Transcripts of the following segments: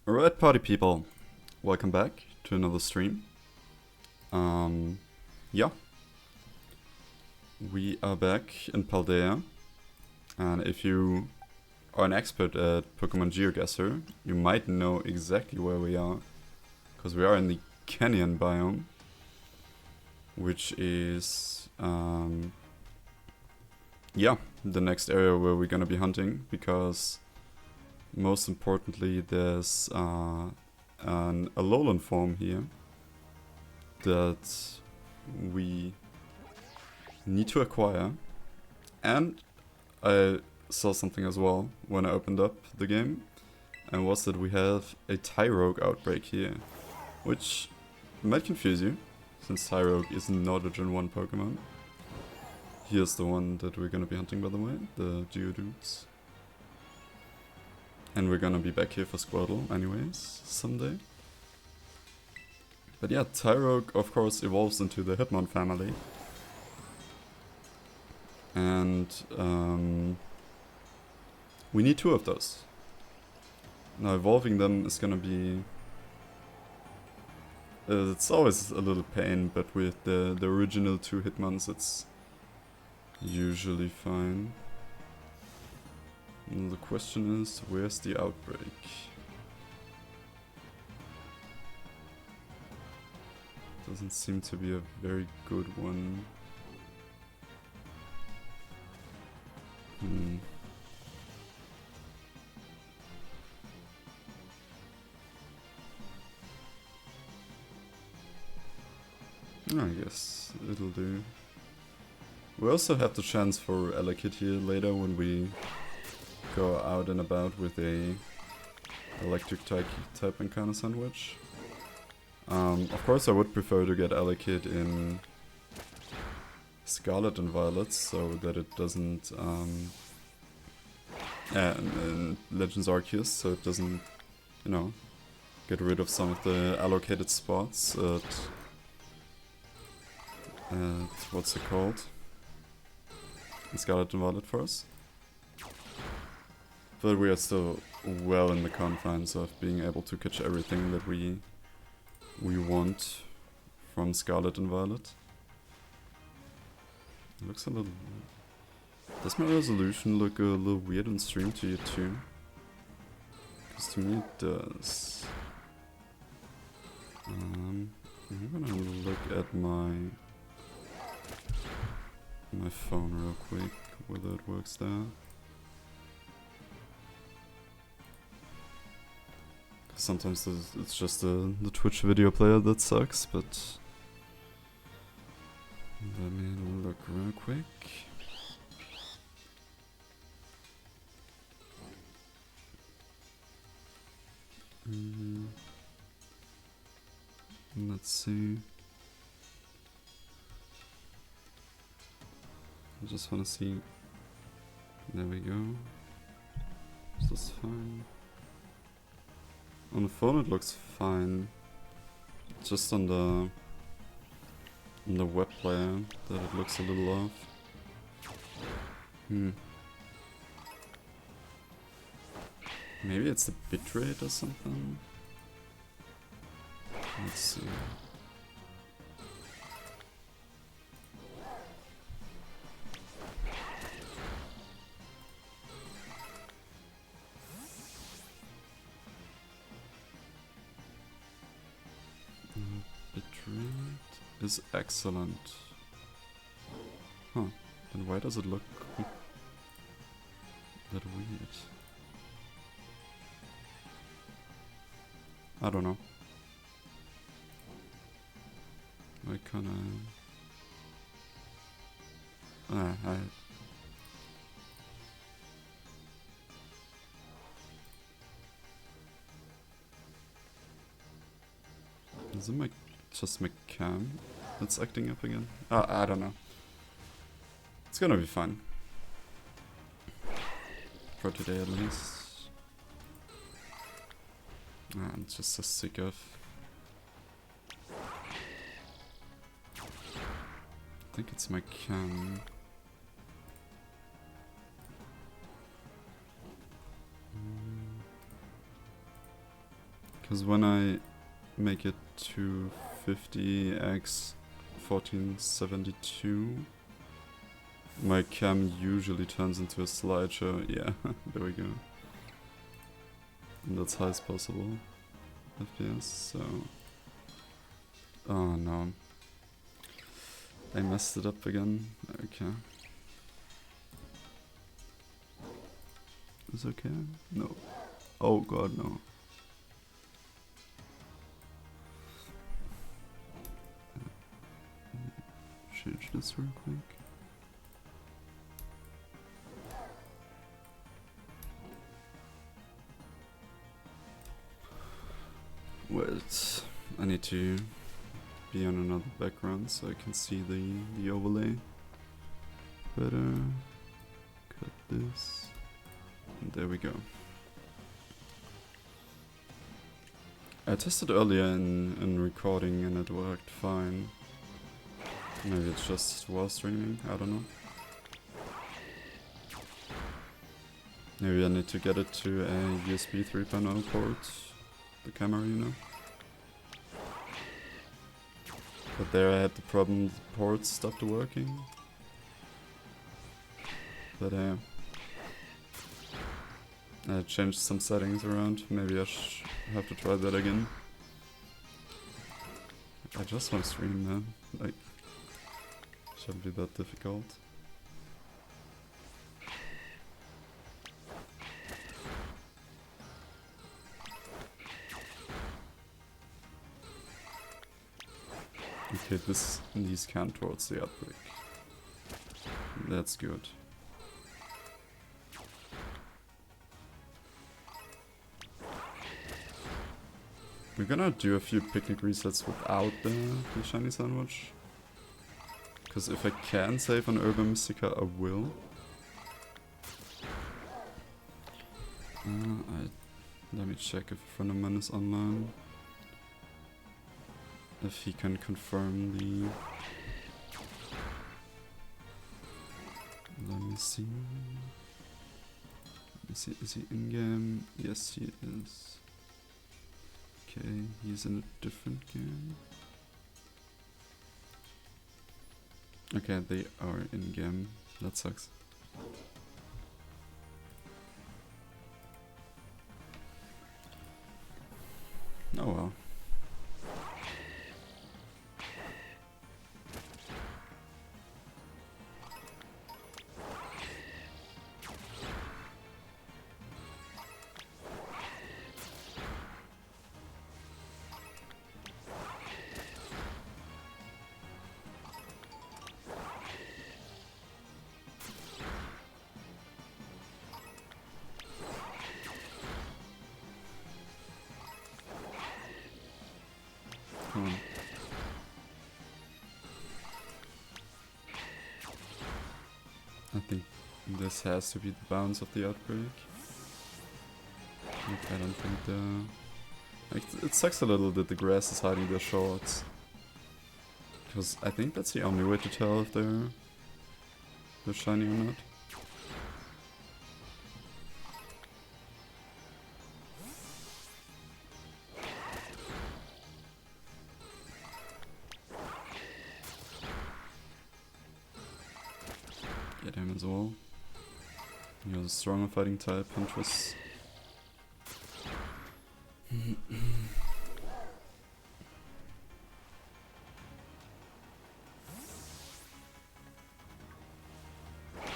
Alright, party people, welcome back to another stream. Yeah, we are back in Paldea, and if you are an expert at Pokemon GeoGuessr, you might know exactly where we are, because we are in the Canyon biome, which is, yeah, the next area where we're gonna be hunting, because most importantly, there's an Alolan form here that we need to acquire. And I saw something as well when I opened up the game, and was that we have a Tyrogue outbreak here, which might confuse you, since Tyrogue is not a Gen 1 Pokemon. Here's the one that we're gonna be hunting, by the way, the Geodudes. And we're gonna be back here for Squirtle anyways, someday. But yeah, Tyrogue of course evolves into the Hitmon family. And we need two of those. Now evolving them is gonna be... it's always a little pain, but with the original two Hitmons it's usually fine. And the question is, where's the outbreak? Doesn't seem to be a very good one. I guess it'll do. We also have the chance for Elekid here later when we go out and about with a electric type encounter sandwich. Of course I would prefer to get Elekid in Scarlet and Violet so that it doesn't in Legends Arceus, so it doesn't, you know, get rid of some of the allocated spots at what's it called? In Scarlet and Violet for us. But we are still well in the confines of being able to catch everything that we want from Scarlet and Violet. It looks a little... Does my resolution look a little weird on stream to you too? Because to me it does. I'm gonna look at my phone real quick, whether it works there. Sometimes it's just the Twitch video player that sucks, but let me look real quick. Let's see. I just want to see. There we go. Is this fine? On the phone it looks fine. Just on the web player that it looks a little off. Maybe it's the bitrate or something? Let's see. Bitrate is excellent. Huh. Then why does it look that weird? I don't know. Why can't I... Is it just my cam that's acting up again? I don't know. It's gonna be fine. For today at least. I'm just so sick of... I think it's my cam. Because when I make it to 50x 1472, my cam usually turns into a slideshow. Yeah, there we go. And that's high as possible FPS, so... Oh no. I messed it up again. Okay. Is it okay? No. Oh god, no. Change this real quick. Wait, I need to be on another background so I can see the overlay better. Cut this. And there we go. I tested earlier in recording and it worked fine. Maybe it's just while streaming, I don't know. Maybe I need to get it to a USB 3.0 port, the camera, you know. But there I had the problem, the ports stopped working. But I changed some settings around, maybe I have to try that again. I just want to stream, man, like, shouldn't be that difficult. Okay, these count towards the outbreak. That's good. We're gonna do a few picnic resets without the shiny sandwich. Because if I can save on Urban Mystica, I will. Let me check if a friend of mine is online. If he can confirm the... Let me see. Is he in-game? Yes, he is. Okay, he's in a different game. Okay, they are in-game. That sucks. Oh well. I think this has to be the bounds of the outbreak. Like, I don't think the... Like, it sucks a little that the grass is hiding their shorts. Because I think that's the only way to tell if they're shiny or not. Get him as well. He has a stronger fighting type, Huntress.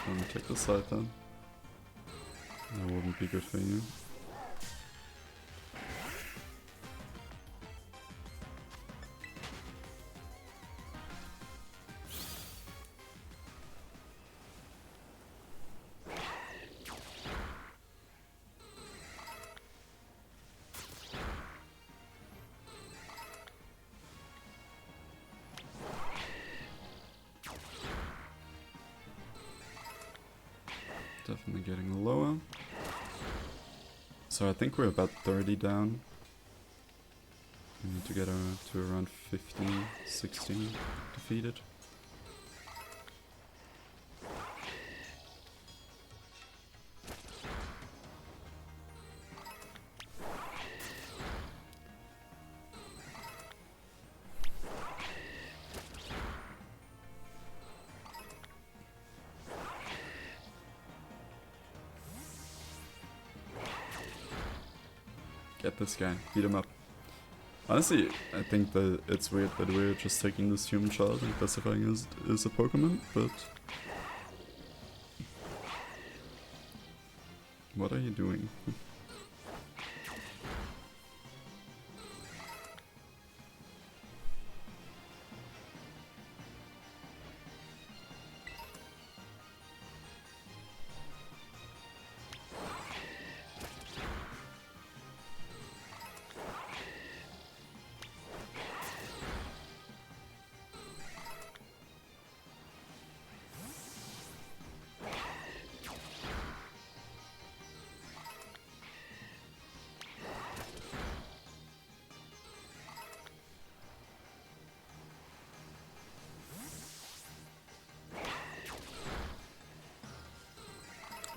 Let me take the side then. That wouldn't be good for you. Definitely getting lower. So I think we're about 30 down. We need to get to around 15, 16 defeated. Get this guy. Beat him up. Honestly, I think that it's weird that we're just taking this human child and classifying as a Pokemon, but... What are you doing?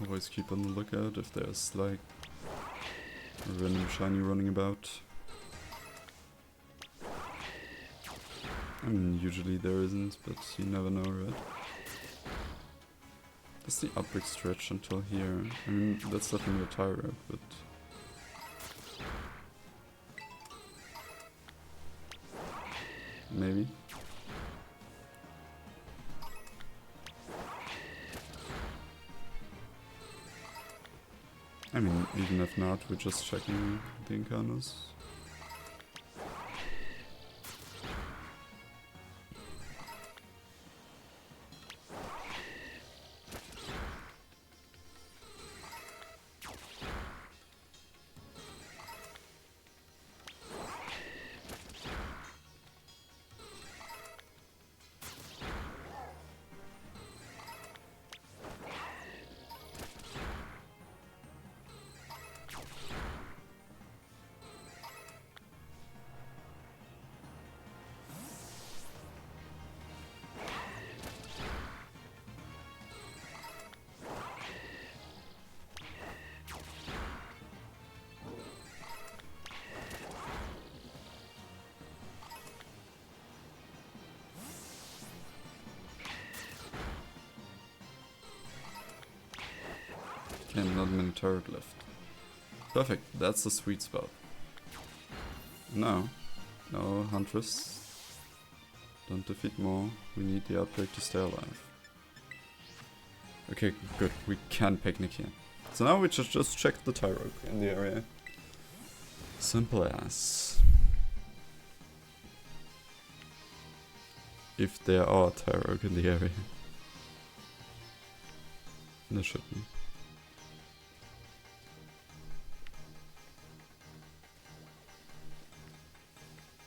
Always keep on the lookout if there's like a random shiny running about. I mean, usually there isn't, but you never know, right? Does the upbreak stretch until here? I mean, that's definitely a Tyro, but... Maybe? I mean, even if not, we're just checking the Incarnos. And not many turret left. Perfect, that's the sweet spot. No, Huntress. Don't defeat more, we need the outbreak to stay alive. Okay, good, we can picnic here. So now we just check the Tyrogue in the area. Simple as. If there are Tyrogue in the area. There should be.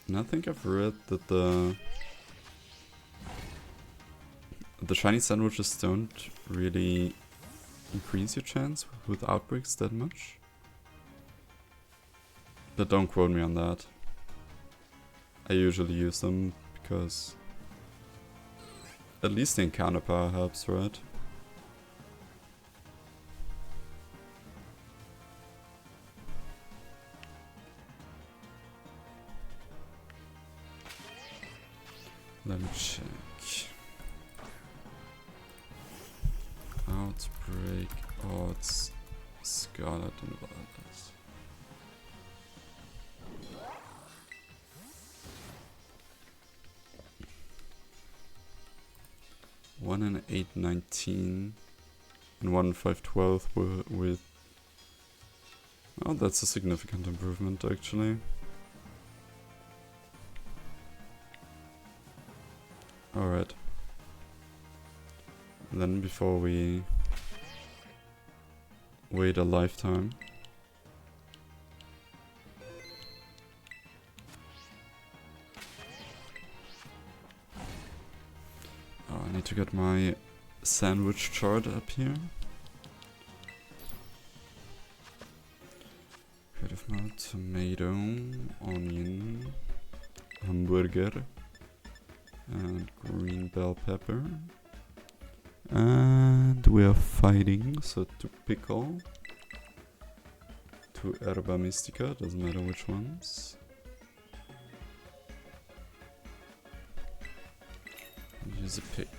And I think I've read that the shiny sandwiches don't really increase your chance with outbreaks that much. But don't quote me on that. I usually use them because at least the encounter power helps, right? Let me check. Outbreak odds, Scarlet and Violet. One in 819 and 1 in 512 with. Oh, that's a significant improvement actually. Alright. Then before we wait a lifetime. Oh, I need to get my sandwich chart up here. Creative mode, tomato, onion, hamburger. And green bell pepper. And we are fighting, so to pickle. To herba mystica, doesn't matter which ones. Use a pick.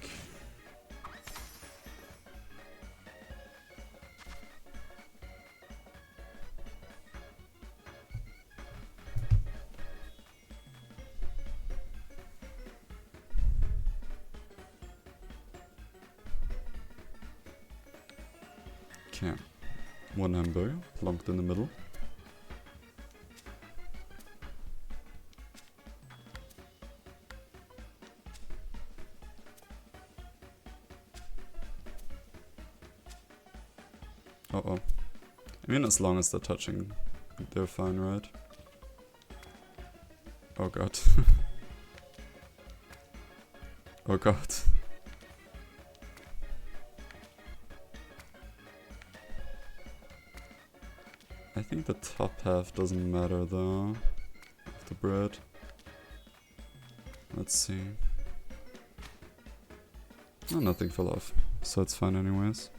Okay. One hamburger plonked in the middle. Uh-oh. I mean, as long as they're touching, they're fine, right? Oh god. Oh god. I think the top half doesn't matter though, of the bread. Let's see. Oh, nothing fell off, so it's fine anyways.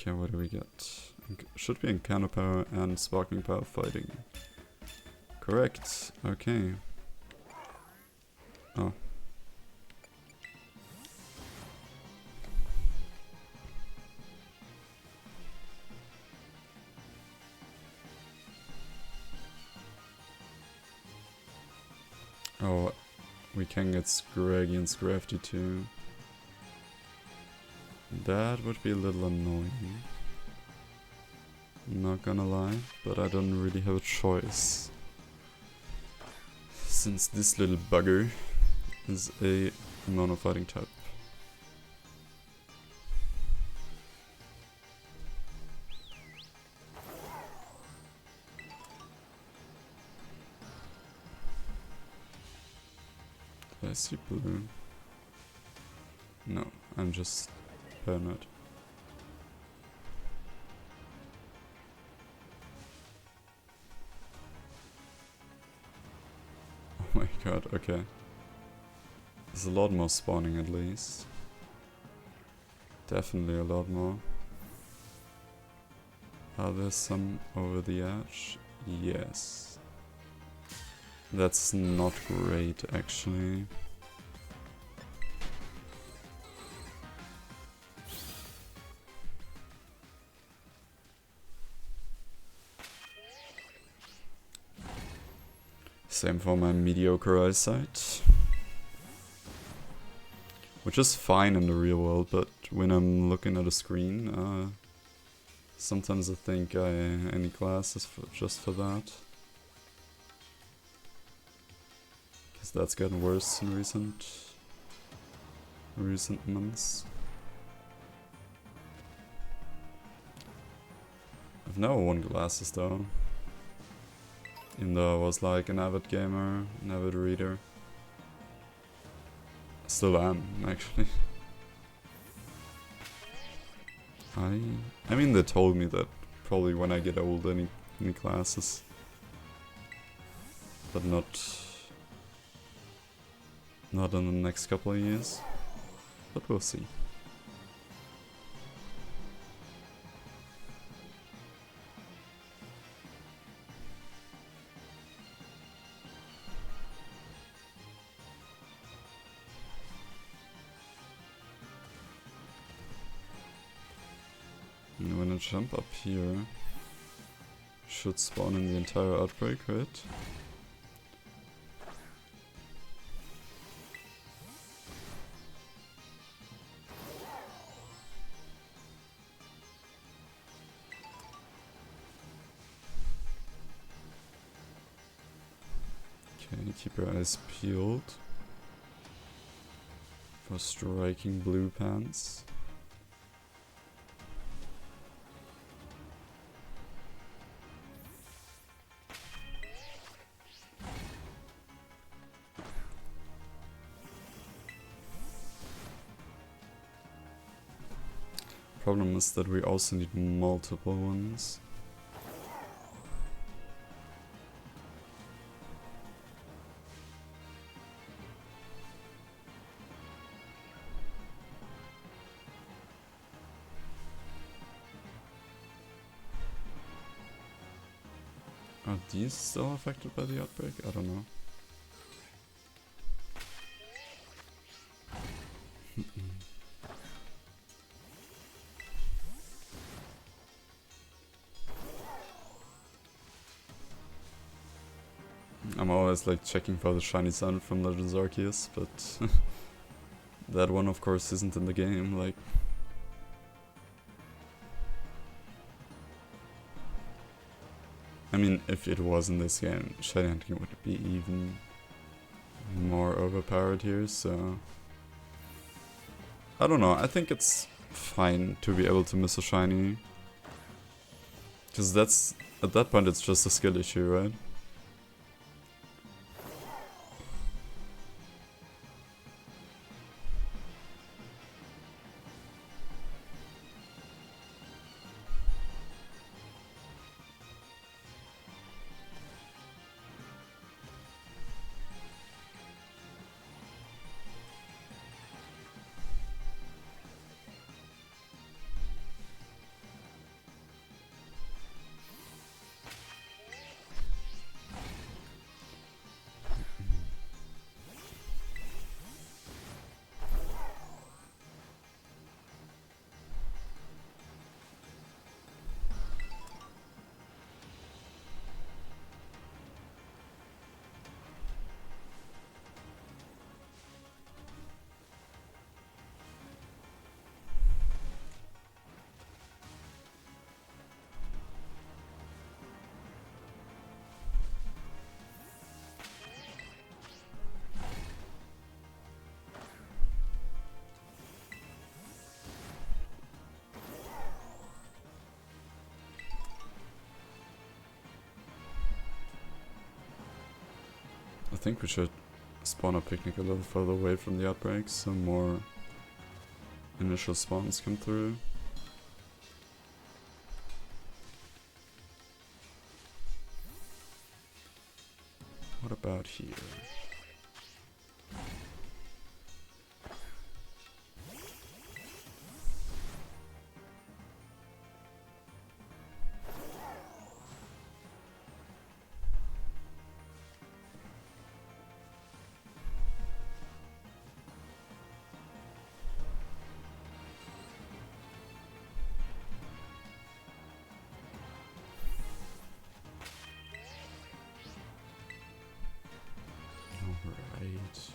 Okay, what do we get? Should be Encounter Power and Sparking Power fighting. Correct. Okay. Oh. Oh, we can get Scraggy and Scrafty too. That would be a little annoying. Not gonna lie, but I don't really have a choice. Since this little bugger is a mono fighting type. Did I see blue? No, I'm just paranoid. Oh my god, okay. There's a lot more spawning at least. Definitely a lot more. Are there some over the edge? Yes. That's not great actually. Same for my mediocre eyesight. Which is fine in the real world, but when I'm looking at a screen, sometimes I think I need glasses just for that. Because that's gotten worse in recent months. I've never worn glasses though. Even though I was like an avid gamer, an avid reader. Still am, actually. I mean, they told me that probably when I get old I need glasses. But not in the next couple of years. But we'll see. And when I jump up here, should spawn in the entire outbreak, right? Okay, keep your eyes peeled for striking blue pants. Problem is that we also need multiple ones. Are these still affected by the outbreak? I don't know. I'm always like checking for the shiny sun from Legends Arceus, but that one of course isn't in the game, like. I mean, if it was in this game, shiny hunting would be even more overpowered here, so... I don't know, I think it's fine to be able to miss a shiny. Because that's, at that point it's just a skill issue, right? I think we should spawn a picnic a little further away from the outbreaks, so more initial spawns come through. What about here? Alright.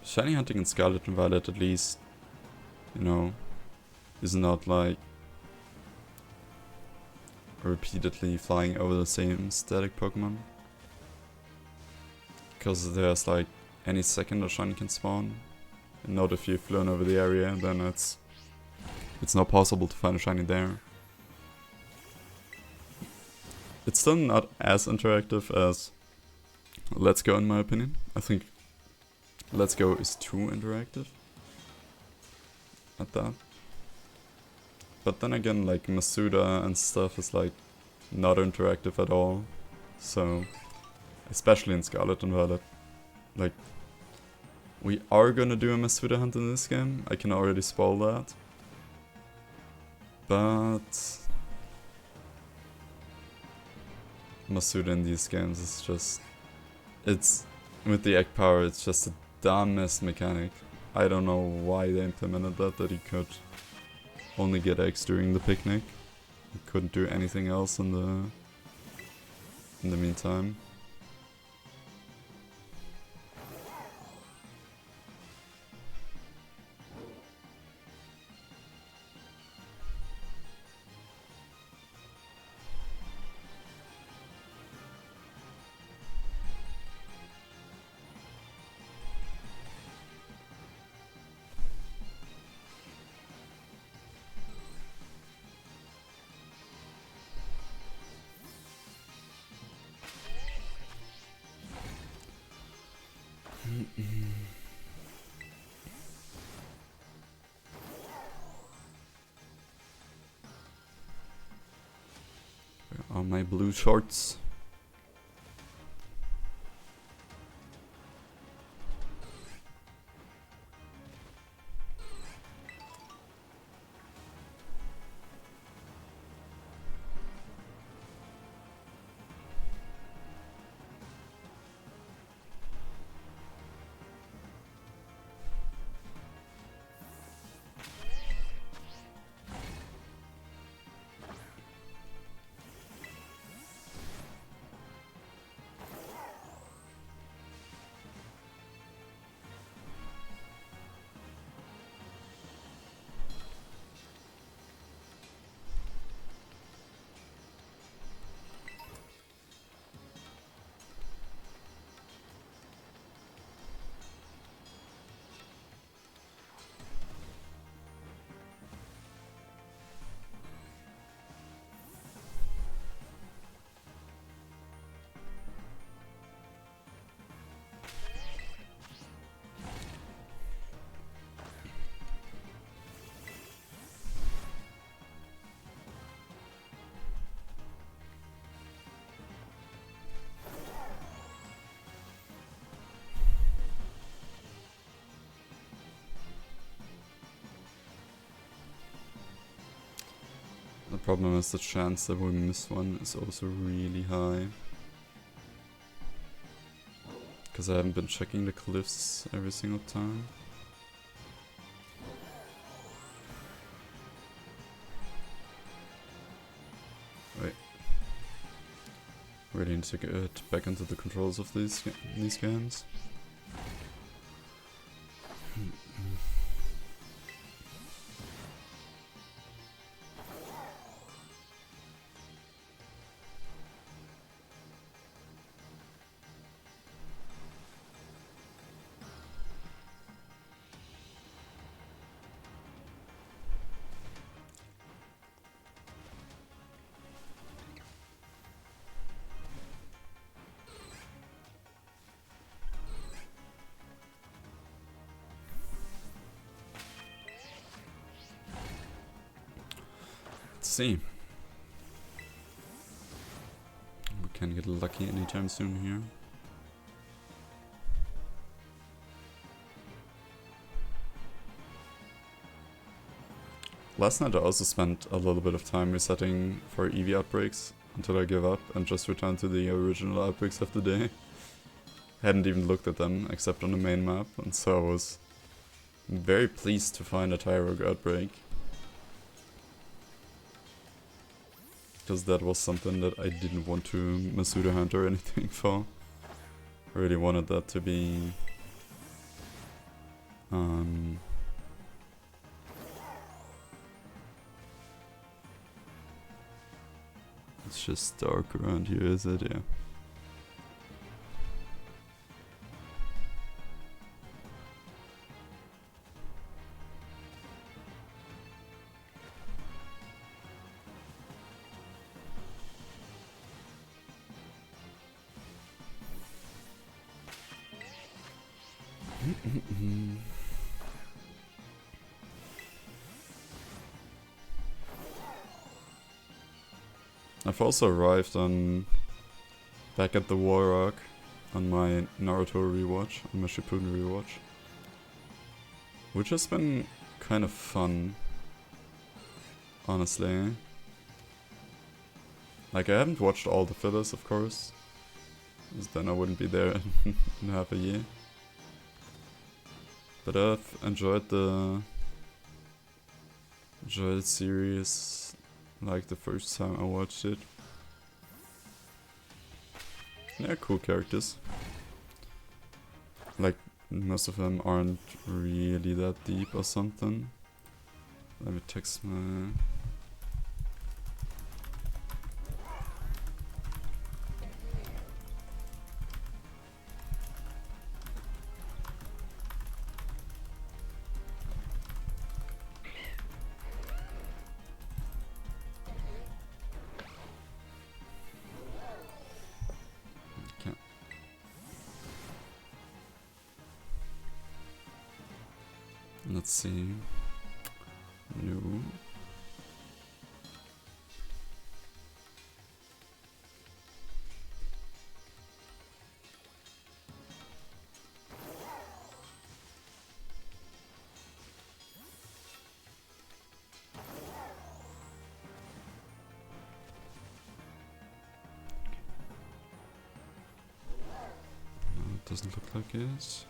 Shiny hunting in Scarlet and Violet at least, you know, is not like repeatedly flying over the same static Pokemon. Because there's like any second a shiny can spawn. And not if you've flown over the area, then it's not possible to find a shiny there. It's still not as interactive as Let's Go in my opinion. I think Let's Go is too interactive at that. But then again, like Masuda and stuff is like not interactive at all. So, especially in Scarlet and Violet. Like, we are gonna do a Masuda hunt in this game. I can already spoil that. But Masuda in these games is just... It's... With the egg power, it's just the dumbest mechanic. I don't know why they implemented that he could only get eggs during the picnic. He couldn't do anything else in the meantime. on my blue shorts. The problem is the chance that we miss one is also really high. Because I haven't been checking the cliffs every single time. Wait. Really need to get back into the controls of these games. See. We can get lucky anytime soon here. Last night I also spent a little bit of time resetting for EV outbreaks until I give up and just return to the original outbreaks of the day. Hadn't even looked at them except on the main map, and so I was very pleased to find a Tyrogue outbreak. Because that was something that I didn't want to Masuda hunt or anything for. I really wanted that to be it's just dark around here, is it? Yeah. I've also arrived back at the War Arc on my Naruto rewatch, on my Shippuden rewatch, which has been kind of fun, honestly. Like, I haven't watched all the fillers, of course, because then I wouldn't be there in half a year. But I've enjoyed the series like the first time I watched it. They're cool characters. Like, most of them aren't really that deep or something. Let me text my... Let's see. No. Doesn't look like it.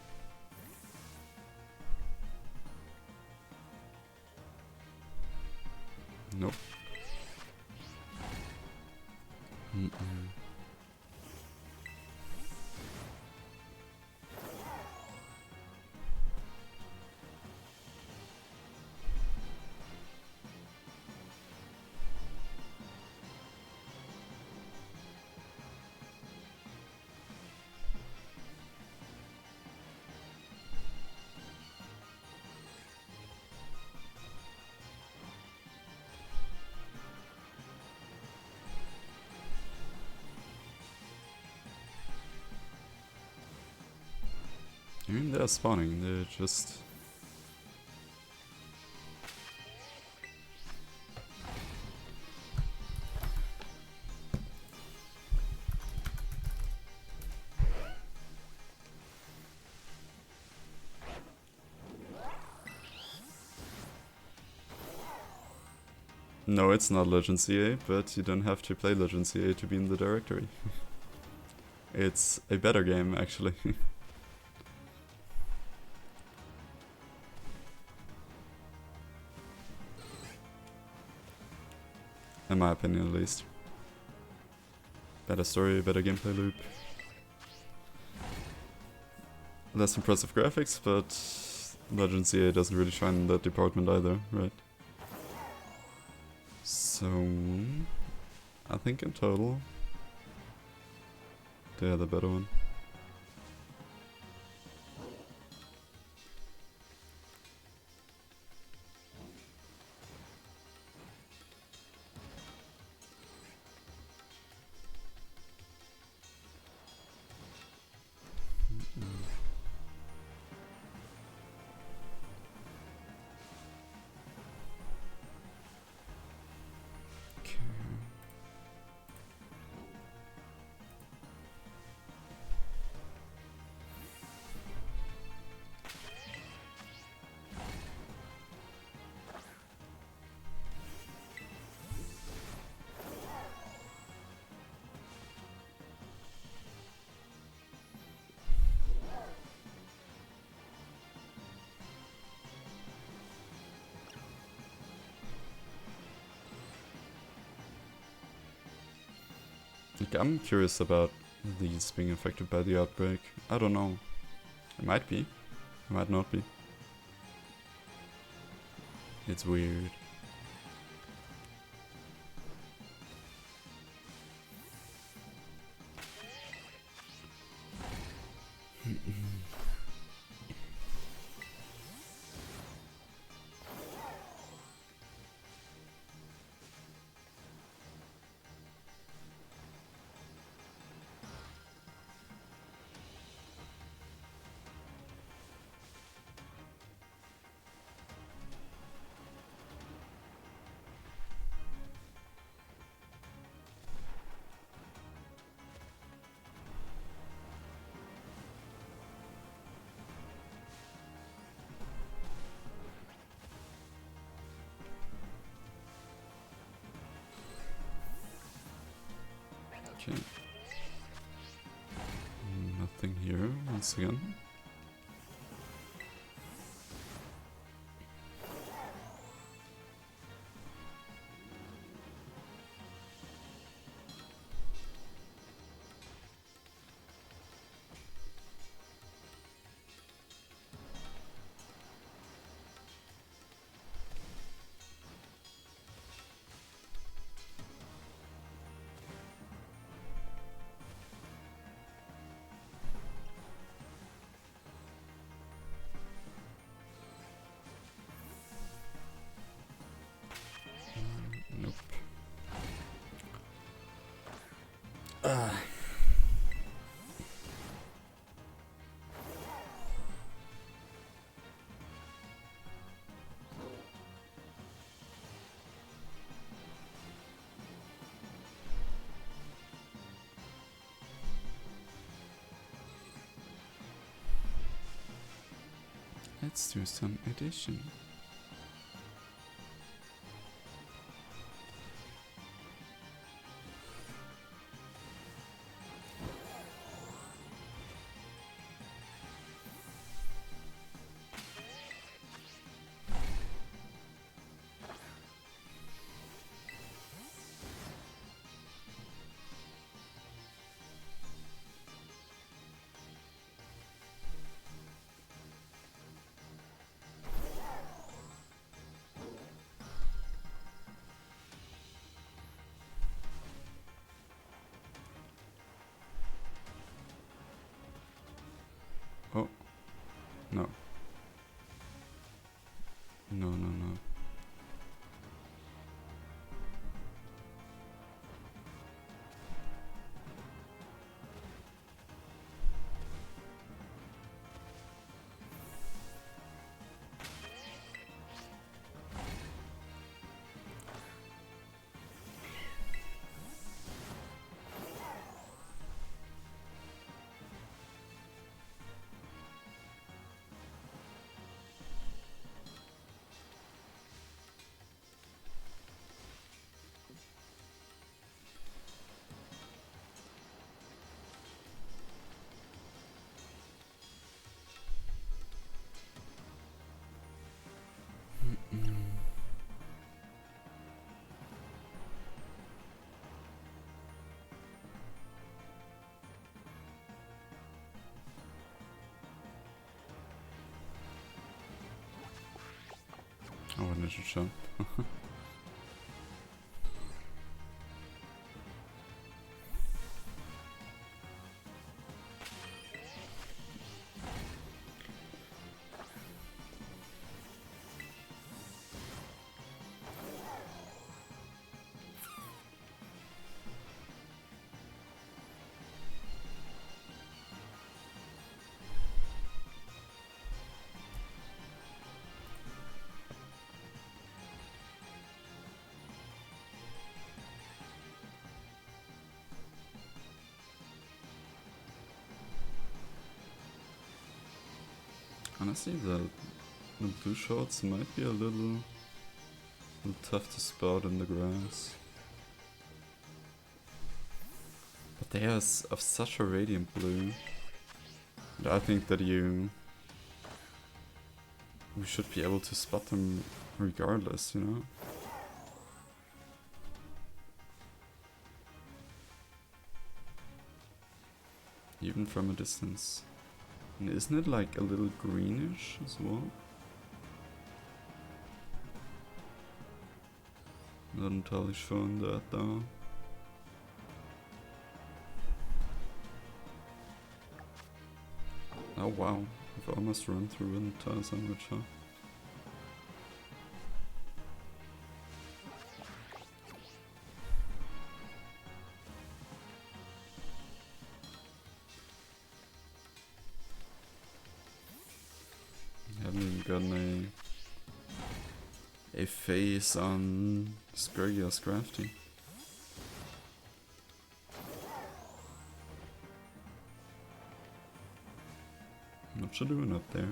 Nope. I mean, they're spawning, they're just... No, it's not Legend CA, but you don't have to play Legend CA to be in the directory. It's a better game, actually. In my opinion, at least. Better story, better gameplay loop. Less impressive graphics, but Legend CA doesn't really shine in that department either, right? So, I think in total, they're the better one. Like, I'm curious about these being affected by the outbreak. I don't know. It might be. It might not be. It's weird. Okay. Nothing here, once again. Nope. Let's do some addition. No. No, no, no. Oh, I need to jump. Honestly, the blue shorts might be a little tough to spot in the grass. But they are of such a radiant blue that I think that we should be able to spot them regardless, you know? Even from a distance. And isn't it like a little greenish as well? Not entirely sure on that though. Oh wow, I've almost run through an entire sandwich, huh? Haven't even gotten a face on Skurgios Crafty. What you doing up there?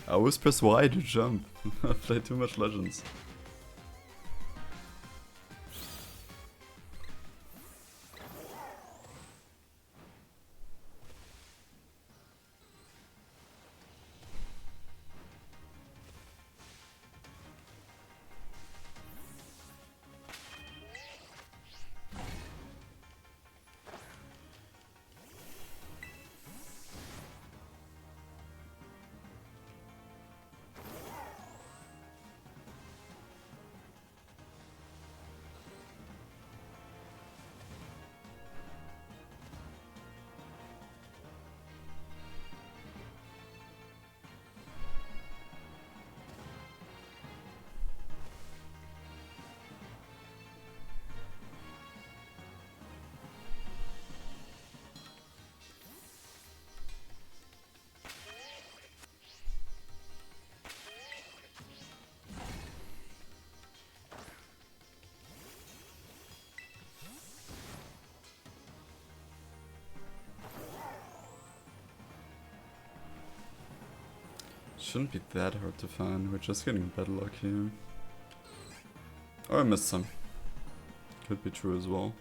I always press Y to jump. I play too much Legends. Shouldn't be that hard to find, we're just getting bad luck here. Or I missed some. Could be true as well.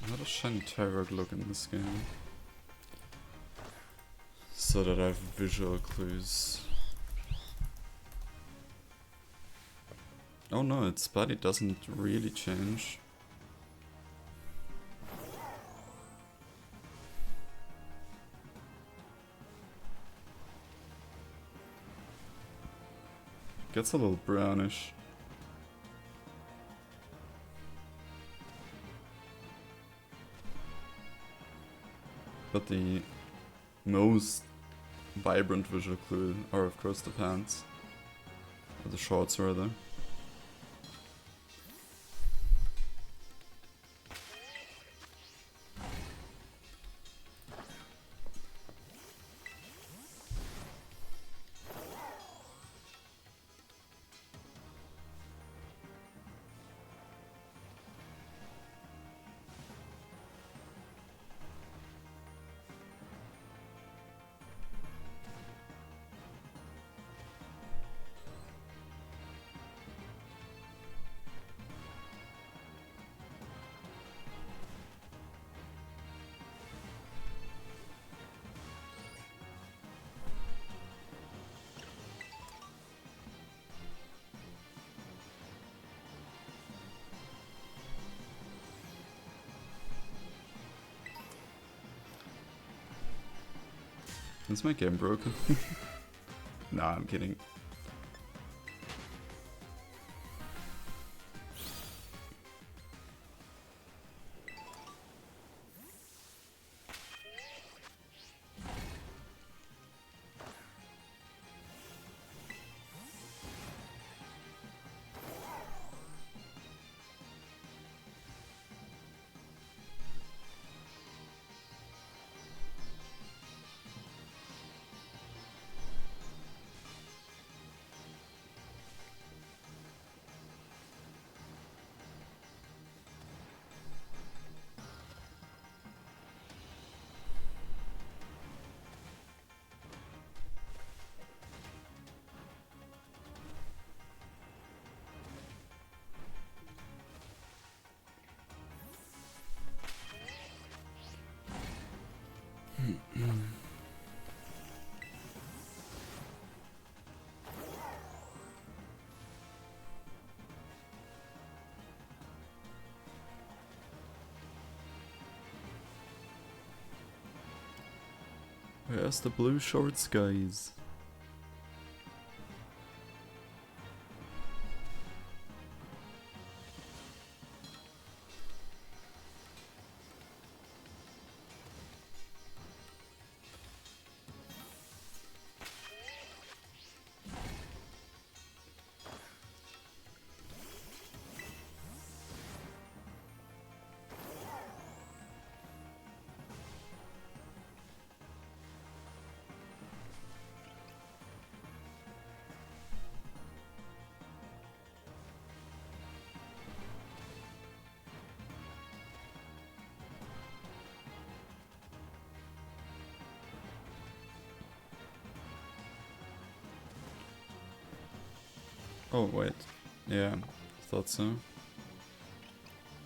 How does Shiny Tyrog look in this game? So that I have visual clues. Oh no, its body doesn't really change. Gets a little brownish. But the most vibrant visual clue are of course the pants. Or the shorts rather. Is my game broken? Nah, I'm kidding. Where's the blue shorts, guys? Oh wait, yeah, thought so.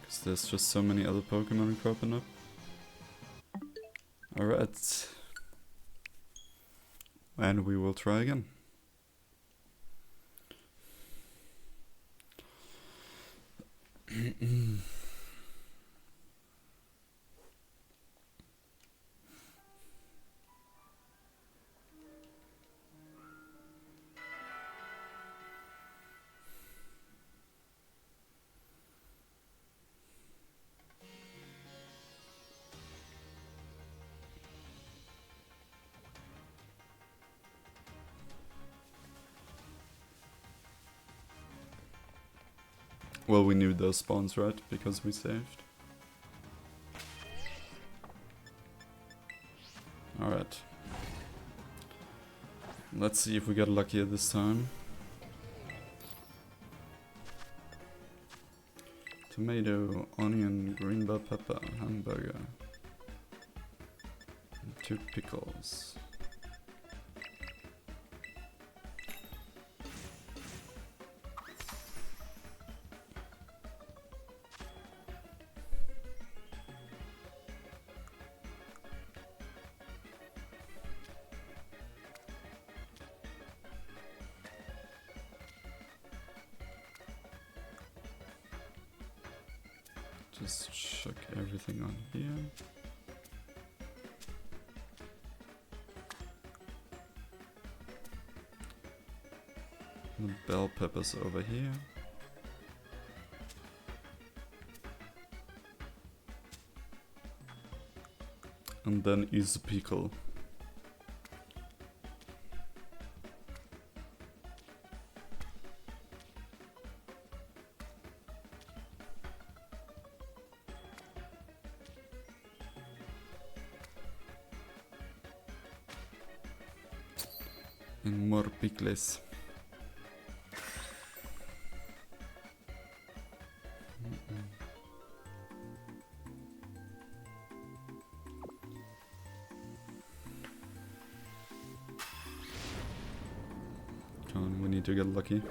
Because there's just so many other Pokemon cropping up. Alright. And we will try again. Well, we knew those spawns, right? Because we saved. Alright. Let's see if we get luckier this time. Tomato, onion, green bell pepper, hamburger. And 2 pickles. Just chuck everything on here. The bell peppers over here. And then is the pickle. And more pickles. Come on, we need to get lucky.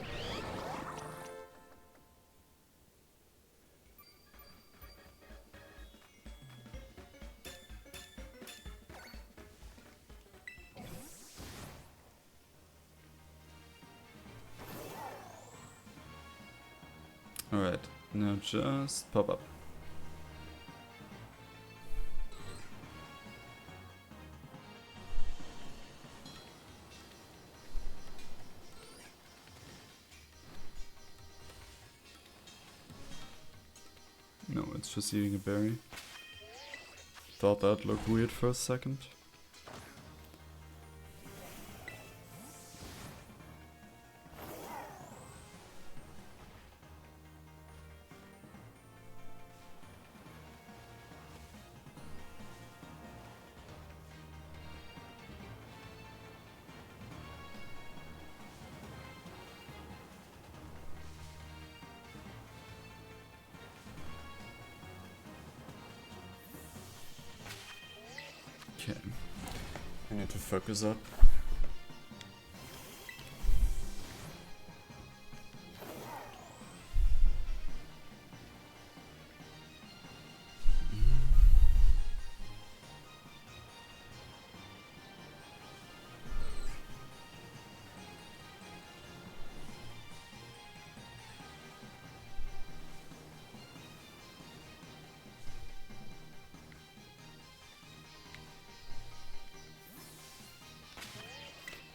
Alright, now just pop up. No, it's just eating a berry. Thought that looked weird for a second. Okay, I need to focus up.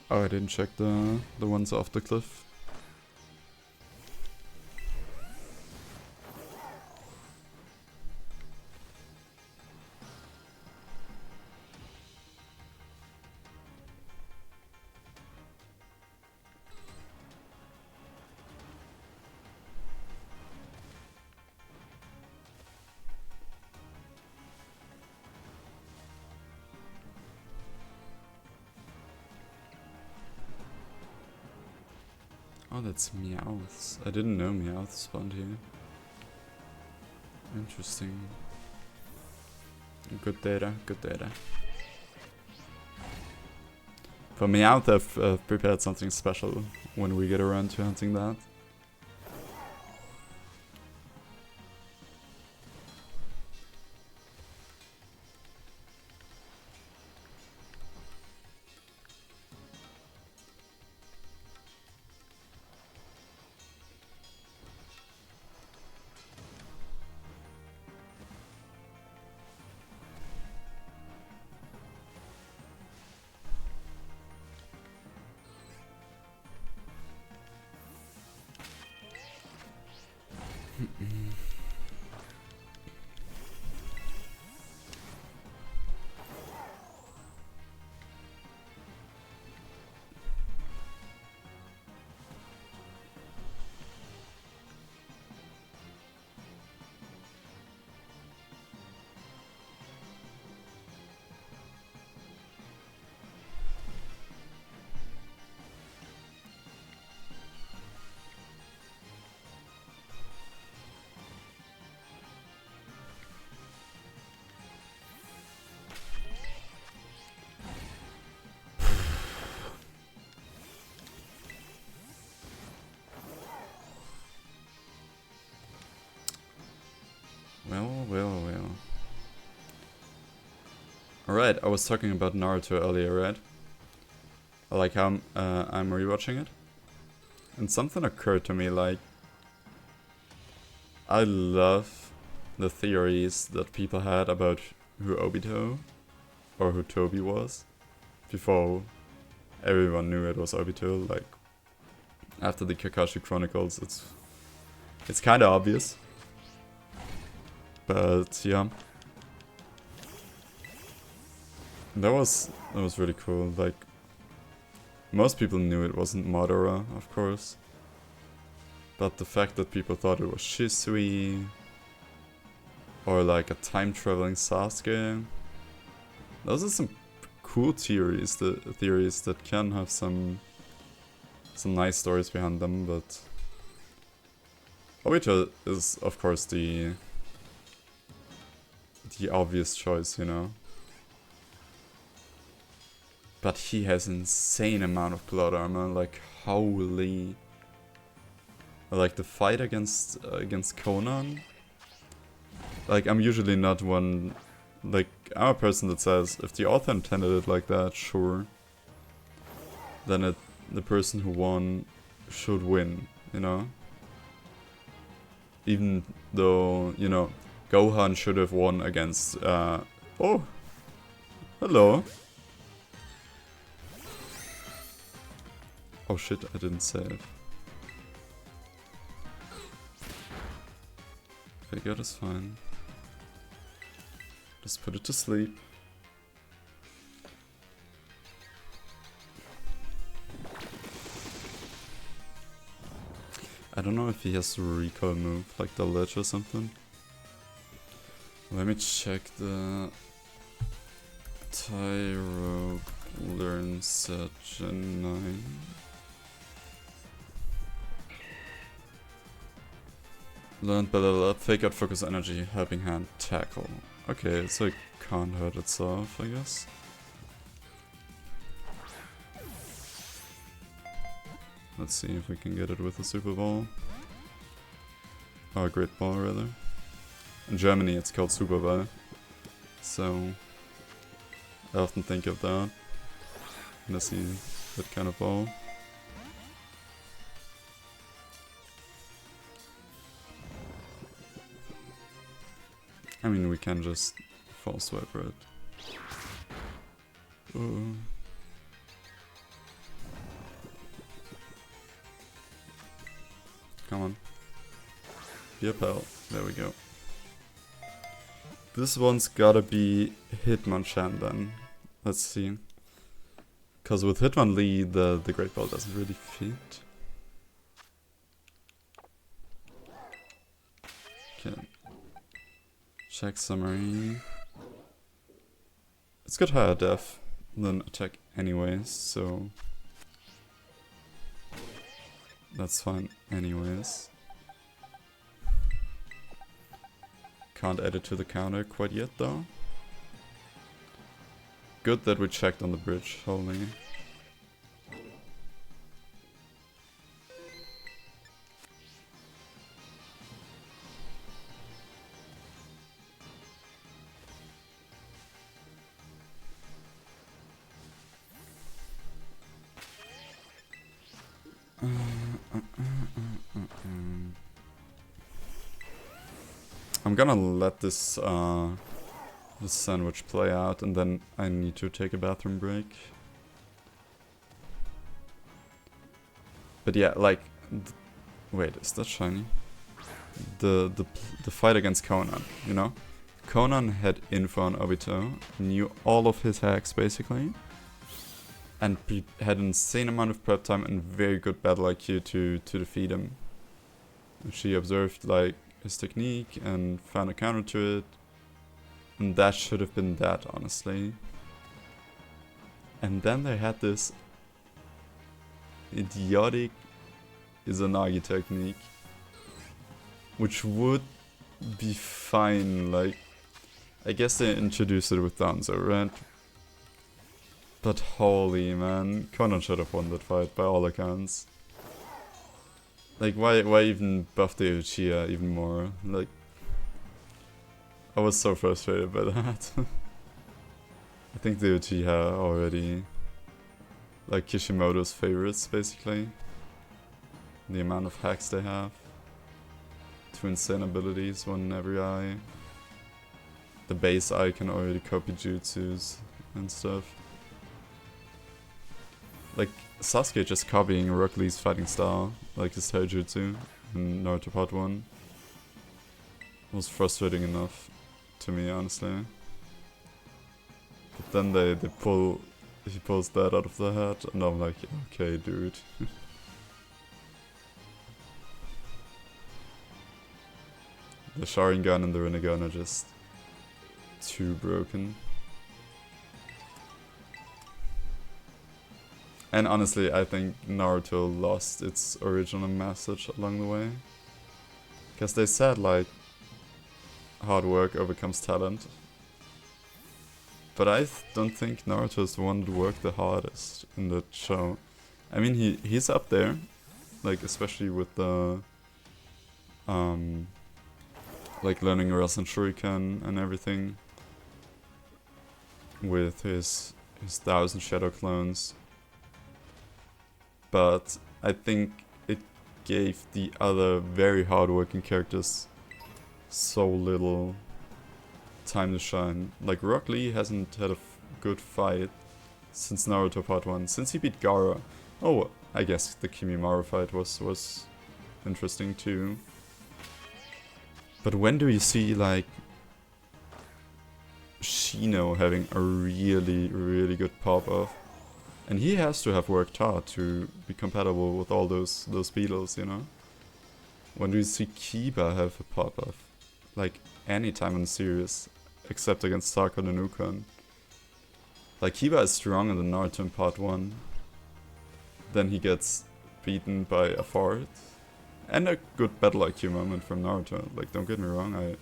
Oh, I didn't check the ones off the cliff. Oh, that's Meowths. I didn't know Meowths spawned here. Interesting. Good data, good data. For Meowth, I've prepared something special when we get around to hunting that. Well. Alright, I was talking about Naruto earlier, right? Like how I'm rewatching it. And something occurred to me, like... I love the theories that people had about who Obito or who Toby was before everyone knew it was Obito. Like, after the Kakashi Chronicles, it's kind of obvious. But yeah, that was really cool. Like, most people knew it wasn't Madara, of course, but the fact that people thought it was Shisui or like a time-traveling Sasuke, those are some cool theories. The theories that can have some nice stories behind them. But Obito is, of course, the obvious choice, you know. But he has insane amount of blood armor, like holy. Like the fight against Conan. Like, I'm usually not one, like, I'm a person that says if the author intended it like that, sure. Then the person who won should win, you know. Even though, you know, Gohan should have won against, oh, hello. Oh shit, I didn't save. Figured is fine. Just put it to sleep. I don't know if he has a recoil move, like the ledge or something. Let me check the Tyro learn set Gen1. Learned by level up, fake out, focus energy, helping hand, tackle. Okay, so it can't hurt itself, I guess. Let's see if we can get it with a super ball. Or a great ball, rather. In Germany it's called super ball. So I often think of that when I see that kind of ball. I mean, we can just fall swipe it. Ooh. Come on. Be a pal. There we go. This one's gotta be Hitmonchan then. Let's see. Cause with Hitmonlee, the Great Ball doesn't really fit. Okay. Check summary. It's got higher def than attack anyways, so that's fine anyways. Can't add it to the counter quite yet though. Good that we checked on the bridge, holy. I'm gonna let this this sandwich play out, and then I need to take a bathroom break. But yeah, like, wait, is that shiny? the fight against Conan, you know? Conan had info on Obito, knew all of his hacks basically, and had an insane amount of prep time and very good battle IQ to defeat him. She observed like his technique and found a counter to it, and that should have been that, honestly. And then they had this idiotic Izanagi technique, which would be fine, like, I guess they introduced it with Danzo, right? But holy man, Conan should have won that fight by all accounts. Like, why even buff the Uchiha even more? Like, I was so frustrated by that. I think the Uchiha already, like, Kishimoto's favorites, basically. The amount of hacks they have. 2 insane abilities, 1 in every eye. The base eye can already copy jutsus and stuff. Like, Sasuke just copying Rock Lee's fighting style, like his taijutsu in Naruto Part 1. Was frustrating enough to me, honestly. But then he pulls that out of the hat, and I'm like, okay, dude. The Sharingan and the Rinnegan are just too broken. And honestly, I think Naruto lost its original message along the way. Because they said, like, hard work overcomes talent. But I don't think Naruto is the one that worked the hardest in that show. I mean, he's up there. Like, especially with the... like learning Rasen Shuriken and everything. With his 1000 Shadow clones. But I think it gave the other very hardworking characters so little time to shine. Like, Rock Lee hasn't had a good fight since Naruto Part 1. Since he beat Gaara. Oh, I guess the Kimimaro fight was interesting too. But when do you see, like, Shino having a really, really good pop-off? And he has to have worked hard to be compatible with all those beetles, you know? When do you see Kiba have a pop-off? Like, anytime in the series, except against Sakura and Ukon. Like, Kiba is stronger than Naruto in Part 1. Then he gets beaten by a fart. And a good battle IQ moment from Naruto. Like, don't get me wrong,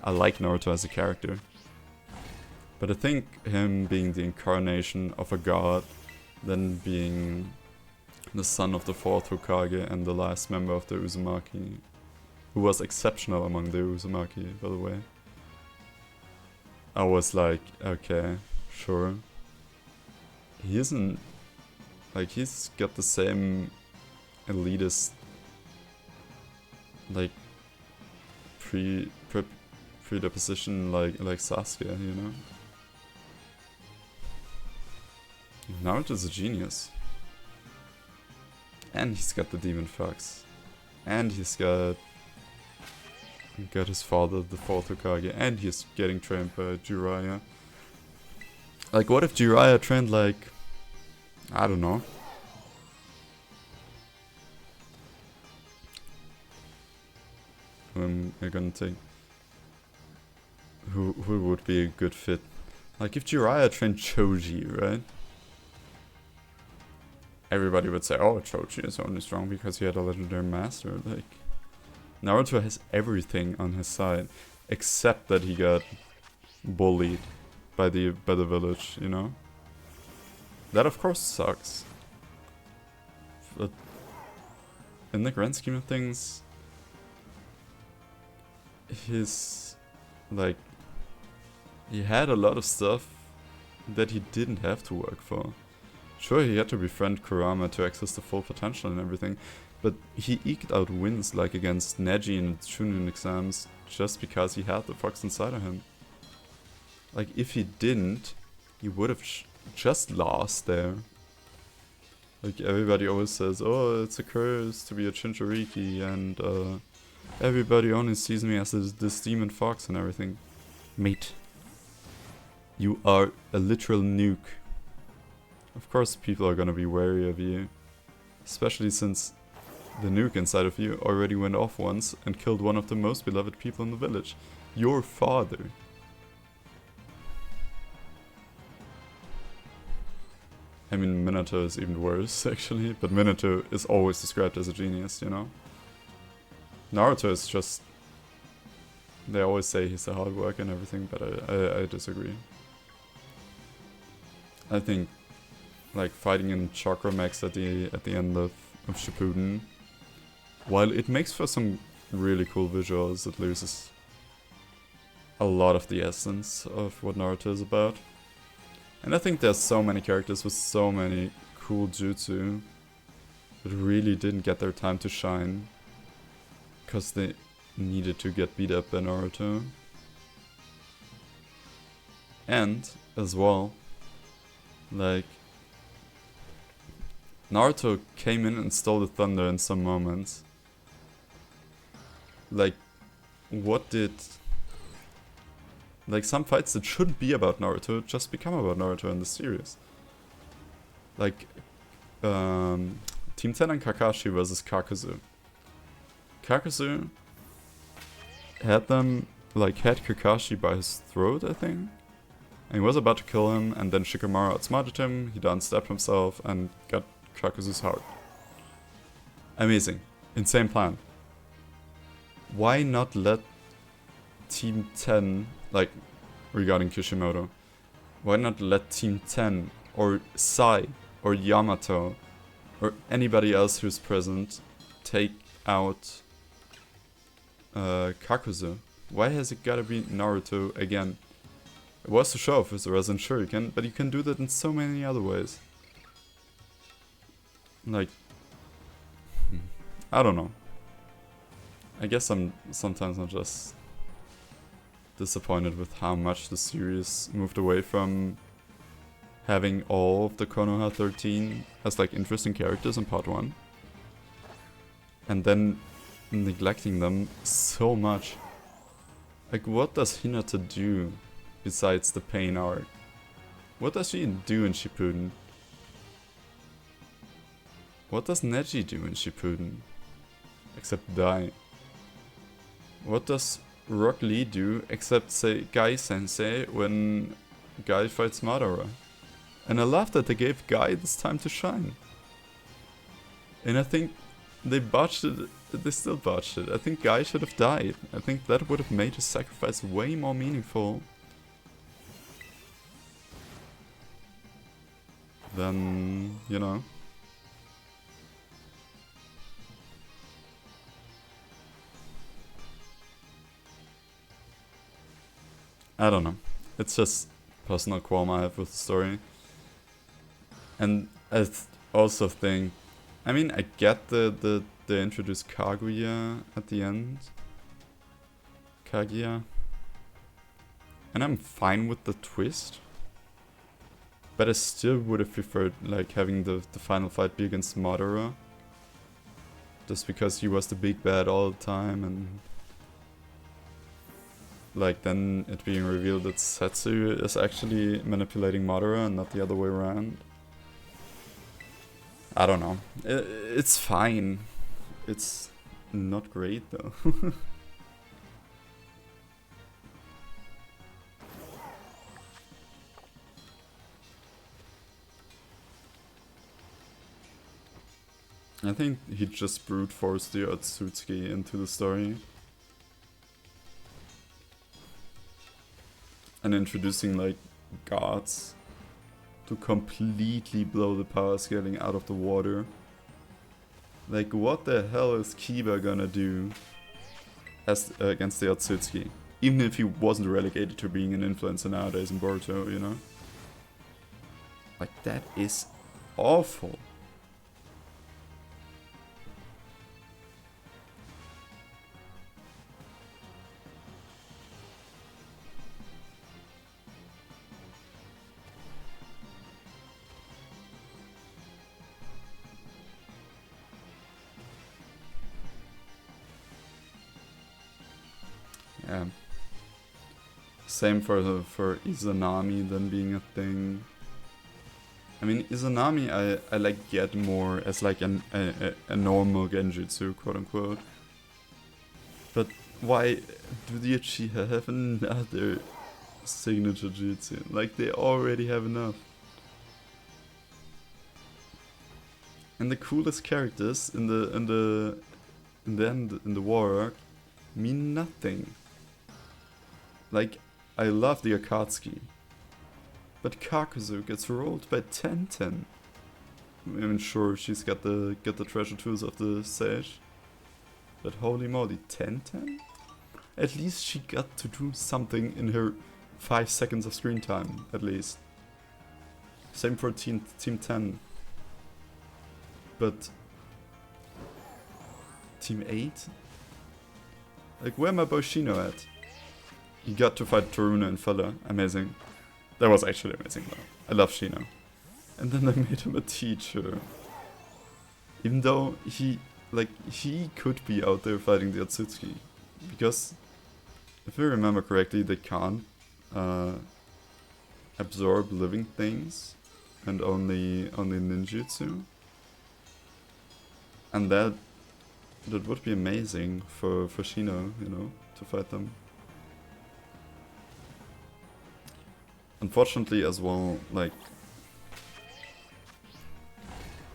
I like Naruto as a character. But I think him being the incarnation of a god, then being the son of the 4th Hokage and the last member of the Uzumaki, who was exceptional among the Uzumaki, by the way. I was like, okay, sure. He isn't... Like, he's got the same elitist... like, predisposition like Sasuke, you know? Naruto's a genius. And he's got the Demon Fox. And he's got his father, the 4th Hokage, and he's getting trained by Jiraiya. Like, what if Jiraiya trained, like, I don't know. Who am I gonna take? Who would be a good fit? Like, if Jiraiya trained Choji, right? Everybody would say, oh, Choji is only strong because he had a legendary master. Like, Naruto has everything on his side, except that he got bullied by the village, you know? That of course sucks. But in the grand scheme of things, like, he had a lot of stuff that he didn't have to work for. Sure, he had to befriend Kurama to access the full potential and everything, but he eked out wins like against Neji in the Chunin exams just because he had the fox inside of him. Like, if he didn't, he would have just lost there. Like, everybody always says, oh, it's a curse to be a Jinchuriki, and Everybody only sees me as this demon fox and everything. Mate, you are a literal nuke. Of course people are gonna be wary of you. Especially since the nuke inside of you already went off once and killed one of the most beloved people in the village. Your father. I mean, Minato is even worse, actually. But Minato is always described as a genius, you know? Naruto is just... They always say he's a hard worker and everything, but I disagree. I think, like, fighting in Chakra Max at the end of Shippuden, while it makes for some really cool visuals, it loses a lot of the essence of what Naruto is about. And I think there's so many characters with so many cool jutsu that really didn't get their time to shine because they needed to get beat up by Naruto. And, as well, like, Naruto came in and stole the thunder in some moments. Like, what did... Like, some fights that shouldn't be about Naruto just become about Naruto in the series. Like, Team 10 and Kakashi versus Kakuzu. Kakuzu had them, like, had Kakashi by his throat, I think. And he was about to kill him, and then Shikamaru outsmarted him, he down-stepped himself, and got Kakuzu's heart. Amazing. Insane plan. Why not let Team 10, like, regarding Kishimoto, why not let Team 10, or Sai, or Yamato, or anybody else who's present, take out Kakuzu? Why has it gotta be Naruto again? It was to show off his Resin Shuriken, but you can do that in so many other ways. Like, I don't know. I guess sometimes I'm just disappointed with how much the series moved away from having all of the Konoha 13 as like interesting characters in part 1. And then neglecting them so much. Like, what does Hinata do besides the pain arc? What does she do in Shippuden? What does Neji do in Shippuden? Except die. What does Rock Lee do except say Guy Sensei when Guy fights Madara? And I love that they gave Guy this time to shine. And I think they botched it, they still botched it. I think Guy should have died. I think that would have made his sacrifice way more meaningful than, you know. I don't know. It's just personal qualm I have with the story. And I also think, I mean, I get they introduced Kaguya at the end. Kaguya. And I'm fine with the twist. But I still would have preferred like having the final fight be against Madara. Just because he was the big bad all the time, and like then it being revealed that Setsu is actually manipulating Madara and not the other way around. I don't know. It's fine. It's not great though. I think he just brute forced the Otsutsuki into the story. And introducing like gods to completely blow the power scaling out of the water. Like, what the hell is Kiba gonna do as against the Otsutsuki? Even if he wasn't relegated to being an influencer nowadays in Boruto, you know? Like, that is awful. Same for Izanami then being a thing. I mean, Izanami I like get more as like a normal genjutsu, quote unquote. But why do the Uchiha have another signature jutsu? Like, they already have enough. And the coolest characters in the war arc mean nothing. Like, I love the Akatsuki, but Kakuzu gets rolled by Tenten. I mean, sure, she's got the treasure tools of the sage, but holy moly, Tenten? At least she got to do something in her 5 seconds of screen time, at least. Same for Team 10. But Team 8? Like, where my boy Shino at? He got to fight Taruna and Fella. Amazing. That was actually amazing though. I love Shino. And then they made him a teacher. Even though he could be out there fighting the Otsutsuki. Because, if I remember correctly, they can't absorb living things. And only ninjutsu. And that would be amazing for Shino, you know, to fight them. Unfortunately as well, like,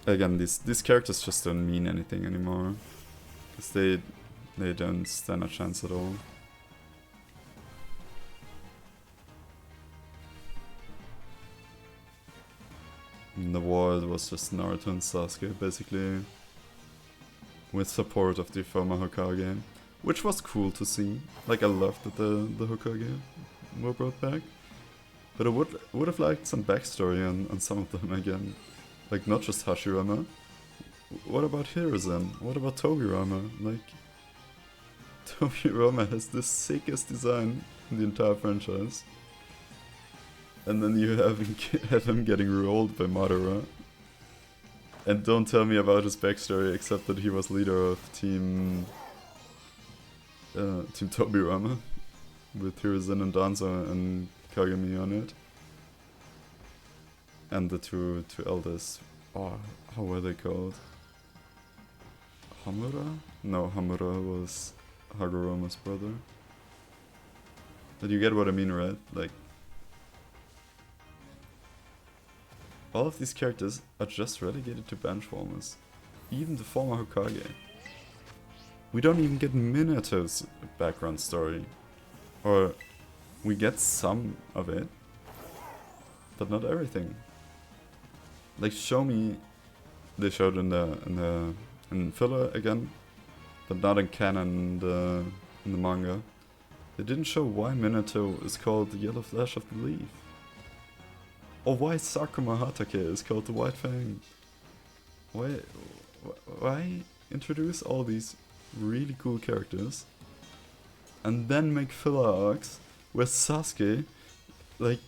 again, these characters just don't mean anything anymore. Because they don't stand a chance at all. In the war it was just Naruto and Sasuke, basically. With support of the former Hokage. Which was cool to see. Like, I loved that the Hokage were brought back. But I would have liked some backstory on some of them again. Like, not just Hashirama. What about Hiruzen? What about Tobirama? Like, Tobirama has the sickest design in the entire franchise. And then you have him getting rolled by Madara. And don't tell me about his backstory except that he was leader of Team Tobirama. With Hiruzen and Danzo and Kagami on it. And the two elders. Oh, how were they called? Hamura? No, Hamura was Hagoroma's brother. But you get what I mean, right? Like, all of these characters are just relegated to benchwarmers. Even the former Hokage. We don't even get Minato's background story. Or we get some of it, but not everything. Like, show me, they showed in filler again, but not in canon in the manga. They didn't show why Minato is called the Yellow Flash of Belief. Or why Sakuma Hatake is called the White Fang. Why introduce all these really cool characters and then make filler arcs where Sasuke, like,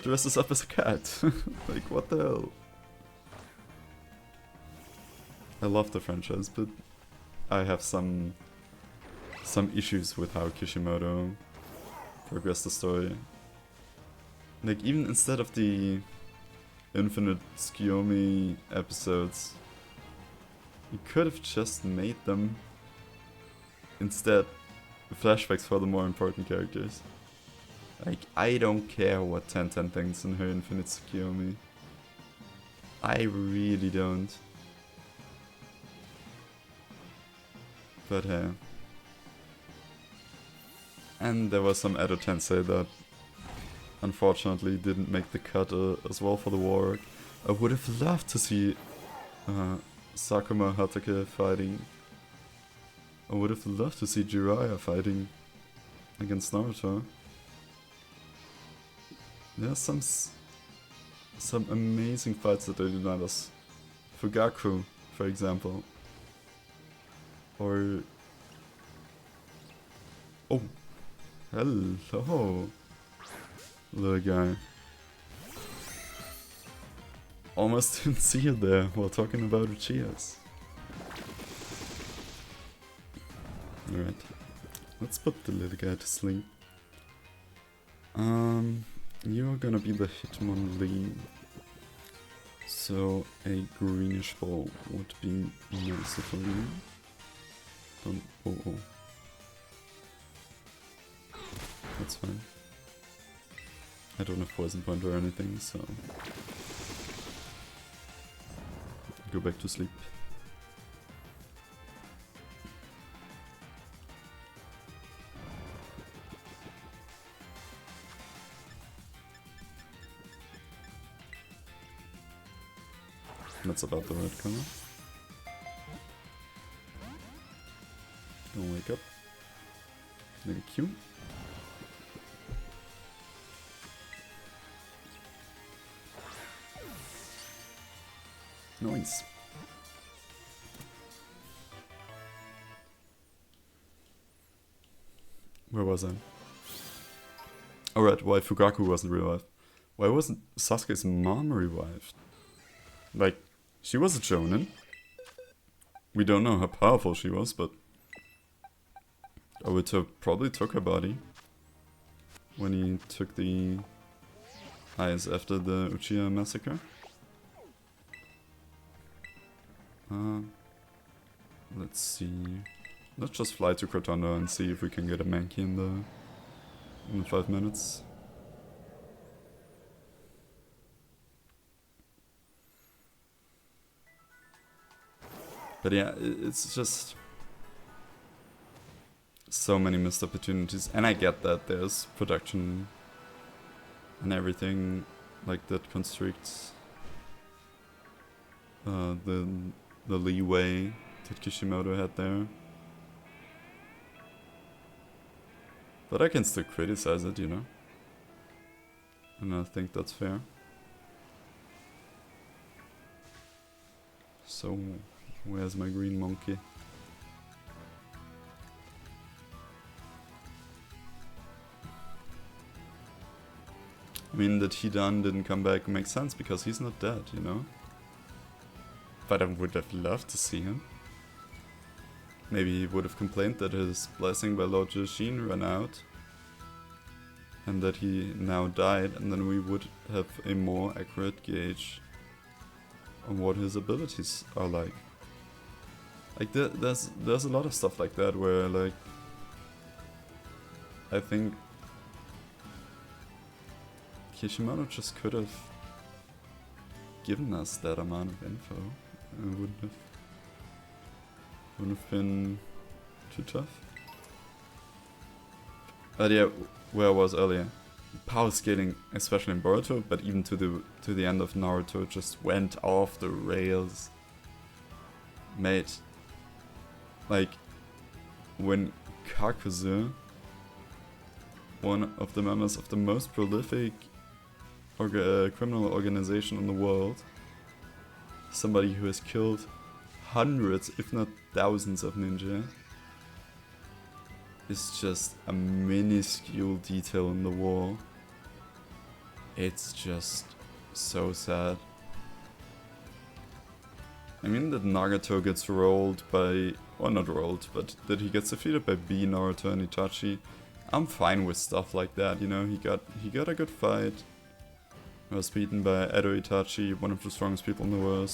dresses up as a cat? Like, what the hell? I love the franchise, but I have some issues with how Kishimoto progressed the story. Like, even instead of the infinite Tsukiyomi episodes, you could have just made them instead flashbacks for the more important characters. Like, I don't care what Tenten thinks in her infinite Tsukiyomi. I really don't. But hey. And there was some Edo Tensei that unfortunately didn't make the cut as well for the war arc. I would have loved to see Sakuma Hatake fighting. I would have loved to see Jiraiya fighting against Naruto. There's some amazing fights that they did not us. Fugaku, for example. Or... oh! Hello! Little guy. Almost didn't see you there while talking about Uchihas. Alright. Let's put the little guy to sleep. You're gonna be the Hitmonlee. So a greenish ball would be nicer for you. Don't. Oh. That's fine. I don't have poison point or anything, so go back to sleep. That's about the right color. Don't wake up. Thank you. Nice. Where was I? Alright, why Fugaku wasn't revived. Why wasn't Sasuke's mom revived? Like, she was a Jonin. We don't know how powerful she was, but Obito probably took her body when he took the eyes after the Uchiha massacre. Let's see. Let's just fly to Crotona and see if we can get a Mankey in the 5 minutes. But yeah, it's just so many missed opportunities, and I get that there's production and everything like that constricts the leeway that Kishimoto had there. But I can still criticize it, you know? And I think that's fair. So, where's my green monkey? I mean, that Hidan didn't come back makes sense because he's not dead, you know? But I would have loved to see him. Maybe he would have complained that his blessing by Lord Jushin ran out. And that he now died, and then we would have a more accurate gauge on what his abilities are like. Like, there's a lot of stuff like that where, like, I think Kishimoto just could have given us that amount of info. It wouldn't have been too tough. But yeah, where I was earlier, power scaling, especially in Boruto, but even to the end of Naruto, just went off the rails. Mate, like when Kakuzu, one of the members of the most prolific criminal organization in the world, somebody who has killed hundreds, if not thousands of ninja, is just a minuscule detail in the wall. It's just so sad. I mean that Nagato gets rolled by, or not rolled, but that he gets defeated by B, Naruto and Itachi. I'm fine with stuff like that, you know, he got a good fight. He was beaten by Edo Itachi, one of the strongest people in the world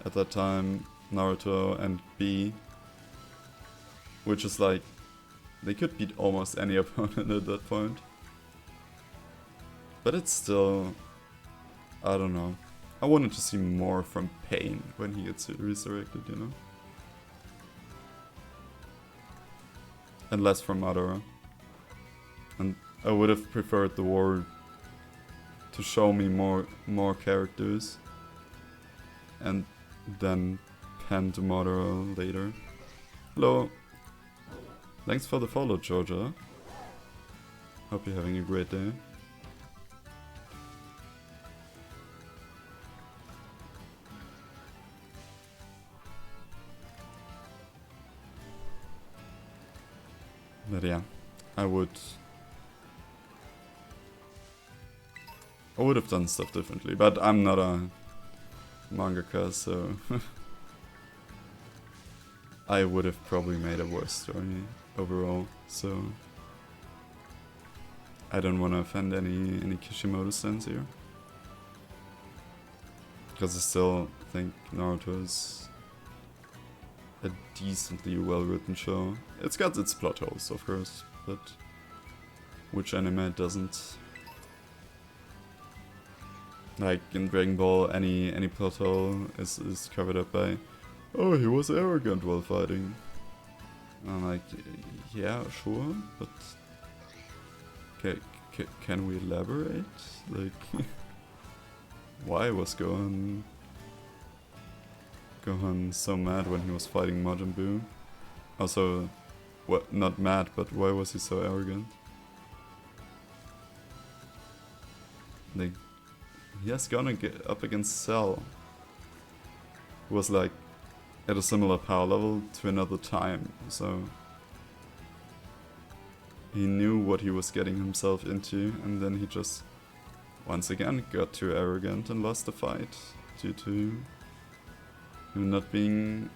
at that time, Naruto and B. Which is like, they could beat almost any opponent at that point. But it's still, I don't know. I wanted to see more from Pain when he gets resurrected, you know? And less from Madara. And I would have preferred the war to show me more characters. And then pen to Madara later. Hello. Thanks for the follow, Georgia. Hope you're having a great day. But yeah, I would have done stuff differently, but I'm not a mangaka, so I would have probably made a worse story overall, so I don't want to offend any Kishimoto stands here. Because I still think Naruto is a decently well-written show. It's got its plot holes, of course, but which anime doesn't? Like in Dragon Ball, any plot hole is covered up by, oh, he was arrogant while fighting. I'm like, yeah, sure, but can we elaborate? Like, why was Gohan so mad when he was fighting Majin Buu? Also, what? Not mad, but why was he so arrogant? Like, he has gonna get up against Cell, who was like at a similar power level to another time, so he knew what he was getting himself into, and then he just once again got too arrogant and lost the fight due to him not being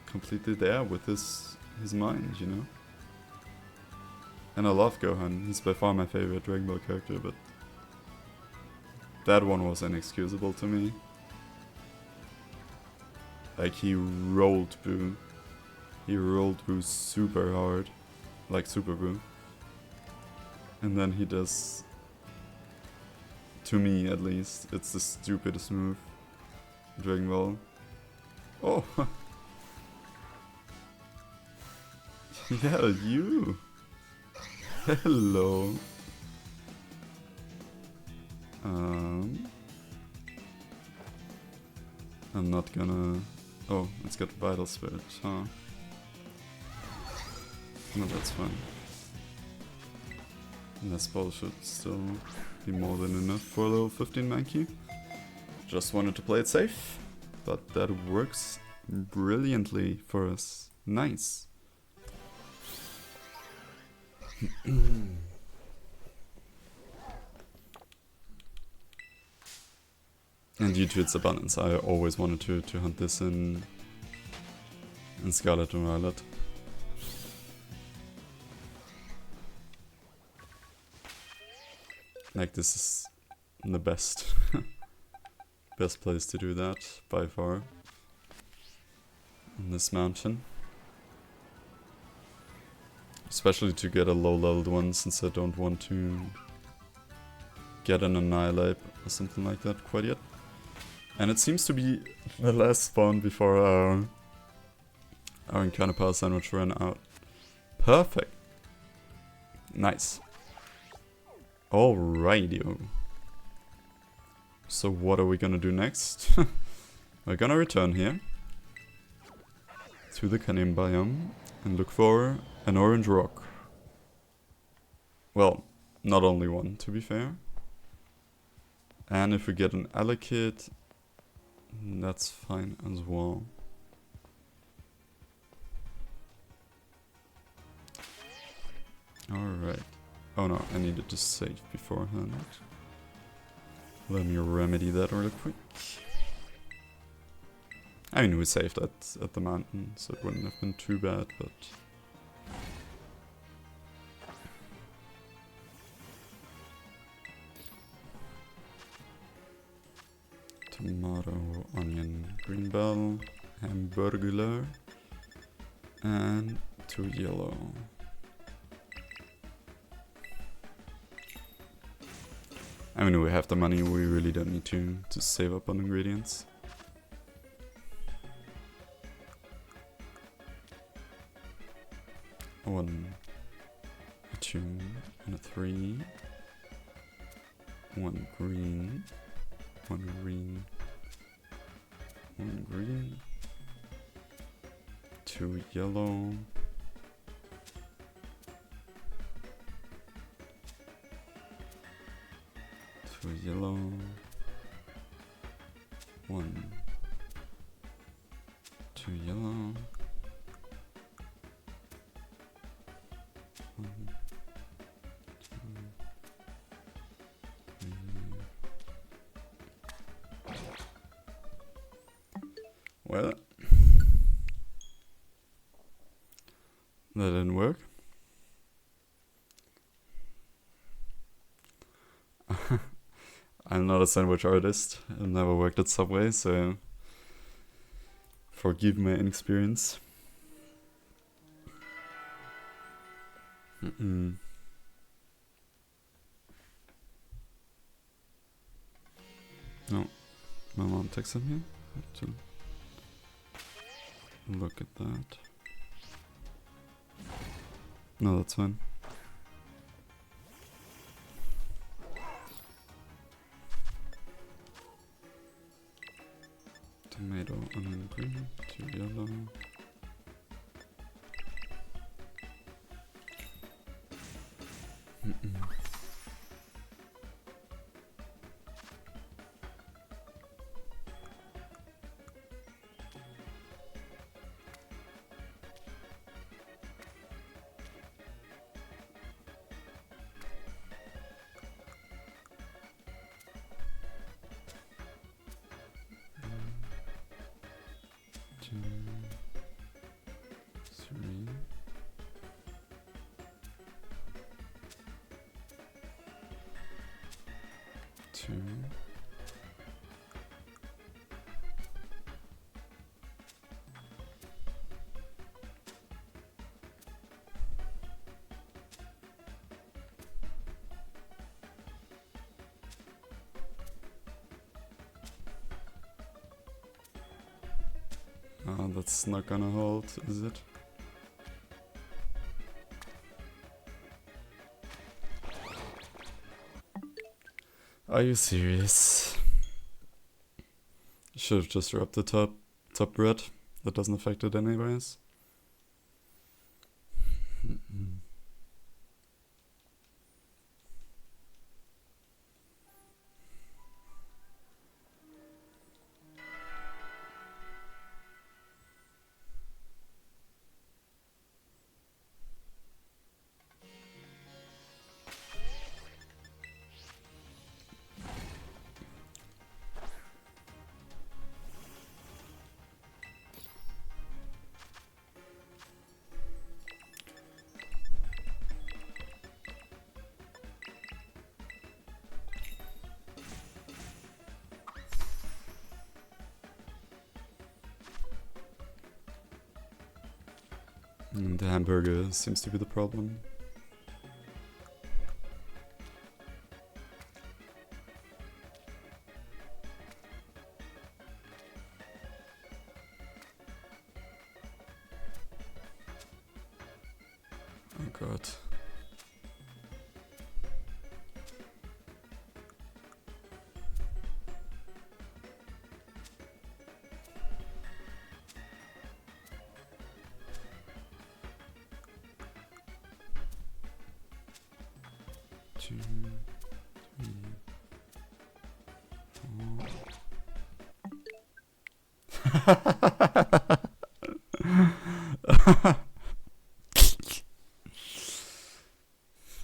completely there with his mind, you know? And I love Gohan, he's by far my favorite Dragon Ball character, but that one was inexcusable to me. Like, he rolled Buu. He rolled Buu super hard. Like Super Buu. And then he does, to me at least, it's the stupidest move in Dragon Ball. Oh! Yeah, you! Hello! I'm not gonna... Oh, it's got Vital Spirit, huh? No, that's fine. And this ball should still be more than enough for a level 15 Mankey. Just wanted to play it safe, but that works brilliantly for us. Nice. And due to its abundance, I always wanted to hunt this in Scarlet and Violet. Like, this is the best best place to do that by far in this mountain, especially to get a low leveled one, since I don't want to get an Annihilate or something like that quite yet. And it seems to be the last spawn before our Encounter Power Sandwich ran out. Perfect. Nice. Alrighty. So what are we gonna do next? We're gonna return here to the Kanem biome and look for an orange rock. Well, not only one, to be fair. And if we get an Alakid, that's fine as well. Alright. Oh no, I needed to save beforehand. Let me remedy that real quick. I mean, we saved at the mountain, so it wouldn't have been too bad, but... Tomato, onion, green bell, hamburger, and 2 yellow. I mean, we have the money, we really don't need to save up on ingredients. One, a 2, and a 3. 1 green. 1 green. 1 green. 2 yellow. 2 yellow. 1. 2 yellow. 1, 2, 3. Well, That didn't work. I'm not a sandwich artist. I've never worked at Subway, so forgive my inexperience. No, my mom texted me. I have to look at that. No, that's fine. Tomato, onion, green, 2 yellow. Two. Oh, that's not gonna hold, is it? Are you serious? Should have just rubbed the top bread. That doesn't affect it anyways. The hamburger seems to be the problem. Oh god. Two, three, four.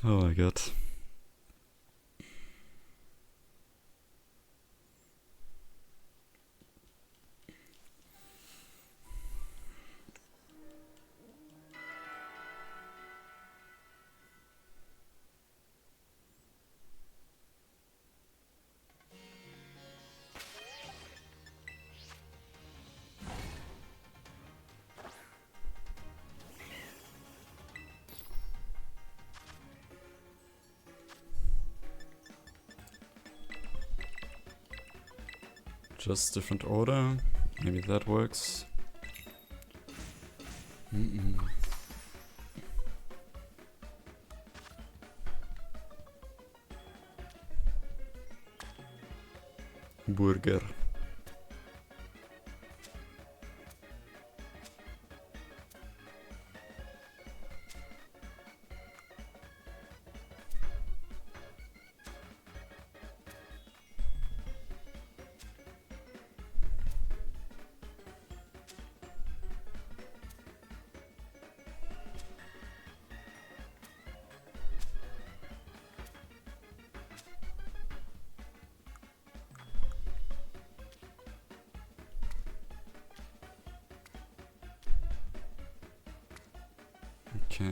Oh my god. Just different order. Maybe that works. Burger. Okay.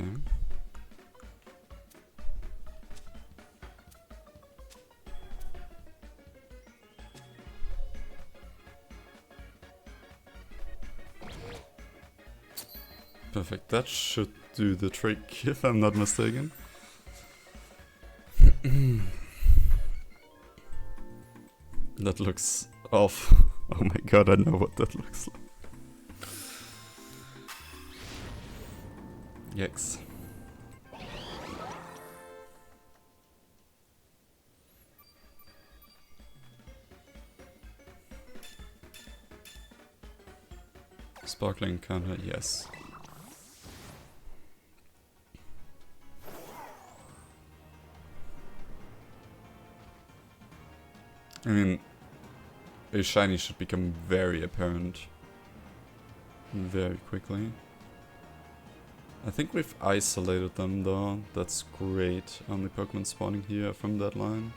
Perfect, that should do the trick, if I'm not mistaken. That looks off. Oh my god, I know what that looks like. Yikes. Sparkling counter, yes. I mean, a shiny should become very apparent very quickly. I think we've isolated them though, that's great. Only Pokemon spawning here from that line.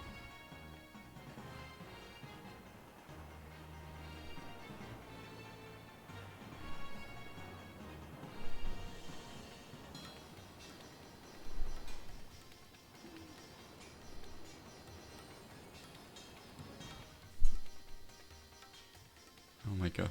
Oh my god.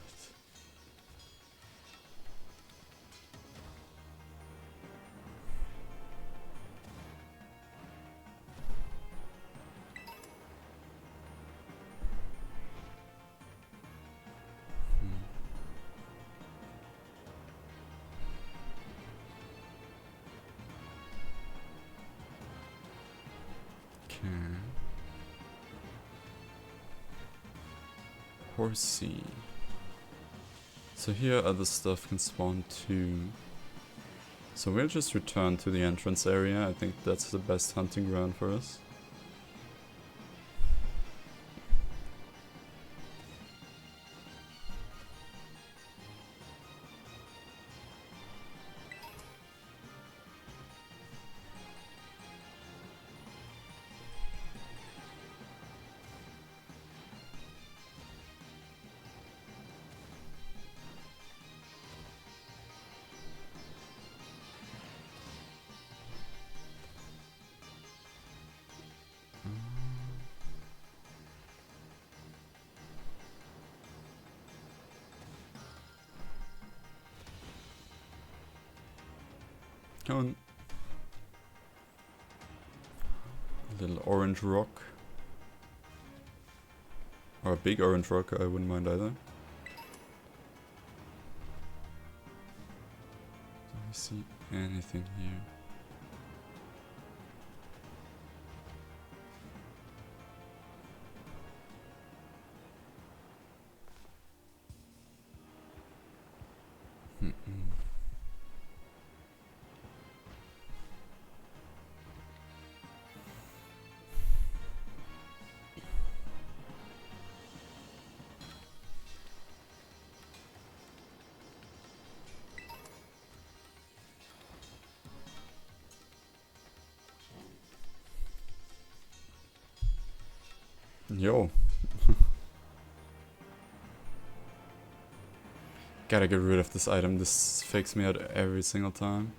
Okay. Horsey. So here other stuff can spawn too. So we'll just return to the entrance area. I think that's the best hunting ground for us. Come on. Little orange rock. Or a big orange rock, I wouldn't mind either. Do we see anything here? Yo. Gotta get rid of this item, this fakes me out every single time.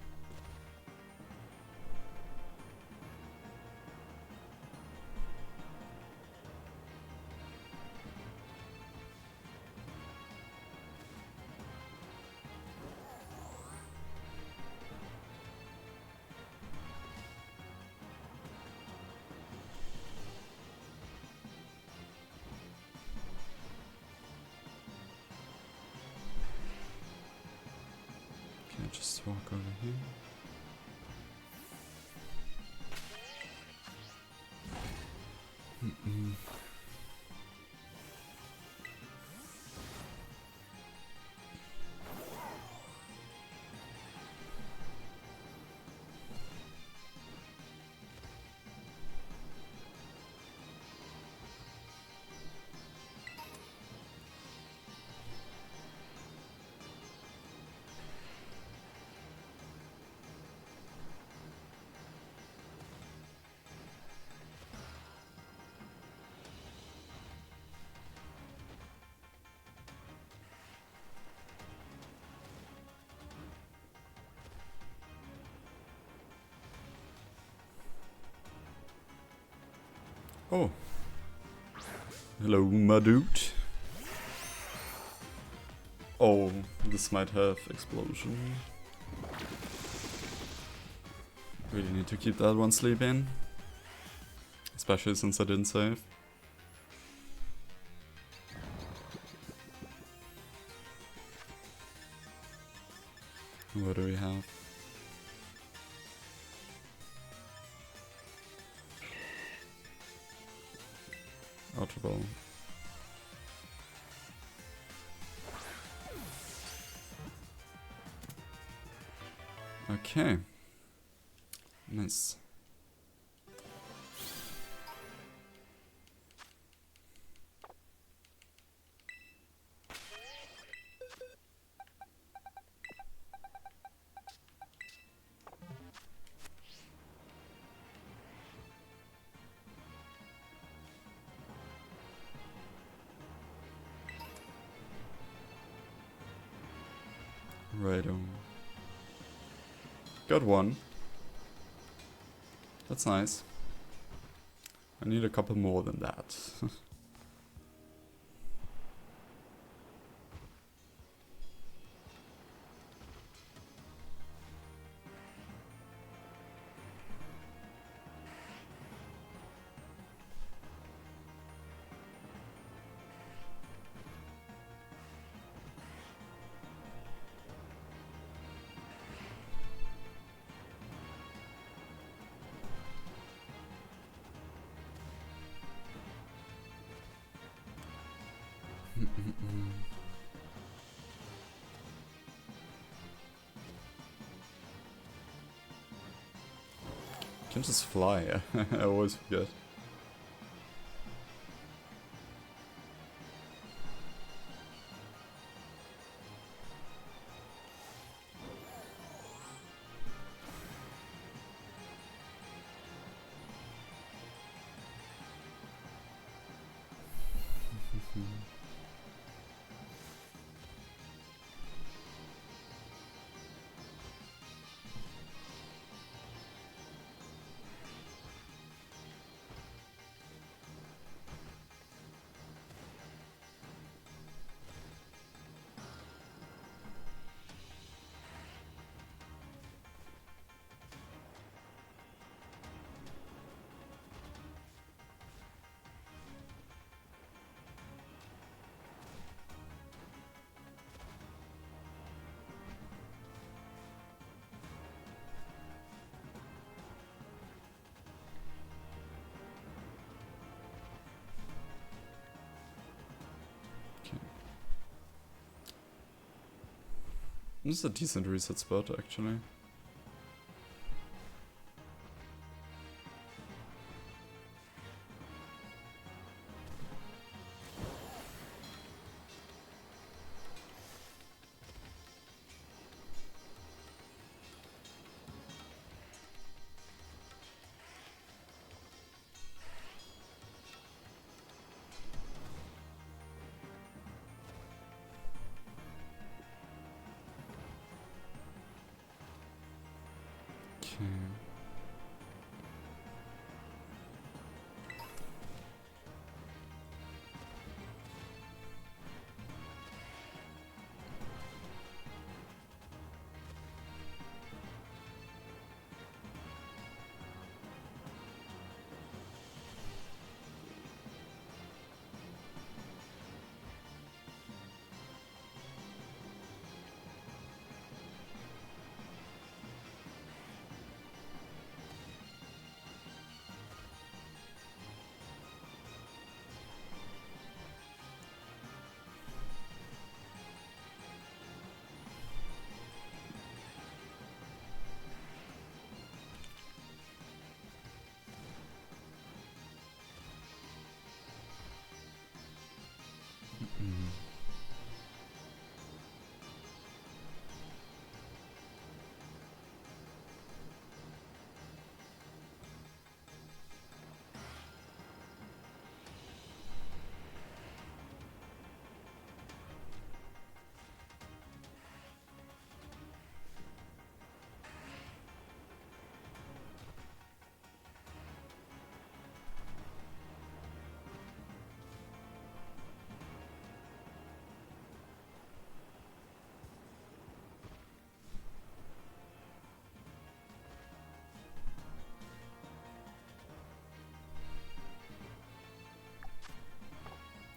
Can I just walk over here? Oh. Hello, my dude. Oh, this might have explosion. Really need to keep that one sleeping. Especially since I didn't save. What do we have? Ultra Ball. Okay. Nice. Righto. Got one. That's nice. I need a couple more than that. Can just fly. I always forget. This is a decent reset spot, actually. Okay.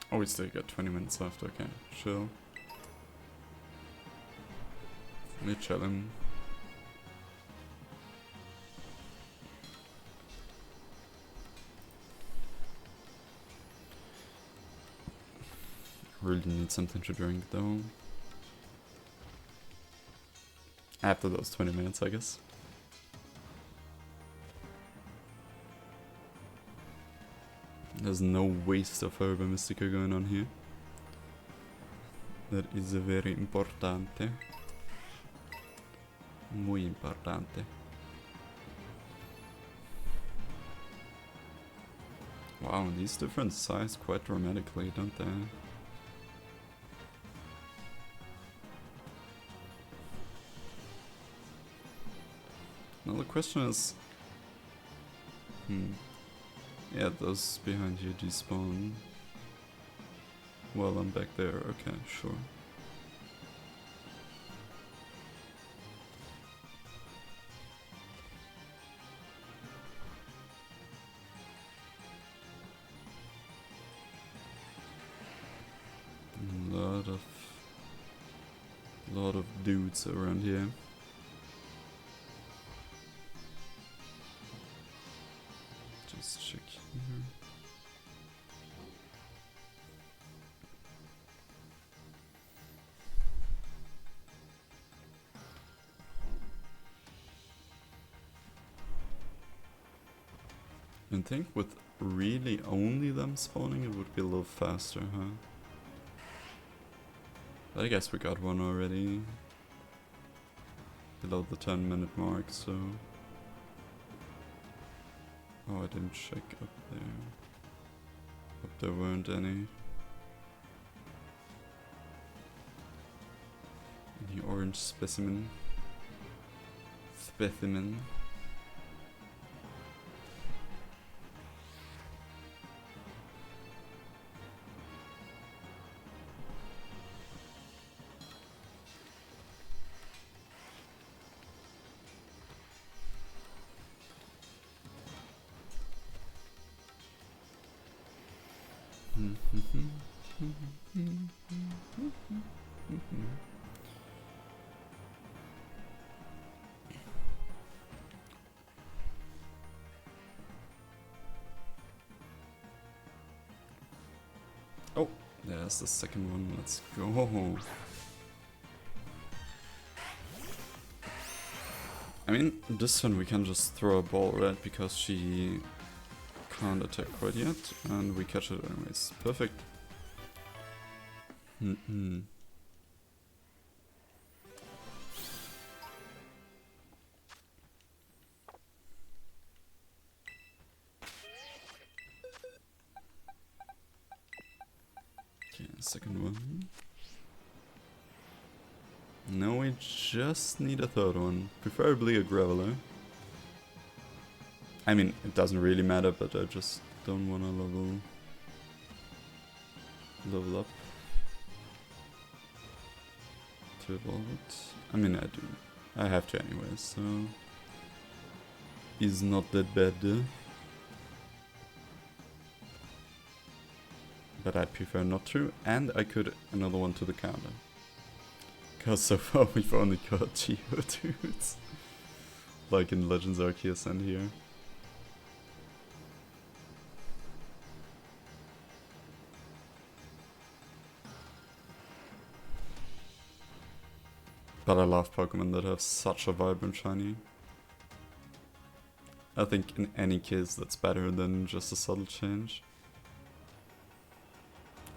Oh, we still got 20 minutes left, okay, chill. We're chilling. Really need something to drink though. After those 20 minutes, I guess. There's no waste of Herba Mystica going on here. That is very importante. Muy importante. Wow, these different size quite dramatically, don't they? Now the question is... Yeah, those behind you despawn. Well, I'm back there, okay, sure. Lot of dudes around here. Just check here. I think with really only them spawning it would be a little faster, huh? But I guess we got one already. Below the 10-minute mark, so... Oh, I didn't check up there. Hope there weren't any. Any orange specimen. Oh, there's the second one. Let's go. I mean, this one we can just throw a ball, right? Because she can't attack quite yet, and we catch it anyways. Perfect. Okay, second one. Now we just need a third one, preferably a Graveler. I mean, it doesn't really matter, but I just don't want to level up to evolve it. I mean, I do. I have to anyway, so it's not that bad. But I prefer not to, and I could another one to the counter. Because so far we've only got Geodudes. Like in Legends Arceus and here. But I love Pokemon that have such a vibrant shiny. I think in any case that's better than just a subtle change.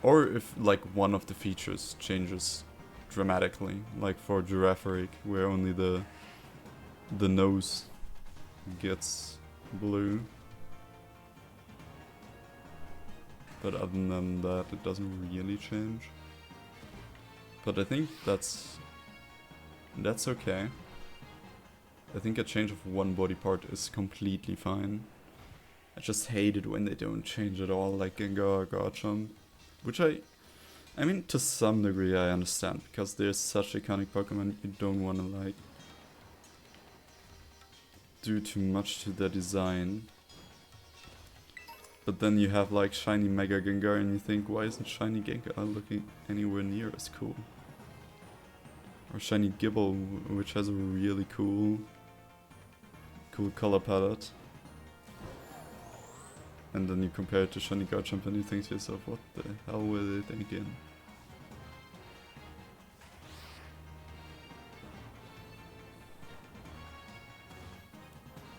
Or if like one of the features changes dramatically, like for Giraffaric, where only the nose gets blue. But other than that, it doesn't really change. But I think that's okay. I think a change of one body part is completely fine. I just hate it when they don't change at all, like Gengar or Garchomp. Which I mean, to some degree I understand, because they're such iconic Pokemon, you don't want to like do too much to their design. But then you have like shiny Mega Gengar and you think, why isn't shiny Gengar looking anywhere near as cool? Or shiny Gibble, which has a really cool color palette. And then you compare it to shiny Garchomp and you think to yourself, what the hell were they thinking?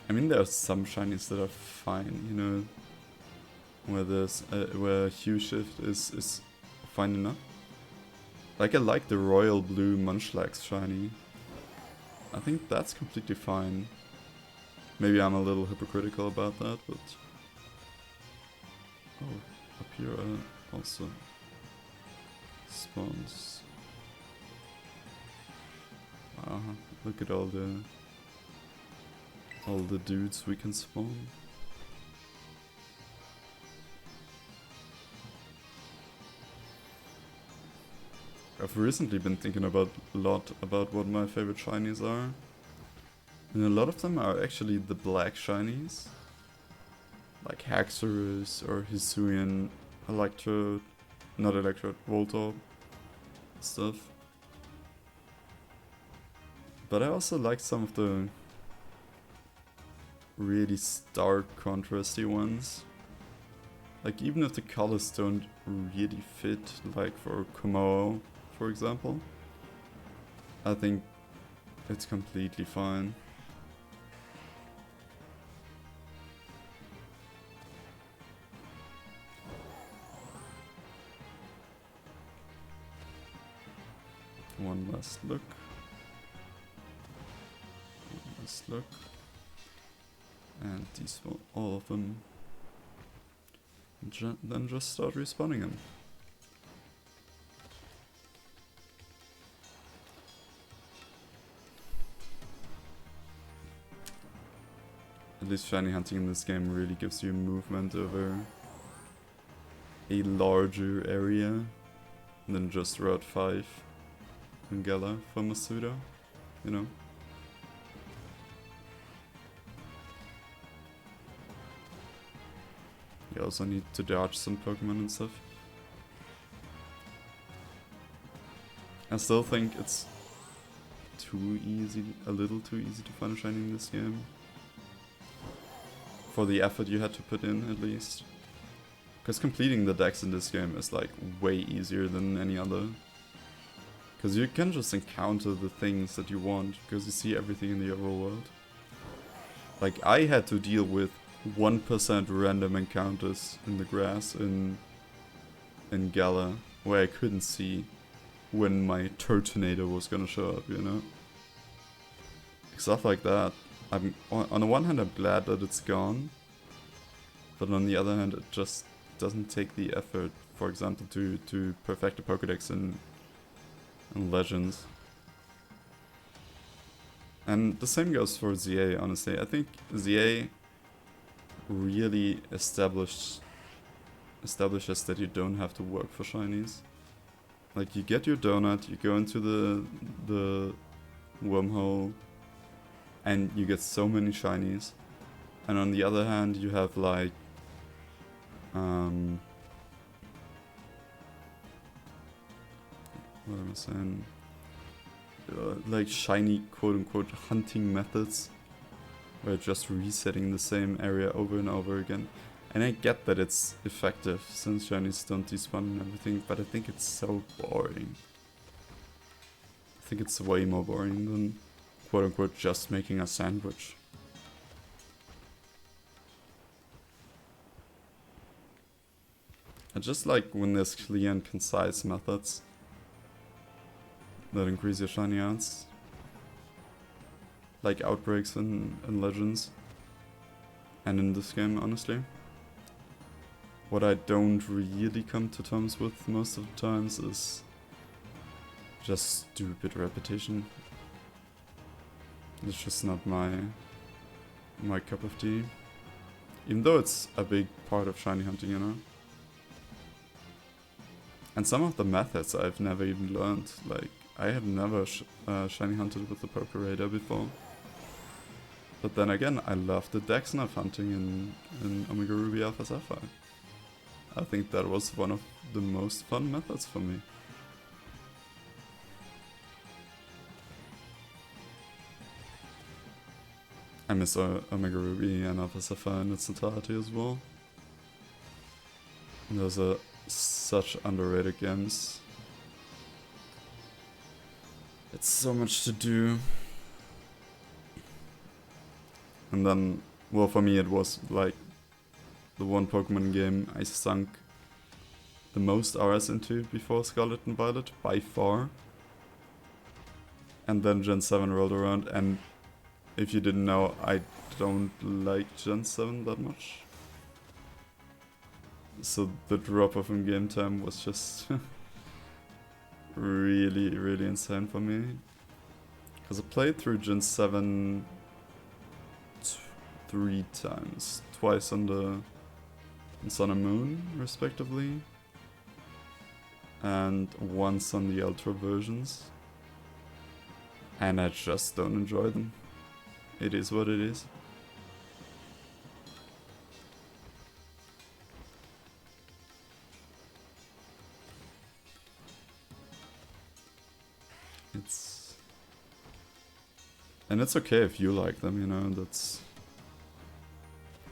I mean, there are some shinies that are fine, you know, where Hue Shift is fine enough. Like, I like the Royal Blue Munchlax shiny. I think that's completely fine. Maybe I'm a little hypocritical about that, but... Oh, Apira also spawns. Look at all the dudes we can spawn. I've recently been thinking a lot about what my favorite shinies are. And a lot of them are actually the black shinies. Like Haxorus or Hisuian, Voltorb stuff. But I also like some of the really stark contrasty ones. Like even if the colors don't really fit, like for Komao, for example, I think it's completely fine. One last look. One last look. And despawn all of them. And then just start respawning them. At least shiny hunting in this game really gives you movement over a larger area than just Route 5 in Gala for Masuda, you know? You also need to dodge some Pokemon and stuff. I still think it's too easy, a little too easy to find a shiny in this game. For the effort you had to put in, at least. Because completing the decks in this game is like way easier than any other. Because you can just encounter the things that you want, because you see everything in the overworld. Like, I had to deal with 1% random encounters in the grass in Gala, where I couldn't see when my Turtonator was gonna show up, you know? Stuff like that. On the one hand, I'm glad that it's gone, but on the other hand, it just doesn't take the effort, for example, to perfect a Pokédex in Legends. And the same goes for ZA, honestly. I think ZA really establishes that you don't have to work for shinies. Like, you get your donut, you go into the wormhole, and you get so many shinies. And on the other hand, you have like what am I saying? Like shiny quote-unquote hunting methods, where just resetting the same area over and over again. And I get that it's effective, since shinies don't despawn and everything, but I think it's so boring. I think it's way more boring than quote-unquote just making a sandwich. I just like when there's clear and concise methods that increase your shiny odds. Like outbreaks in Legends. And in this game, honestly. What I don't really come to terms with most of the times is just stupid repetition. It's just not my cup of tea. Even though it's a big part of shiny hunting, you know? And some of the methods I've never even learned. Like, I have never shiny hunted with the Poké Radar before. But then again, I love the Dex nerf hunting in Omega Ruby Alpha Sapphire. I think that was one of the most fun methods for me. I miss Omega Ruby and Alpha Sapphire in its entirety as well. Those are such underrated games. It's so much to do. And then, well, for me it was like the one Pokemon game I sunk the most hours into before Scarlet and Violet, by far. And then Gen 7 rolled around, and if you didn't know, I don't like Gen 7 that much. So the drop off in game time was just really, really insane for me. Because I played through Gen 7 3 times. Twice on the Sun and Moon, respectively. And once on the Ultra versions. And I just don't enjoy them. It is what it is. And it's okay if you like them, you know, that's...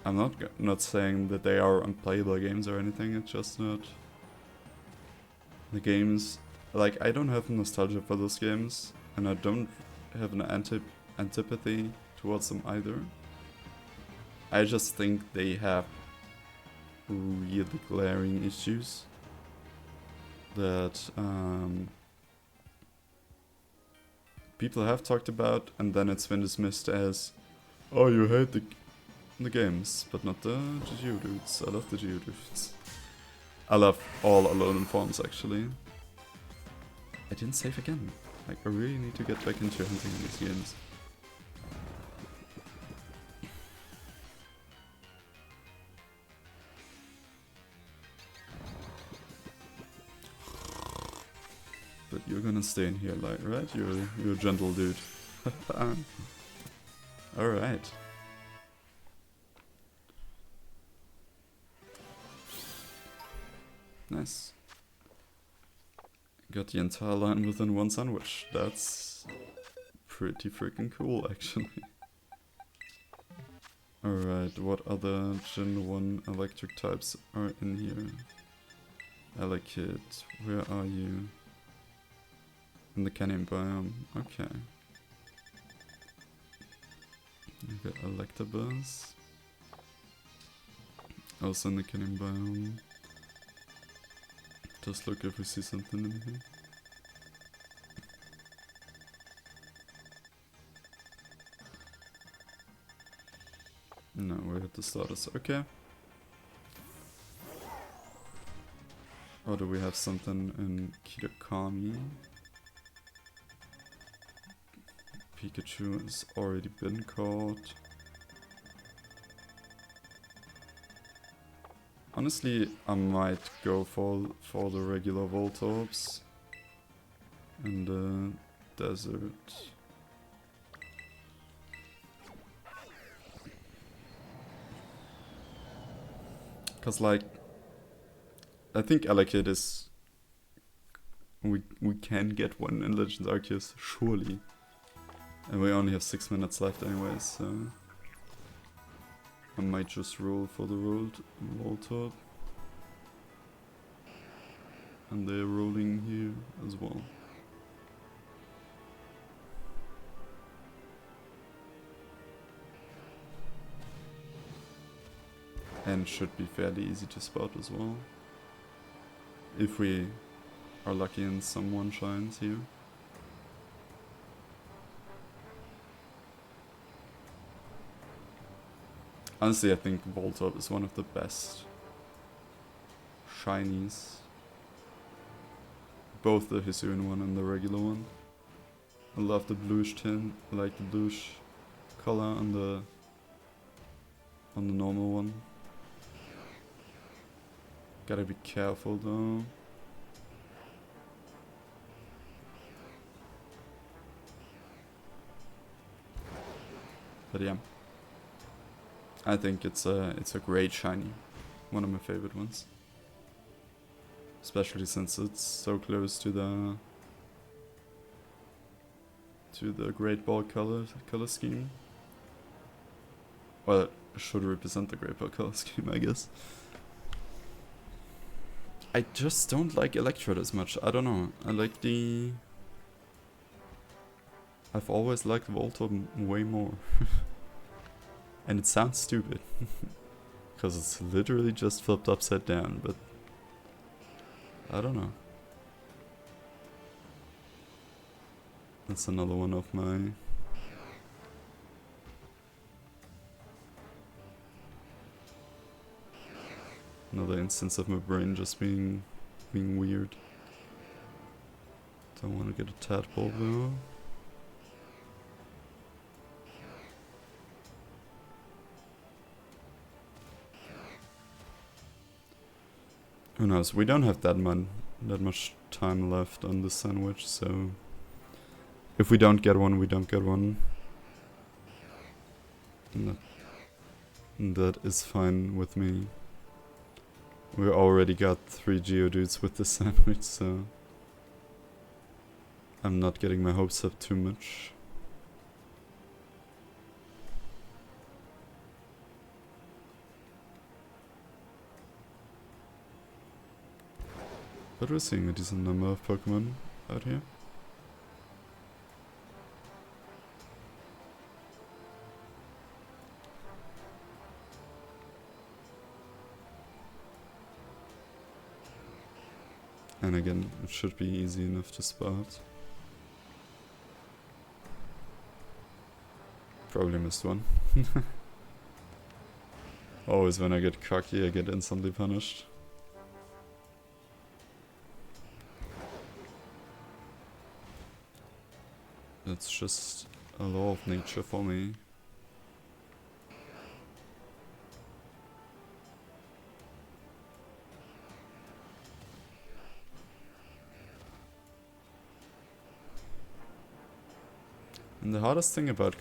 I'm not saying that they are unplayable games or anything, it's just not... The games... Like, I don't have nostalgia for those games, and I don't have an antipathy towards them either. I just think they have really glaring issues that people have talked about, and then it's been dismissed as, oh, you hate the games, but not the Geodudes. I love the Geodudes. I love all Alolan forms, actually. I didn't save again. Like, I really need to get back into hunting in these games. But you're gonna stay in here, like, right? You're a gentle dude. Alright. Nice. Got the entire line within one sandwich. That's pretty freaking cool, actually. Alright, what other Gen 1 electric types are in here? Elekid, where are you? In the canyon biome, okay. You got Electabuzz. Also in the canyon biome. Just look if we see something in here. No, we're at the starters, okay. Or do we have something in Kitakami? Pikachu has already been caught. Honestly, I might go for the regular Voltorbs in the desert. Cause like, I think Elekid is... We can get one in Legends Arceus, surely. And we only have 6 minutes left anyways, so... I might just roll for the Voltorb. And they're rolling here as well. And should be fairly easy to spot as well. If we are lucky and someone shines here. Honestly, I think Voltorb is one of the best Shinies. Both the Hisuian one and the regular one. I love the bluish tint, I like the bluish color on the normal one. Gotta be careful though. But yeah. I think it's a great shiny, one of my favorite ones. Especially since it's so close to the Great Ball color scheme. Well, it should represent the Great Ball color scheme, I guess. I just don't like Electrode as much. I don't know. I like the... I've always liked Voltorb way more. And it sounds stupid. Because it's literally just flipped upside down, but... I don't know. That's another one of my... Another instance of my brain just being weird. Don't want to get a tadpole though. Who knows? We don't have that much time left on the sandwich, so if we don't get one, we don't get one. And that is fine with me. We already got 3 Geodudes with the sandwich, so I'm not getting my hopes up too much. But we're seeing a decent number of Pokemon out here. And again, it should be easy enough to spot. Probably missed one. Always when I get cocky, I get instantly punished. That's just a law of nature for me. And the hardest thing about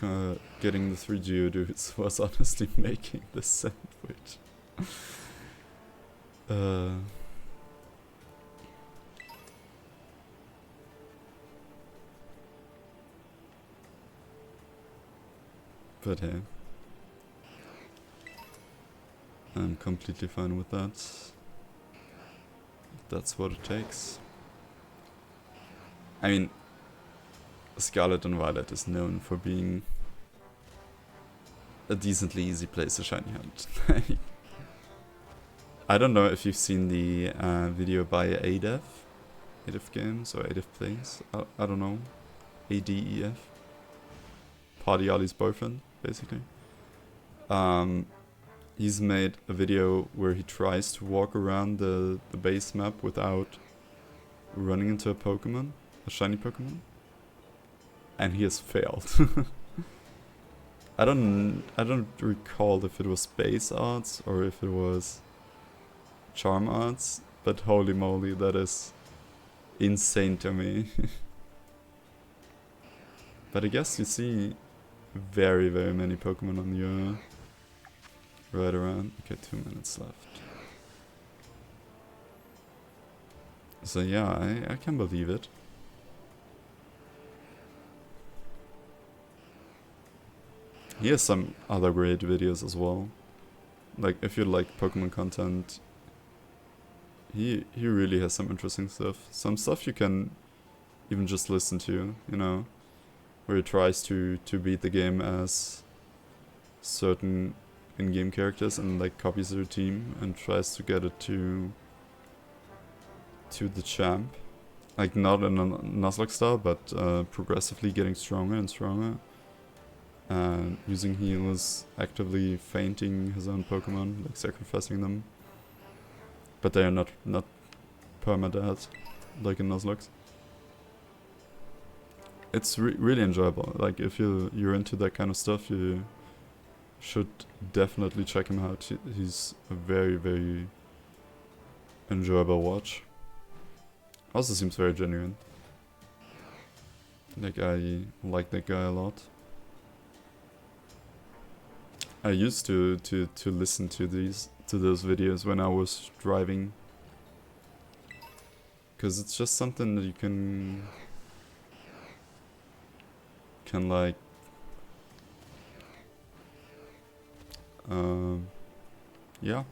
getting the 3 Geodudes was honestly making the sandwich. But hey, I'm completely fine with that. That's what it takes. I mean, Scarlet and Violet is known for being a decently easy place to shiny hunt. I don't know if you've seen the video by ADEF Games or ADEF Plays. I don't know. ADEF. Party Ali's boyfriend, basically. He's made a video where he tries to walk around the base map without running into a Pokemon, a shiny Pokemon. And he has failed. I don't recall if it was base arts or if it was charm arts, but holy moly, that is insane to me. But I guess you see very, very many Pokemon on your right around. Okay, 2 minutes left. So yeah, I can believe it. He has some other great videos as well. Like, if you like Pokemon content, he really has some interesting stuff. Some stuff you can even just listen to, you know, where he tries to beat the game as certain in-game characters and like copies their team and tries to get it to the champ. Like, not in a Nuzlocke style, but progressively getting stronger and stronger. And using heals, actively fainting his own Pokemon, like sacrificing them. But they are not permadeath, like in Nuzlocke. It's really enjoyable. Like, if you're into that kind of stuff, you should definitely check him out. He's a very, very enjoyable watch. Also seems very genuine. Like, I like that guy a lot. I used to listen to those videos when I was driving, because it's just something that you can like yeah,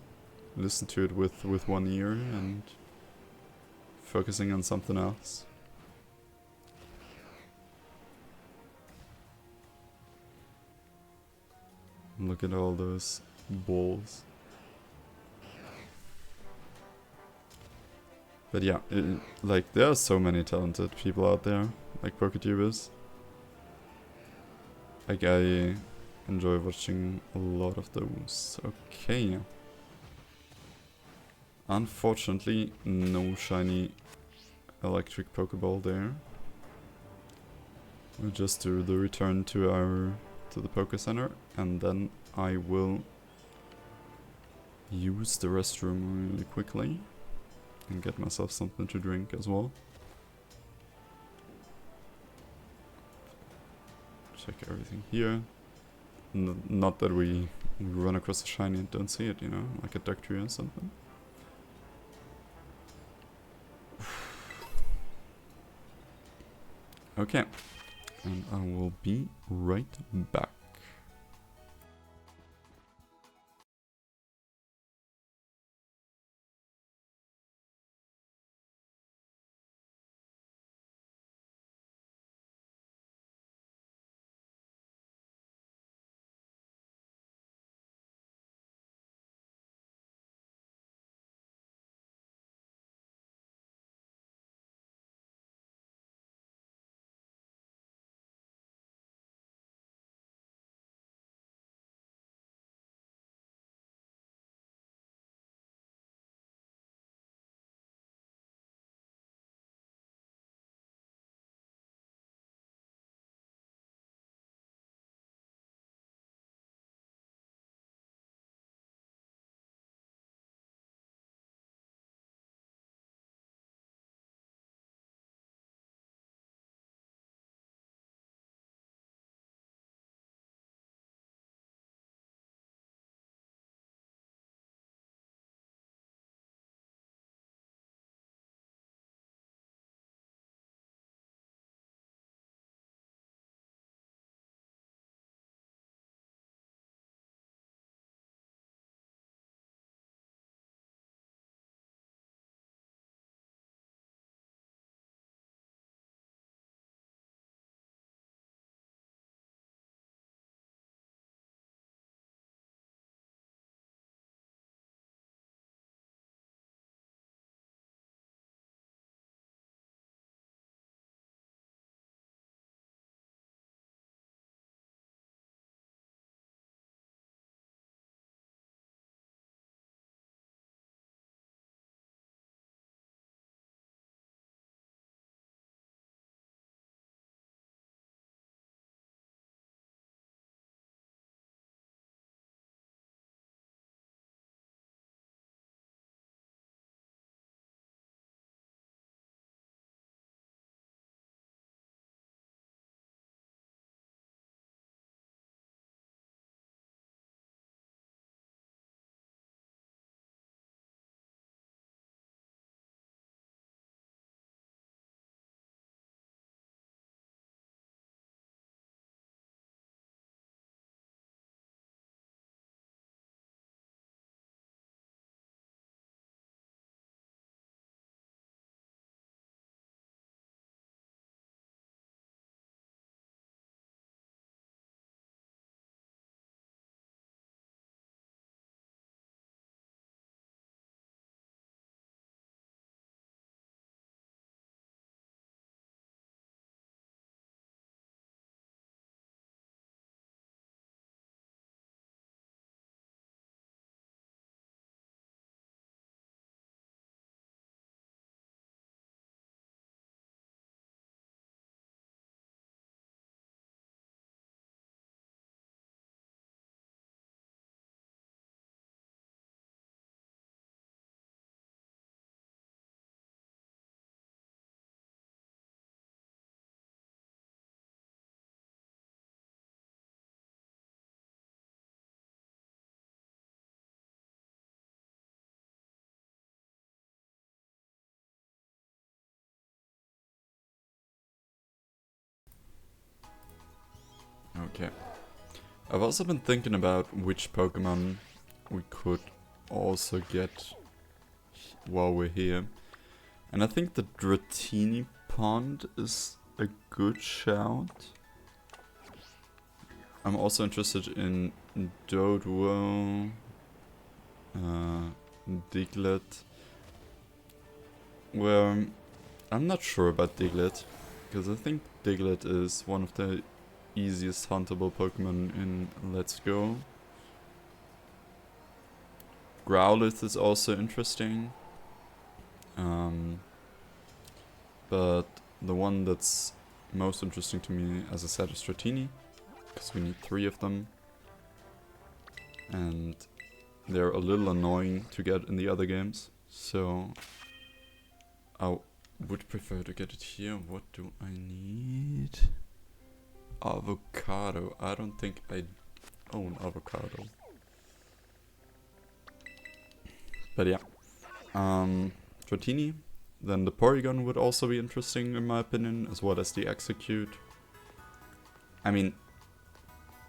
listen to it with one ear and focusing on something else. Look at all those balls. But yeah, like there are so many talented people out there, like PokeTubers. Like I enjoy watching a lot of those. Okay. Unfortunately, no shiny electric Pokeball there. We'll just do the return to the Poke Center, and then I will use the restroom really quickly and get myself something to drink as well. Check everything here. Not that we run across a shiny and don't see it, you know, like a duck tree or something. Okay, and I will be right back. Okay. I've also been thinking about which Pokemon we could also get while we're here. And I think the Dratini Pond is a good shout. I'm also interested in Doduo, Diglett. Well, I'm not sure about Diglett, because I think Diglett is one of the easiest huntable Pokemon in Let's Go. Growlithe is also interesting. But the one that's most interesting to me, as I said, is Dratini, because we need 3 of them. And they're a little annoying to get in the other games, so I would prefer to get it here. What do I need? Avocado. I don't think I own avocado. But yeah. Dratini. Then the Porygon would also be interesting in my opinion, as well as the Execute. I mean,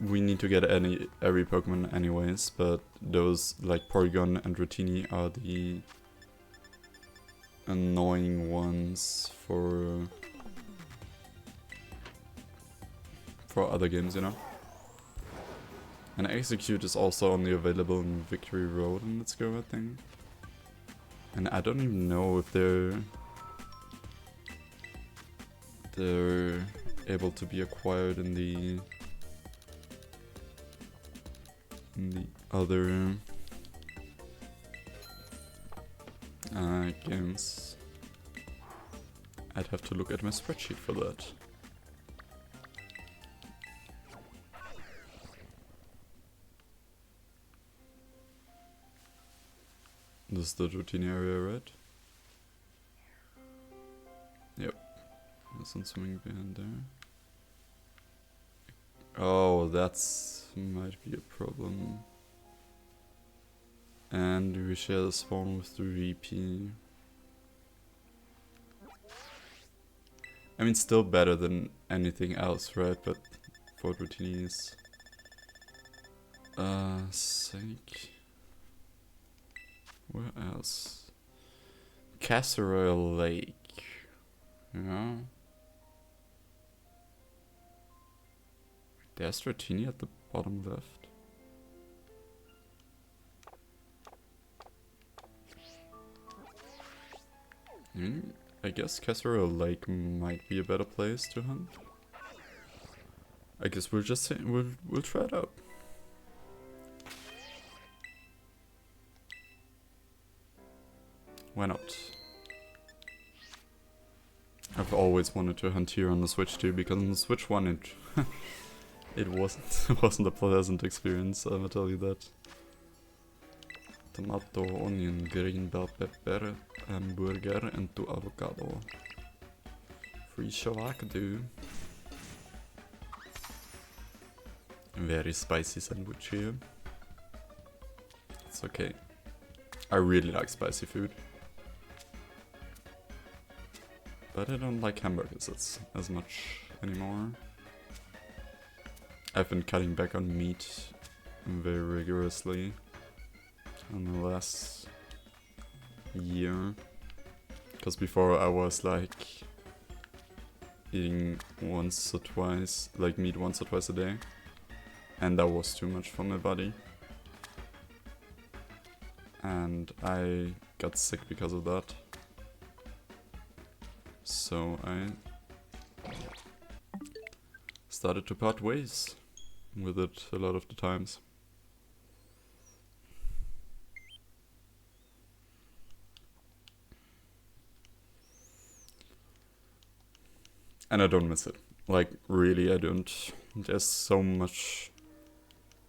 we need to get every Pokemon anyways, but those like Porygon and Dratini are the annoying ones for other games, you know. And Execute is also only available in Victory Road in Let's Go, I think. And I don't even know if they're able to be acquired in the other games. I'd have to look at my spreadsheet for that. This is the Dratini area, right? Yep. There's some swimming behind there. Oh, that's might be a problem. And we share the spawn with the VP. I mean, still better than anything else, right? But for Dratini's sake. Where else? Casserole Lake. Yeah. There's Dratini at the bottom left. I guess Casserole Lake might be a better place to hunt. I guess we'll just say, we'll try it out. Why not? I've always wanted to hunt here on the Switch too, because on the Switch 1 it wasn't a pleasant experience, I will tell you that. Tomato, onion, green bell pepper, hamburger, and 2 avocado. Free shavakadu. Very spicy sandwich here. It's okay. I really like spicy food. But I don't like hamburgers as much anymore. I've been cutting back on meat very rigorously in the last year. Because before I was like eating once or twice, like meat once or twice a day. And that was too much for my body. And I got sick because of that. So I started to part ways with it a lot of the times. And I don't miss it. Like, really, I don't. There's so much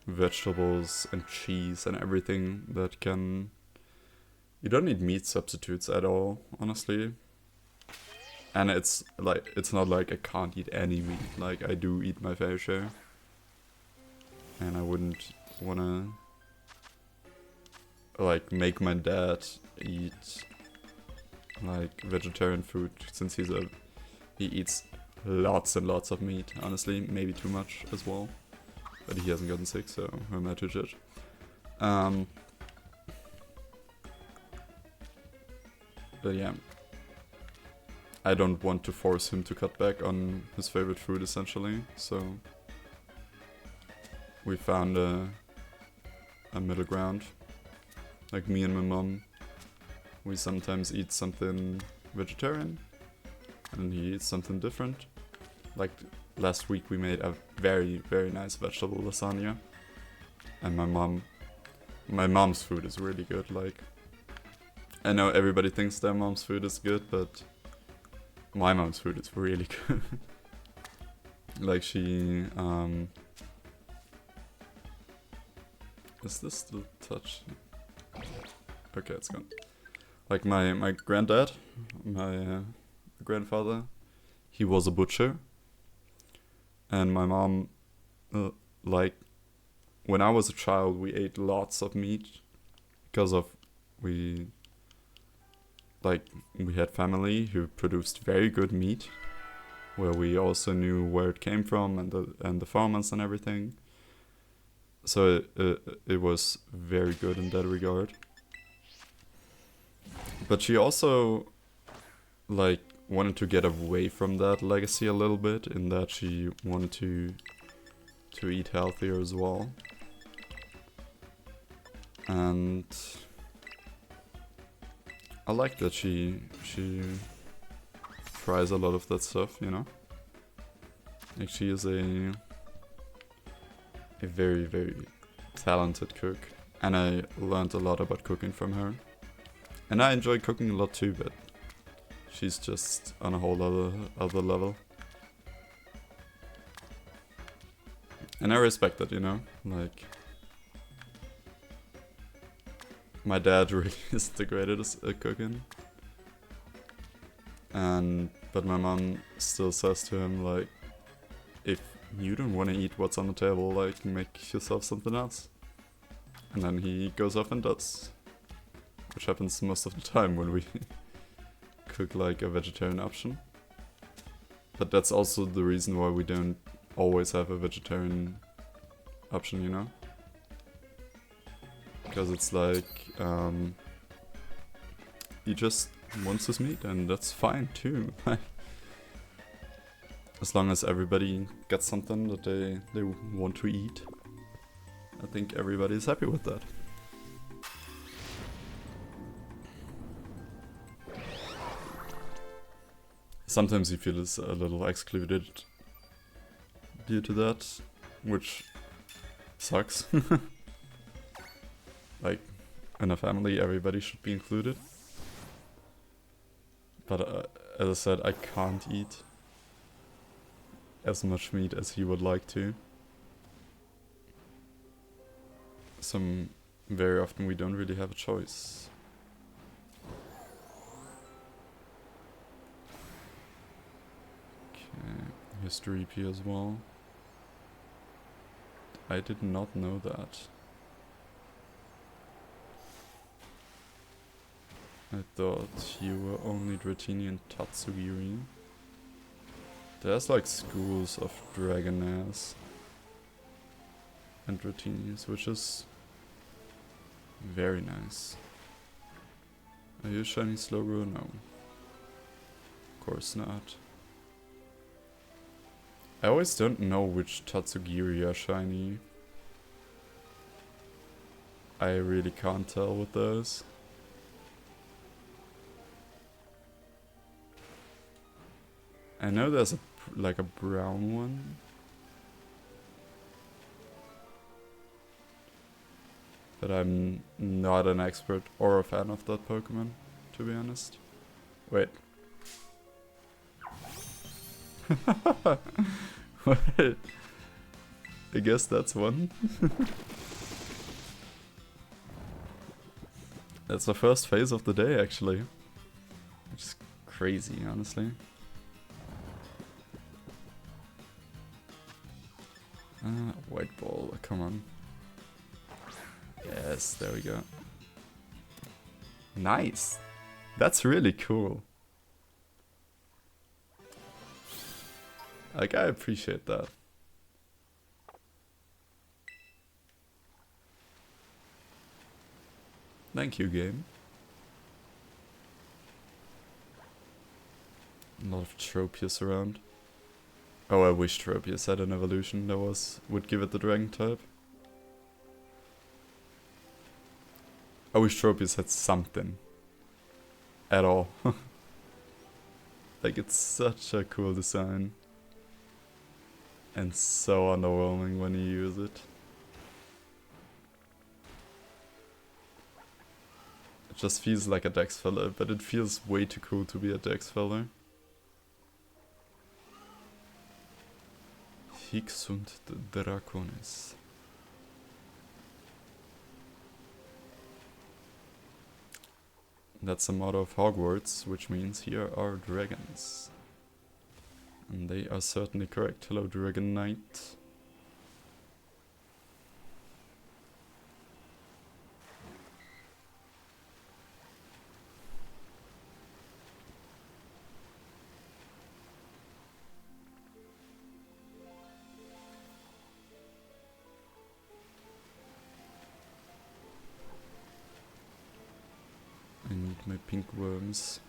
vegetables and cheese and everything that can... You don't need meat substitutes at all, honestly. And it's not like I can't eat any meat. Like, I do eat my fair share. And I wouldn't wanna like make my dad eat like vegetarian food, since he eats lots and lots of meat, honestly, maybe too much as well. But he hasn't gotten sick, so who am I to judge? But yeah, I don't want to force him to cut back on his favorite food, essentially. So we found a middle ground. Like me and my mom, we sometimes eat something vegetarian, and he eats something different. Like last week we made a very, very nice vegetable lasagna, and my mom's food is really good. Like, I know everybody thinks their mom's food is good, but my mom's food is really good. Like she, is this still touch? Okay, it's gone. Like my granddad, my grandfather, he was a butcher. And my mom, like, when I was a child, we ate lots of meat because of we had family who produced very good meat, where we also knew where it came from and the farmers and everything. So it was very good in that regard. But she also, like, wanted to get away from that legacy a little bit, in that she wanted to eat healthier as well. And I like that she tries a lot of that stuff, you know? Like, she is a very, very talented cook, and I learned a lot about cooking from her. And I enjoy cooking a lot too, but she's just on a whole other level. And I respect that, you know? Like, my dad really isn't the greatest at cooking. But my mom still says to him, like, if you don't want to eat what's on the table, like, make yourself something else. And then he goes off and does. Which happens most of the time when we cook like a vegetarian option. But that's also the reason why we don't always have a vegetarian option, you know? Because it's like, he just wants his meat, and that's fine too. As long as everybody gets something that they want to eat, I think everybody's happy with that. Sometimes you feel it's a little excluded due to that, which sucks. Like, in a family, everybody should be included. But as I said, I can't eat as much meat as he would like to. Very often we don't really have a choice. History P as well. I did not know that. I thought you were only Dratini and Tatsugiri. There's like schools of Dragonaires and Dratinis, which is very nice. Are you a Shinies logo? No. Of course not. I always don't know which Tatsugiri are shiny. I really can't tell with those. I know there's like a brown one. But I'm not an expert or a fan of that Pokemon, to be honest. Wait. What? I guess that's one. That's the first phase of the day, actually. Which is crazy, honestly. White ball, come on. Yes, there we go. Nice! That's really cool. Like, I appreciate that. Thank you, game. A lot of Tropius around. Oh, I wish Tropius had an evolution that would give it the dragon type. I wish Tropius had something. At all. Like, it's such a cool design. And so underwhelming when you use it. It just feels like a Dex filler, but it feels way too cool to be a Dex filler. Hic sunt dracones. That's the motto of Hogwarts, which means here are dragons. And they are certainly correct. Hello, Dragon Knight. I need my pink worms.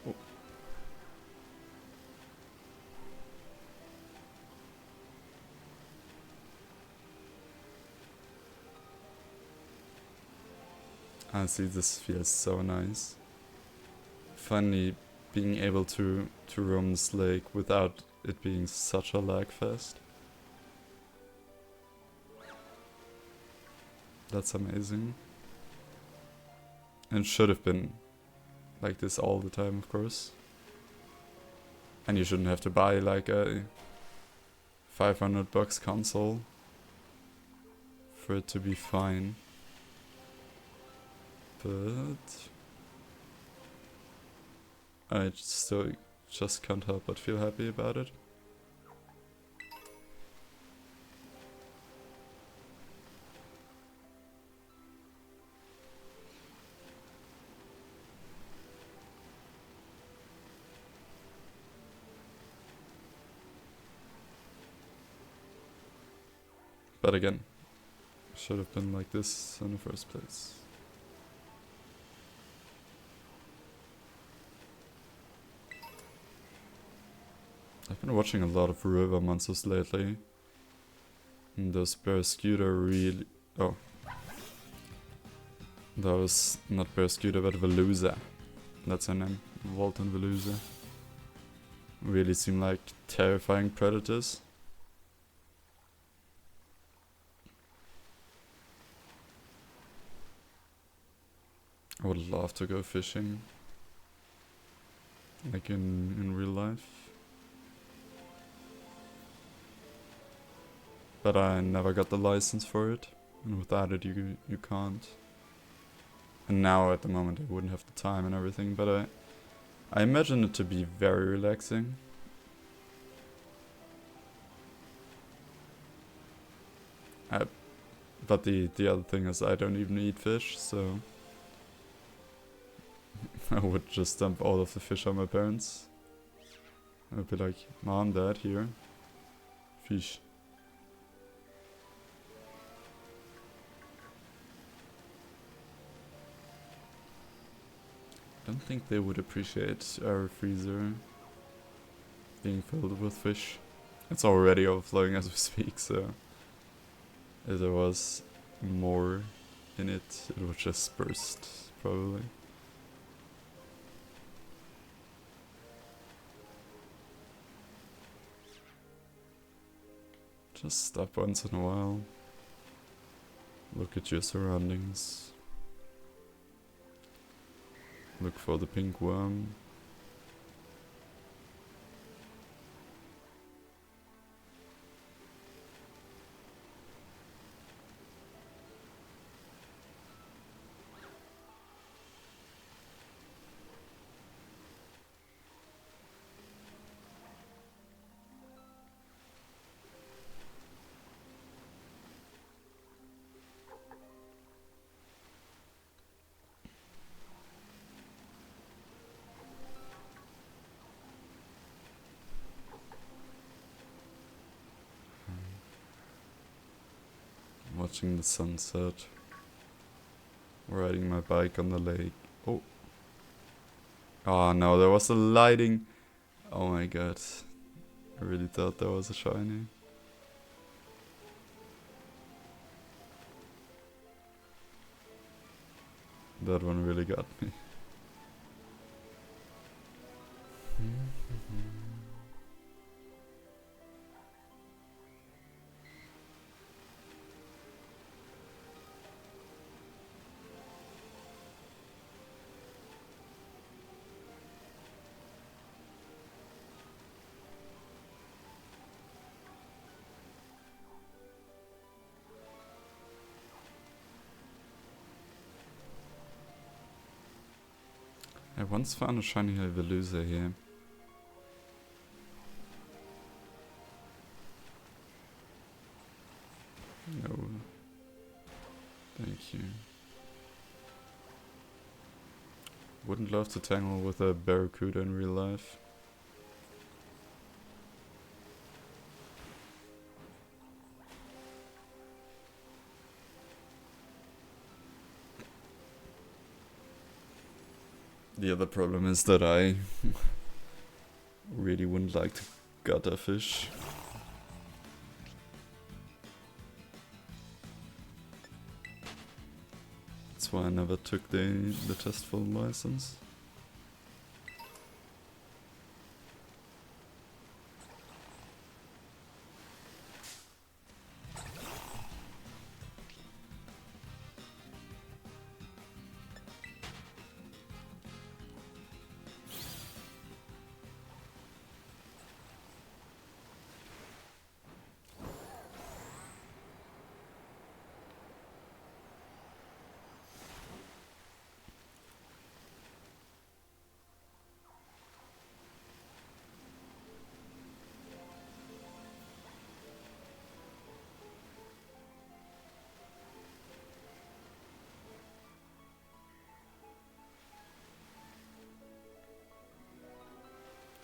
Oh. Honestly, this feels so nice. Finally being able to roam this lake without it being such a lag fest. That's amazing. And should have been like this all the time, of course. And you shouldn't have to buy like a $500 console for it to be fine. But I still just can't help but feel happy about it. But again, should have been like this in the first place. I've been watching a lot of river monsters lately. And those Barrascuda really... Oh. That was not Barrascuda, but Veluza. That's her name. Volt and Veluza. Really seem like terrifying predators. I would love to go fishing. Like in real life. But I never got the license for it. And without it you can't. And now at the moment I wouldn't have the time and everything, but I imagine it to be very relaxing. But the other thing is I don't even eat fish, so I would just dump all of the fish on my parents. I would be like, Mom, Dad, here. Fish. I don't think they would appreciate our freezer being filled with fish. It's already overflowing as we speak, so if there was more in it, it would just burst, probably. Just stop once in a while. Look at your surroundings. Look for the pink worm. Watching the sunset. riding my bike on the lake. Oh. Oh no, there was a lighting. Oh my god. I really thought there was a shiny. That one really got me. I once found a shiny Veluza here. No. Thank you. Wouldn't love to tangle with a Barracuda in real life. The other problem is that I really wouldn't like to gut a fish. That's why I never took the testful license.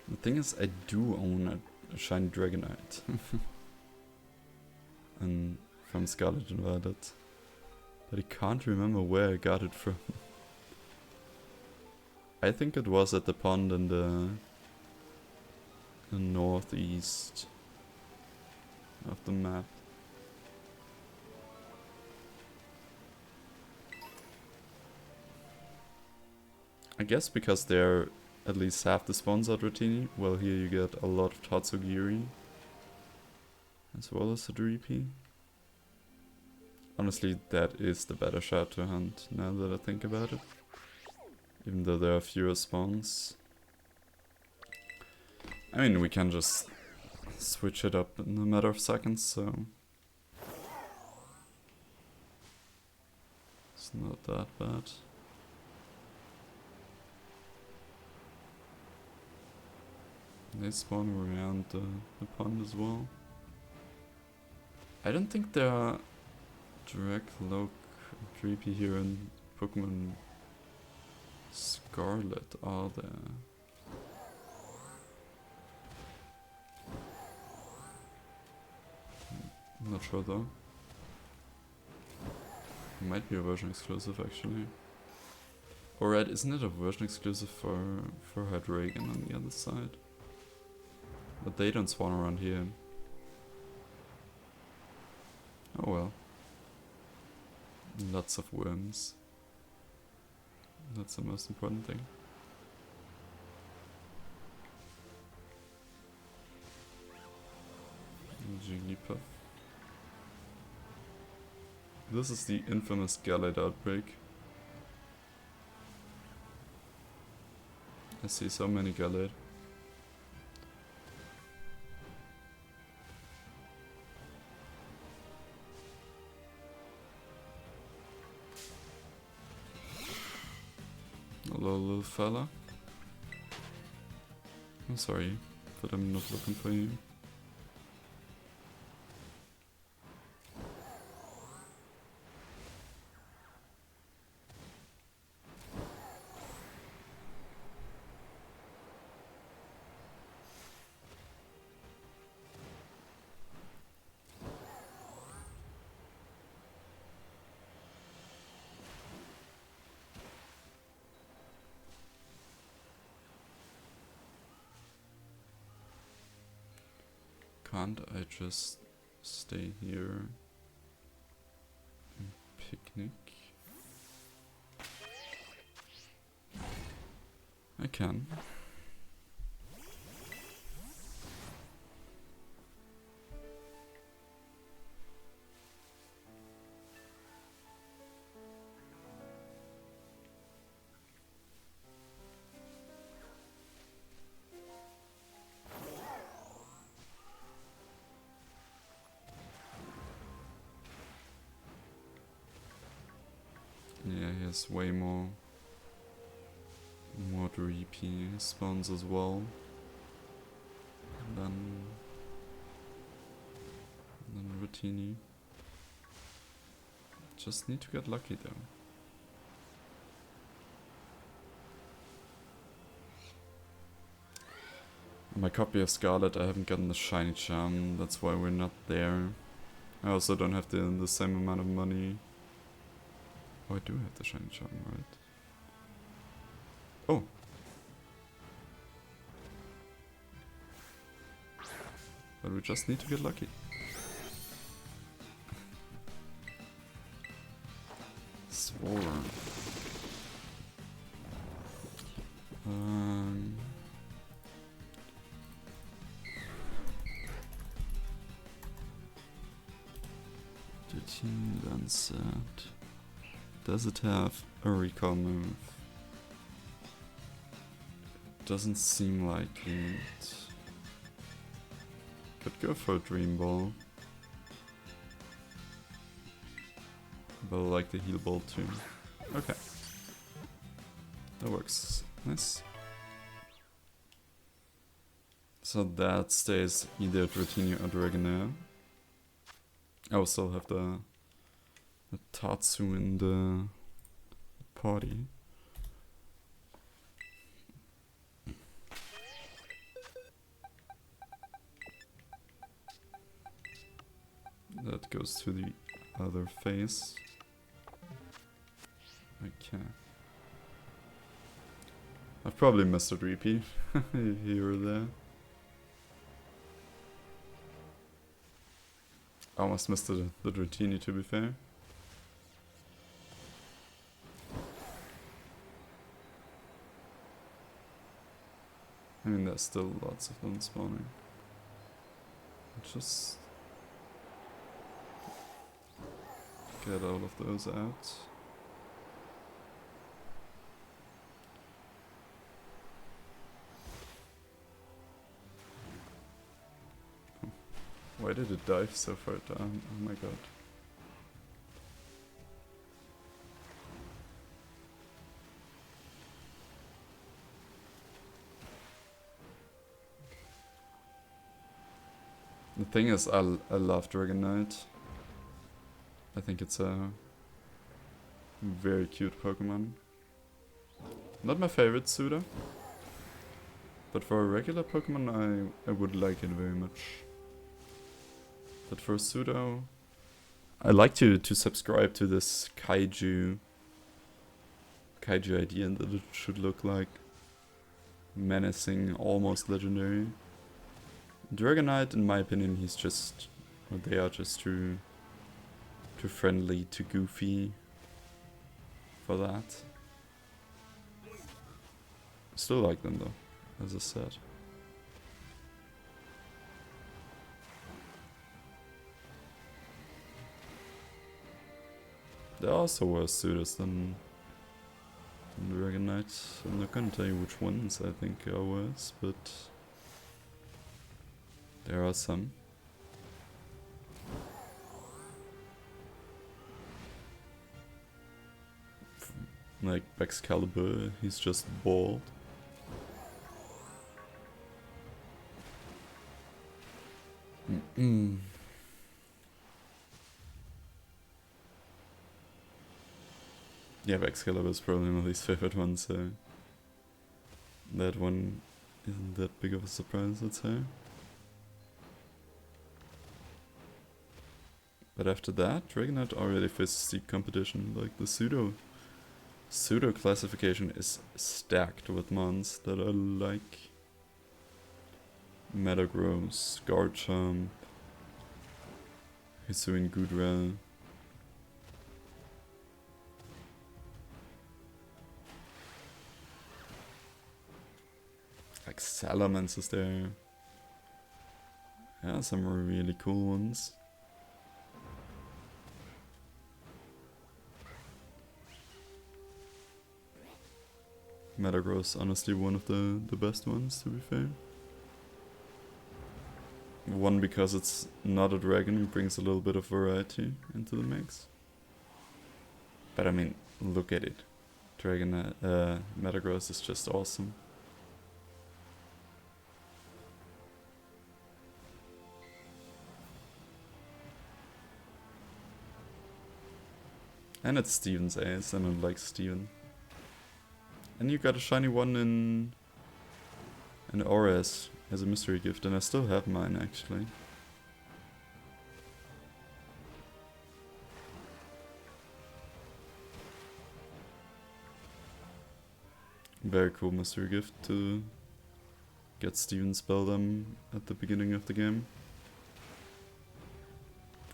The thing is, I do own a shiny Dragonite. And from Scarlet and Violet. But I can't remember where I got it from. I think it was at the pond in the northeast of the map. I guess because they're at least half the spawns at Rotini. Well, here you get a lot of Tatsugiri. As well as a Dreepy. Honestly, that is the better shot to hunt, now that I think about it. Even though there are fewer spawns. I mean, we can just switch it up in a matter of seconds, so... It's not that bad. They spawn around the pond as well. I don't think there are direct loc Dreepy here in Pokemon Scarlet, are there? I'm not sure though. It might be a version exclusive actually. Alright, isn't it a version exclusive for Hydreigon on the other side? But they don't spawn around here. Oh well. Lots of worms. That's the most important thing. Jigglypuff. This is the infamous Gallade outbreak. I see so many Gallade. Hello, little fella. I'm sorry, but I'm not looking for you. Can't I just stay here and picnic? I can. Yeah, he has way more EP spawns as well than Rotini. Just need to get lucky though. My copy of Scarlet, I haven't gotten the shiny charm, that's why we're not there. I also don't have the same amount of money. Oh, I do have the shiny charm, right? Oh! But we just need to get lucky. Swore. Lancet. Does it have a recall move? Doesn't seem like it. Could go for a Dream Ball. But I like the Heal Ball too. Okay. That works. Nice. So that stays either Dratini or Dragonair. I will still have the Tatsu in the party. That goes to the other face. Okay. I've probably missed a repeat here or there. I almost missed the Dratini, to be fair. I mean, there's still lots of them spawning. Just get all of those out. Why did it dive so far down? Oh my god. The thing is, I love Dragonite. I think it's a very cute Pokemon. Not my favorite pseudo, but for a regular Pokemon I would like it very much. But for pseudo, I like to subscribe to this kaiju idea that it should look like menacing, almost legendary. Dragonite, in my opinion, he's just, or they are just too friendly, too goofy for that. Still like them though, as I said. There are also worse suitors than Dragonite. I'm not gonna tell you which ones I think are worse, but there are some. Like Excalibur, he's just bald. Yeah, Excalibur is probably my least favorite one, so that one isn't that big of a surprise, I'd say. But after that, Dragonite already faces the competition. Like the pseudo classification is stacked with mons that I like. Metagross, Garchomp, Hisuian Goodra. Like Salamence there. Yeah, some really cool ones. Metagross, honestly one of the best ones, to be fair. One, because it's not a dragon, it brings a little bit of variety into the mix. But I mean, look at it. Metagross is just awesome. And it's Steven's ace, and I like Steven. And you got a shiny one in Auras as a mystery gift, and I still have mine actually. Very cool mystery gift to get Steven Spelldom at the beginning of the game.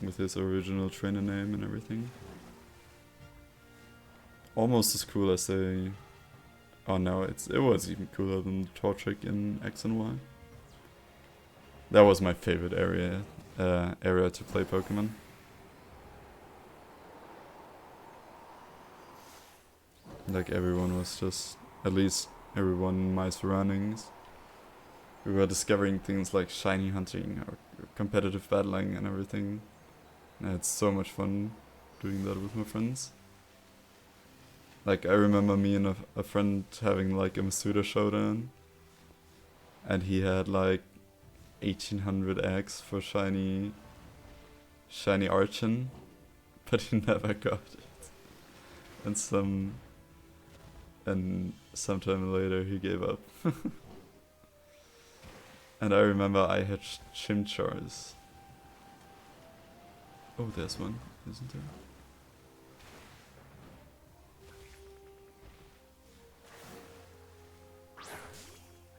With his original trainer name and everything. Almost as cool as a... Oh no, it was even cooler than the Torchic in X and Y. That was my favorite area to play Pokemon. Like everyone was just, at least everyone in my surroundings, we were discovering things like shiny hunting or competitive battling and everything. And it's so much fun doing that with my friends. Like, I remember me and a friend having like a Masuda showdown, and he had like 1800 eggs for shiny Archon, but he never got it. And sometime later he gave up. And I remember I had Chimchars. Oh, there's one, isn't there?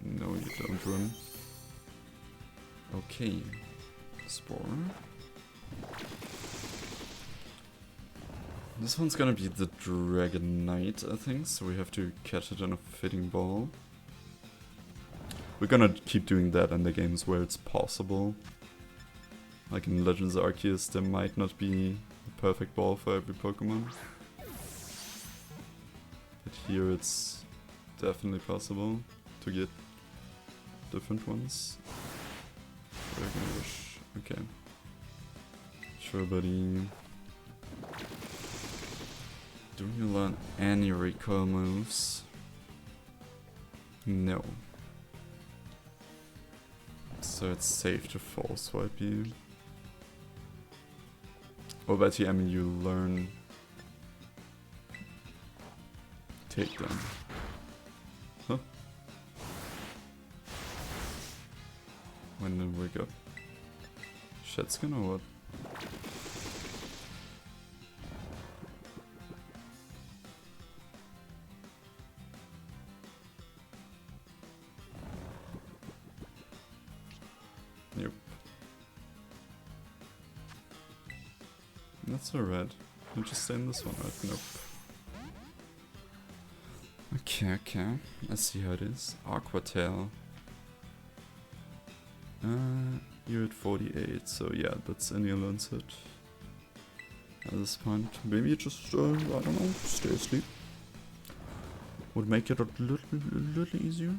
No, you don't run. Okay. Spore. This one's gonna be the Dragonite, I think, so we have to catch it in a fitting ball. We're gonna keep doing that in the games where it's possible. Like in Legends Arceus, there might not be the perfect ball for every Pokemon. But here it's definitely possible to get different ones. Dragon Rush. Okay. Sure, buddy. Do you learn any recoil moves? No. So it's safe to fall swipe you. Oh, but yeah, I mean, you learn takedown. Huh? When did we wake up? Shetskin or what? Yep. That's alright. I'll just stay in this one, right? Nope. Okay. Let's see how it is. Aqua Tail. You're at 48, so yeah, that's any learns it. At this point, maybe you just, I don't know, stay asleep. Would make it a little easier.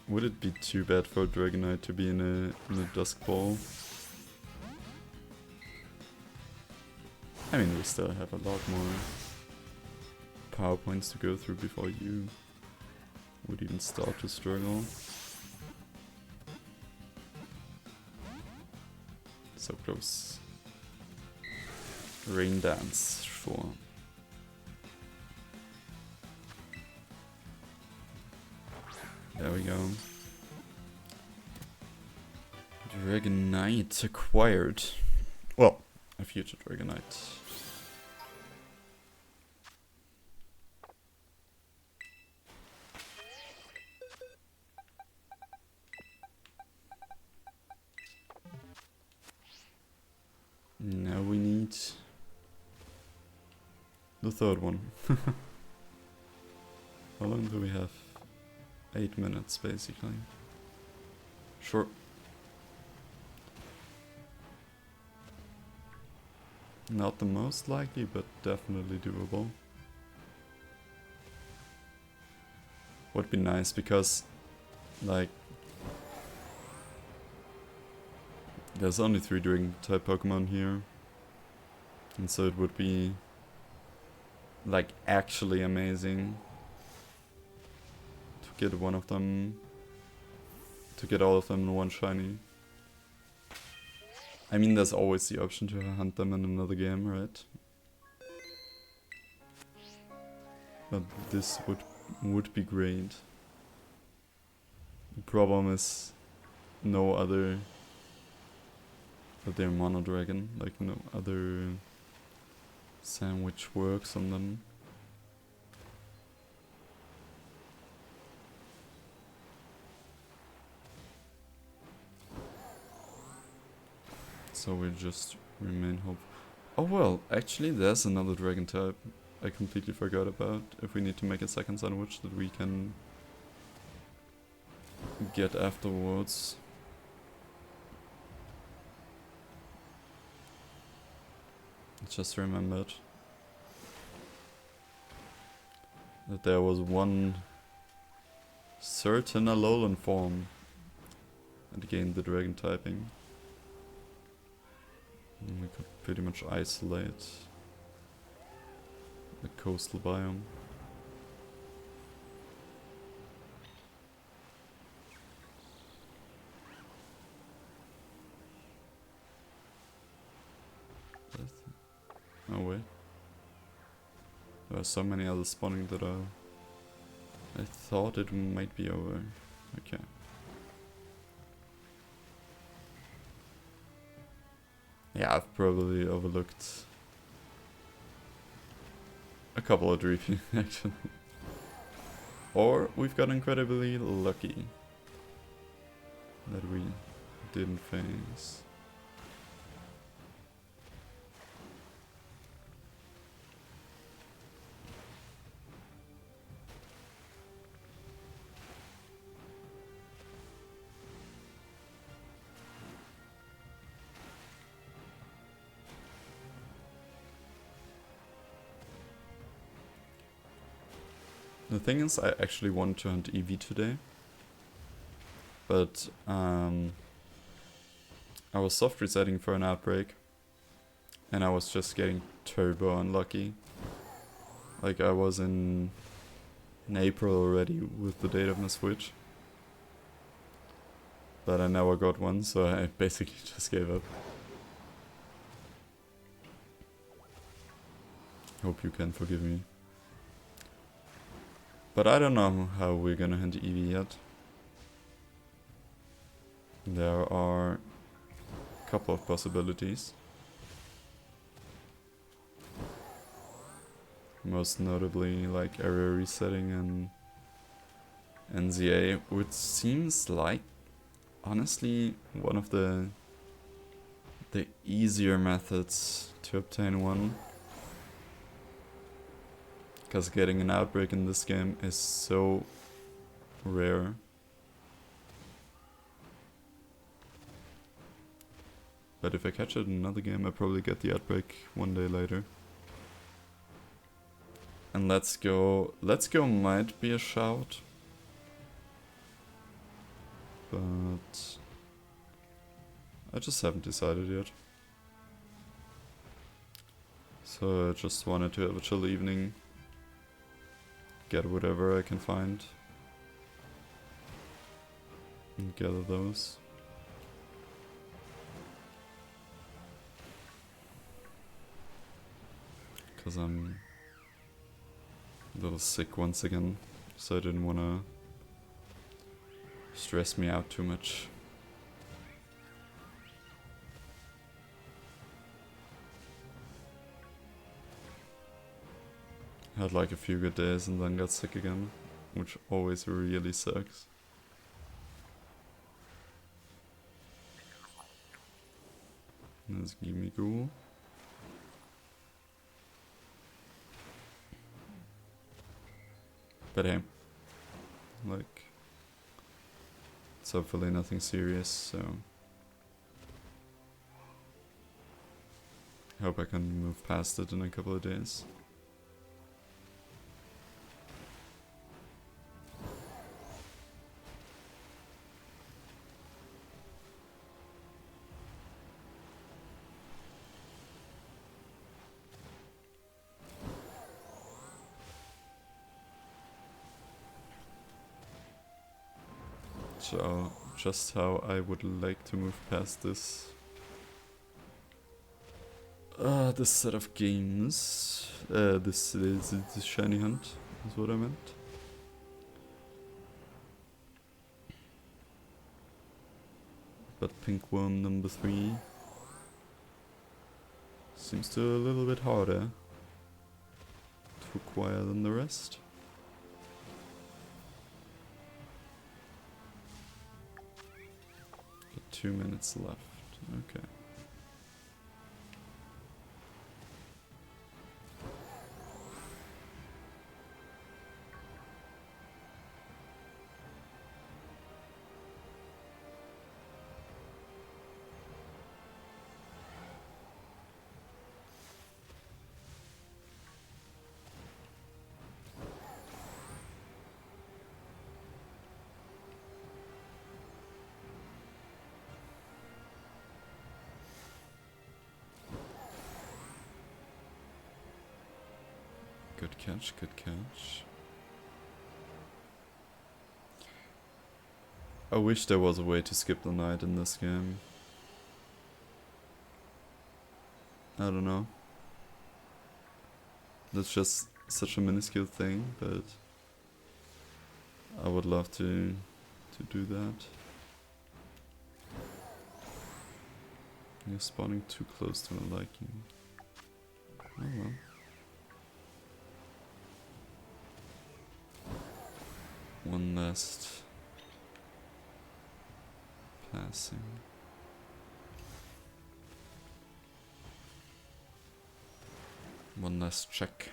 Would it be too bad for a Dragonite to be in a Dusk Ball? I mean, we still have a lot more power points to go through before you would even start to struggle. So close. Rain Dance, sure. There we go. Dragonite acquired. Well, a future Dragonite. the third one. How long do we have? 8 minutes, basically. Sure. Not the most likely, but definitely doable. Would be nice because, like, there's only 3 Dragon type Pokemon here. And so it would be, like, actually amazing to get one of them, to get all of them in one shiny. I mean, there's always the option to hunt them in another game, right? But this would be great. The problem is no other Mono Dragon, like no other sandwich works on them. So we just remain hope. Oh well, actually there's another dragon type I completely forgot about. If we need to make a second sandwich that we can get afterwards. Just remembered that there was one certain Alolan form that gained the dragon typing. And we could pretty much isolate the coastal biome. Oh wait. There are so many others spawning that I thought it might be over. Okay. Yeah, I've probably overlooked a couple of Dreepy, actually. Or we've got incredibly lucky that we didn't face. The thing is, I actually wanted to hunt EV today, but I was soft resetting for an outbreak, and I was just getting turbo unlucky. Like I was in April already with the date of my Switch, but I never got one, so I basically just gave up. Hope you can forgive me. But I don't know how we're gonna hunt EV yet. There are a couple of possibilities. Most notably like area resetting and NZA, which seems like honestly one of the easier methods to obtain one. Because getting an outbreak in this game is so rare. But if I catch it in another game, I probably get the outbreak one day later. And let's go might be a shout. But I just haven't decided yet. So I just wanted to have a chill evening. Get whatever I can find. And gather those. Because I'm a little sick once again, so I didn't want to stress me out too much. Had like a few good days and then got sick again, which always really sucks. Let's give me cool. But hey, like, it's hopefully nothing serious, so I hope I can move past it in a couple of days. So, just how I would like to move past this this set of games. This shiny hunt is what I meant. But pink one number 3 seems to a little bit harder to acquire than the rest. But 2 minutes left. Okay. Good catch, good catch. I wish there was a way to skip the night in this game. I don't know. That's just such a minuscule thing, but I would love to do that. You're spawning too close to my liking. Oh well. One last passing. One last check.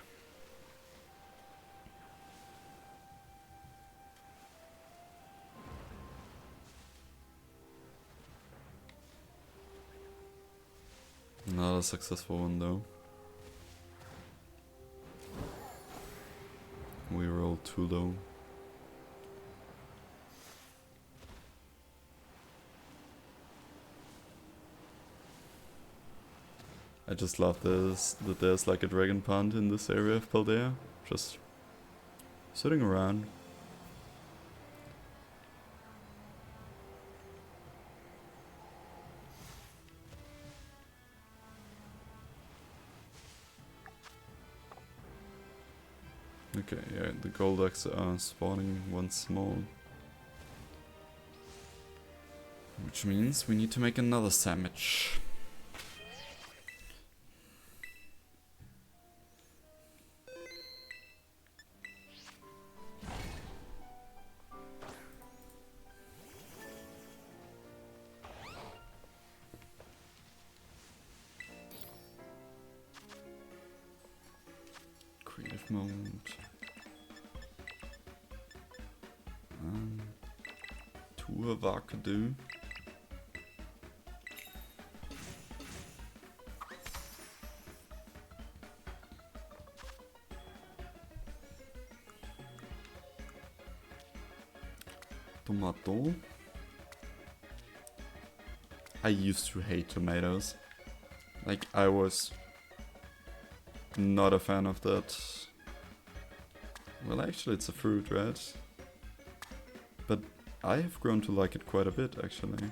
Not a successful one though. We rolled too low. I just love this, that there's like a dragon pond in this area of Paldea. Just sitting around. Okay, yeah, the Golducks are spawning once more. Which means we need to make another sandwich. Creative moment. Tour Vakadu. Tomato. I used to hate tomatoes. Like, I was not a fan of that. Well, actually, it's a fruit, right? But I have grown to like it quite a bit, actually.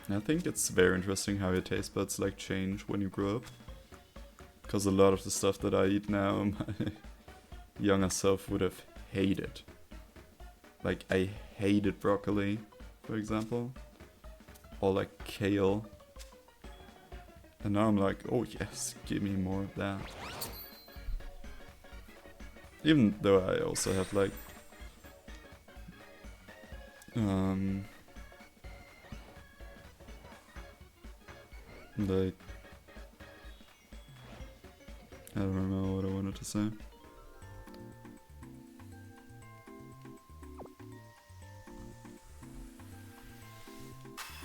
I think it's very interesting how your taste buds like change when you grow up. Because a lot of the stuff that I eat now, my younger self would have hated. Like, I hated broccoli, for example. Or like kale. And now I'm like, oh yes, give me more of that. Even though I also have like I don't remember what I wanted to say.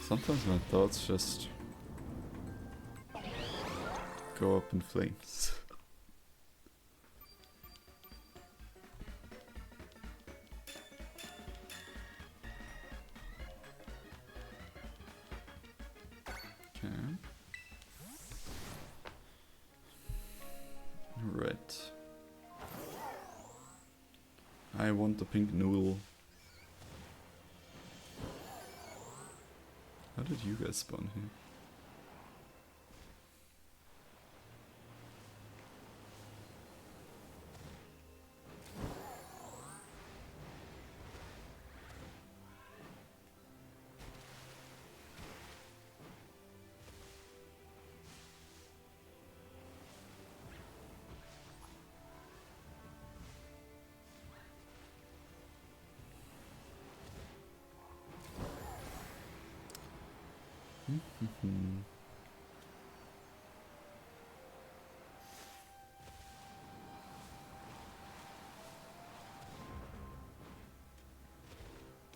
Sometimes my thoughts just go up in flames. Okay. Right. I want the pink noodle. How did you guys spawn here?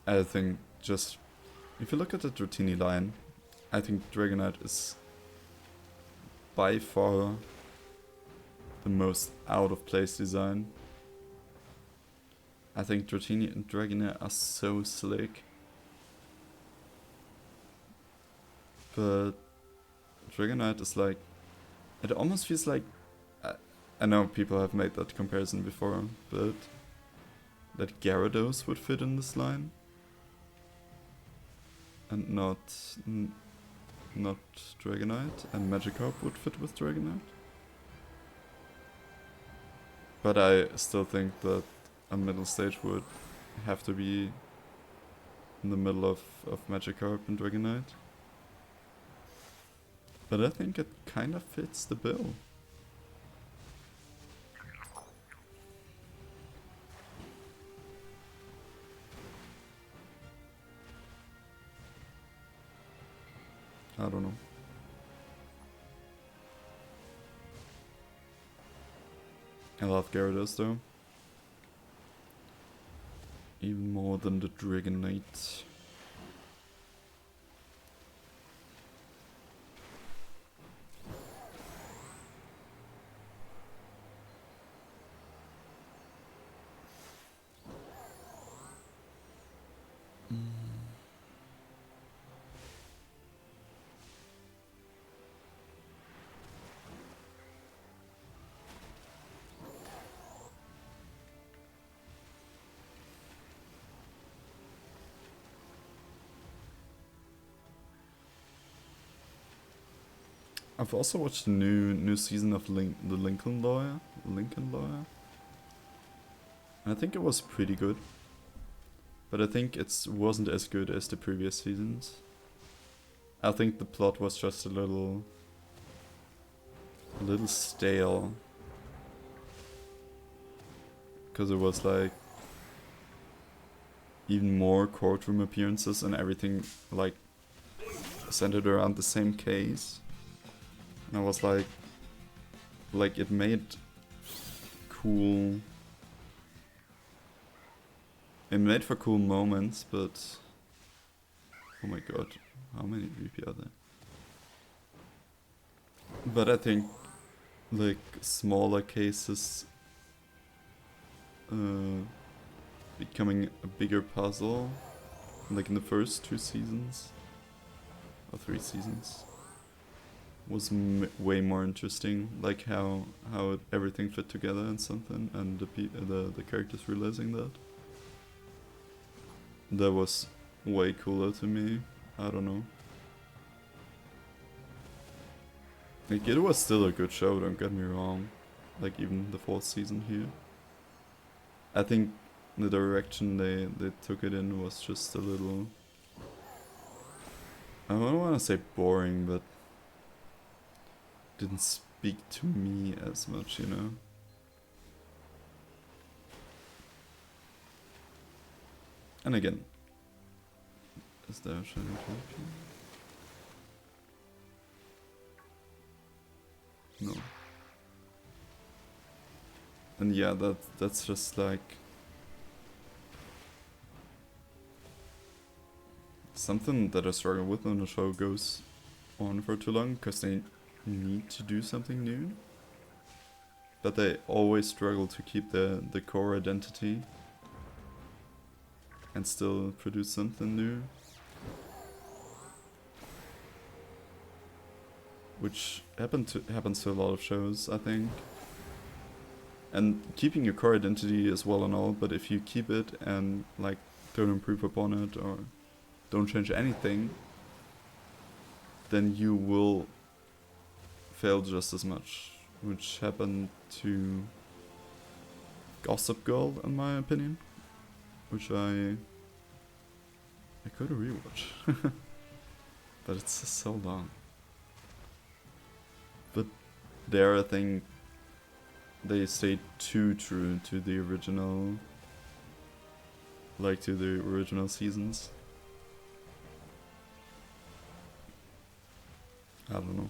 I think just, if you look at the Dratini line, I think Dragonite is by far the most out of place design. I think Dratini and Dragonite are so slick. But Dragonite is like, it almost feels like, I know people have made that comparison before, but that Gyarados would fit in this line. And not Dragonite, and Magikarp would fit with Dragonite. But I still think that a middle stage would have to be in the middle of Magikarp and Dragonite. But I think it kind of fits the bill. I don't know. I love Gyarados though. Even more than the Dragonite. I've also watched the new season of the Lincoln Lawyer. And I think it was pretty good. But I think it wasn't as good as the previous seasons. I think the plot was just a little stale. Because it was like even more courtroom appearances and everything like centered around the same case. And I was like it made cool. It made for cool moments, but oh my god, how many VP are there? But I think like smaller cases becoming a bigger puzzle, like in the first 2 seasons or 3 seasons, was way more interesting. Like how everything fit together and something, and the characters realizing that. That was way cooler to me. I don't know. Like it was still a good show, don't get me wrong. Like even the 4th season here. I think the direction they took it in was just a little, I don't want to say boring, but didn't speak to me as much, you know? And again, is there a shiny champion? No. And yeah, that's just like something that I struggle with when the show goes on for too long, because they need to do something new. But they always struggle to keep the core identity and still produce something new. Which happens to a lot of shows, I think. And keeping your core identity is well and all, but if you keep it and like don't improve upon it or don't change anything, then you will fail just as much, which happened to Gossip Girl, in my opinion, which I could rewatch, but it's just so long. But there, I think they stayed too true to the original, like to the original seasons. I don't know.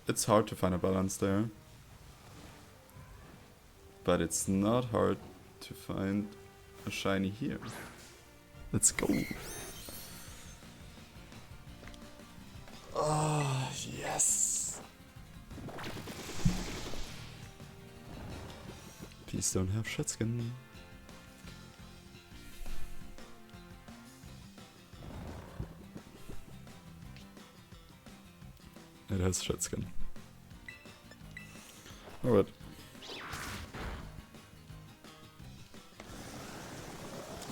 It's hard to find a balance there. But it's not hard to find a shiny here. Let's go. Ah, yes. Please don't have shit skin. It has shit skin. Alright.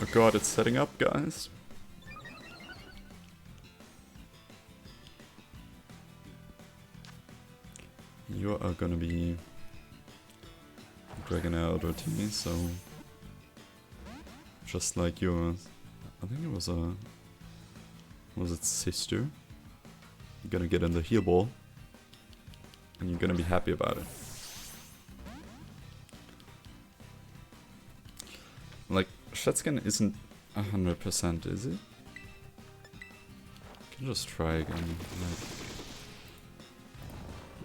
Oh god, it's setting up, guys. You are gonna be dragging out OT, so just like your, I think it was its sister. You're gonna get in the heal ball, and you're gonna be happy about it. Like, Shetscan isn't 100%, is it? You can just try again. Like,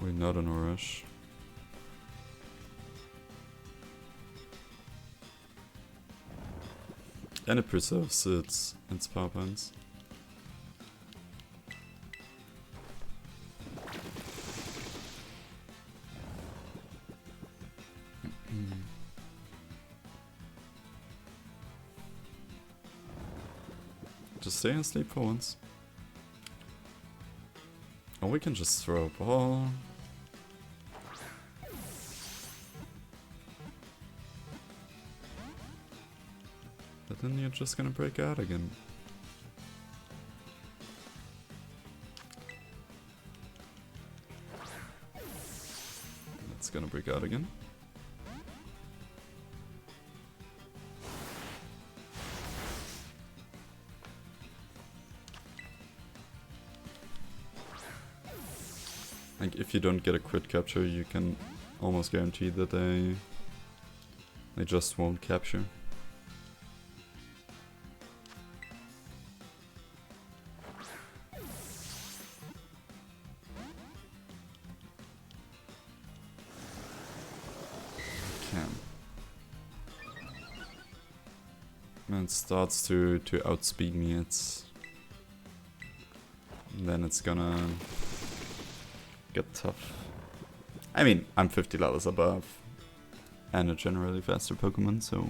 we're not in a rush. And it preserves its power points. Just stay asleep for once. Or we can just throw a ball. But then you're just gonna break out again. It's gonna break out again. Like, if you don't get a crit capture, you can almost guarantee that they just won't capture. And it starts to outspeed me, then it's gonna get tough. I mean, I'm 50 levels above and a generally faster Pokemon, so...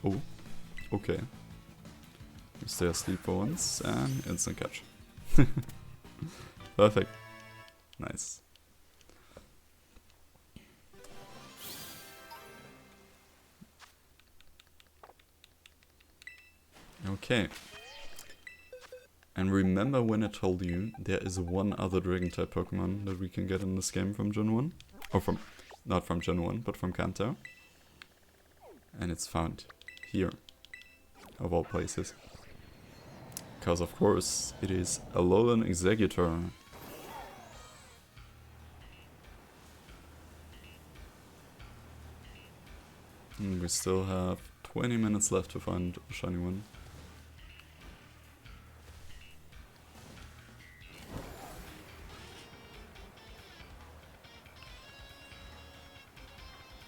Oh, okay. You stay asleep for once and instant catch. Perfect. Nice. Okay. And remember when I told you there is one other Dragon-type Pokemon that we can get in this game from Gen 1? Or from... not from Gen 1, but from Kanto. And it's found here, of all places. Because of course, it is Alolan Executor. And we still have 20 minutes left to find a shiny one.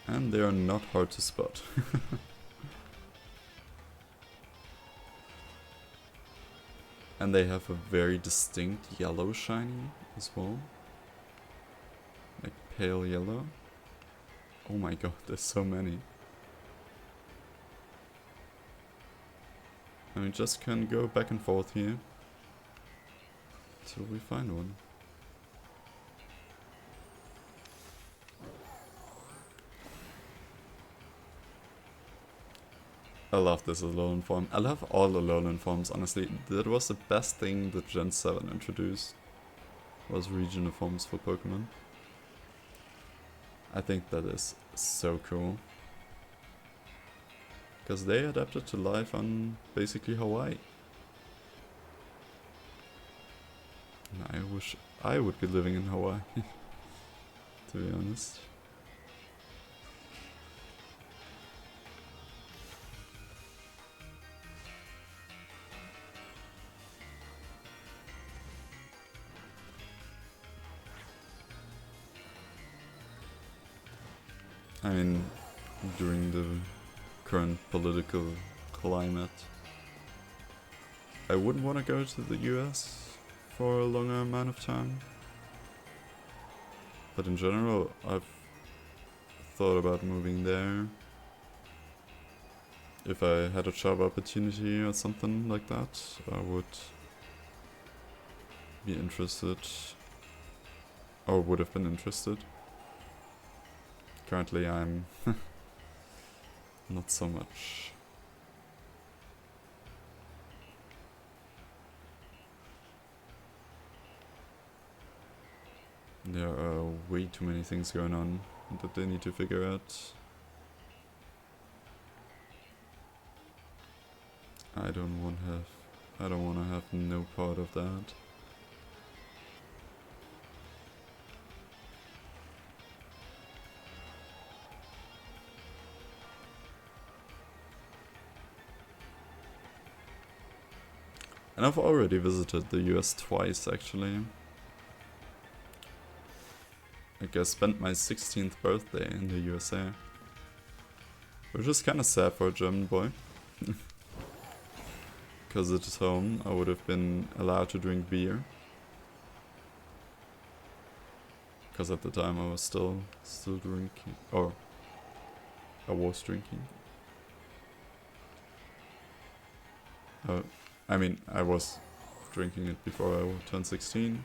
And they are not hard to spot. And they have a very distinct yellow shiny as well. Like pale yellow. Oh my god, there's so many. And we just can go back and forth here till we find one. I love this Alolan form. I love all Alolan forms, honestly. That was the best thing that Gen 7 introduced. Was regional forms for Pokemon. I think that is so cool. Because they adapted to life on basically Hawaii. And I wish I would be living in Hawaii, to be honest. I mean, during the current political climate, I wouldn't want to go to the US for a longer amount of time. But in general, I've thought about moving there. If I had a job opportunity or something like that, I would be interested, or would have been interested. Currently I'm not so much. There are way too many things going on that they need to figure out. I don't want to have no part of that. And I've already visited the US twice, actually. Like, I spent my 16th birthday in the USA. Which is kinda sad for a German boy. Because at home I would have been allowed to drink beer. Because at the time I was still drinking. Or I was drinking. I mean, I was drinking it before I turned 16,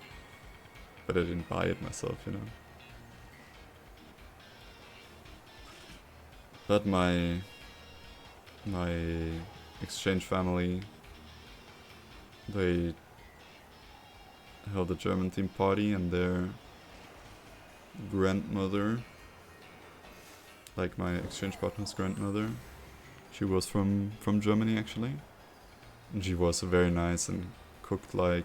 but I didn't buy it myself, you know. But my exchange family, they held a German themed party, and their grandmother, like my exchange partner's grandmother, she was from Germany actually. And she was very nice and cooked like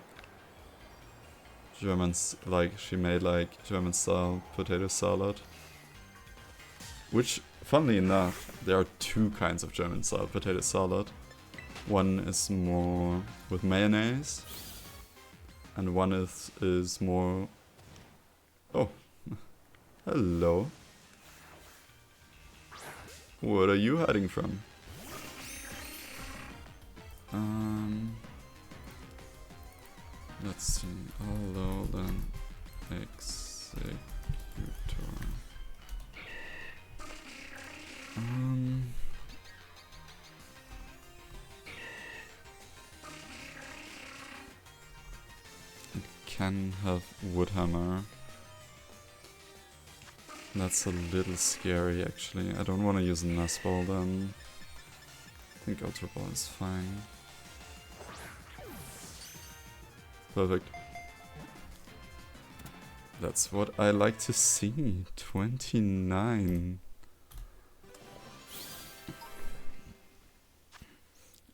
she made like German style potato salad. Which, funnily enough, there are two kinds of German style potato salad. One is more with mayonnaise, and one is more... Oh, hello. What are you hiding from? Let's see. Alolan Executor. It can have Woodhammer. That's a little scary actually. I don't want to use a Nuzball then. I think Ultra Ball is fine. Perfect. That's what I like to see. 29.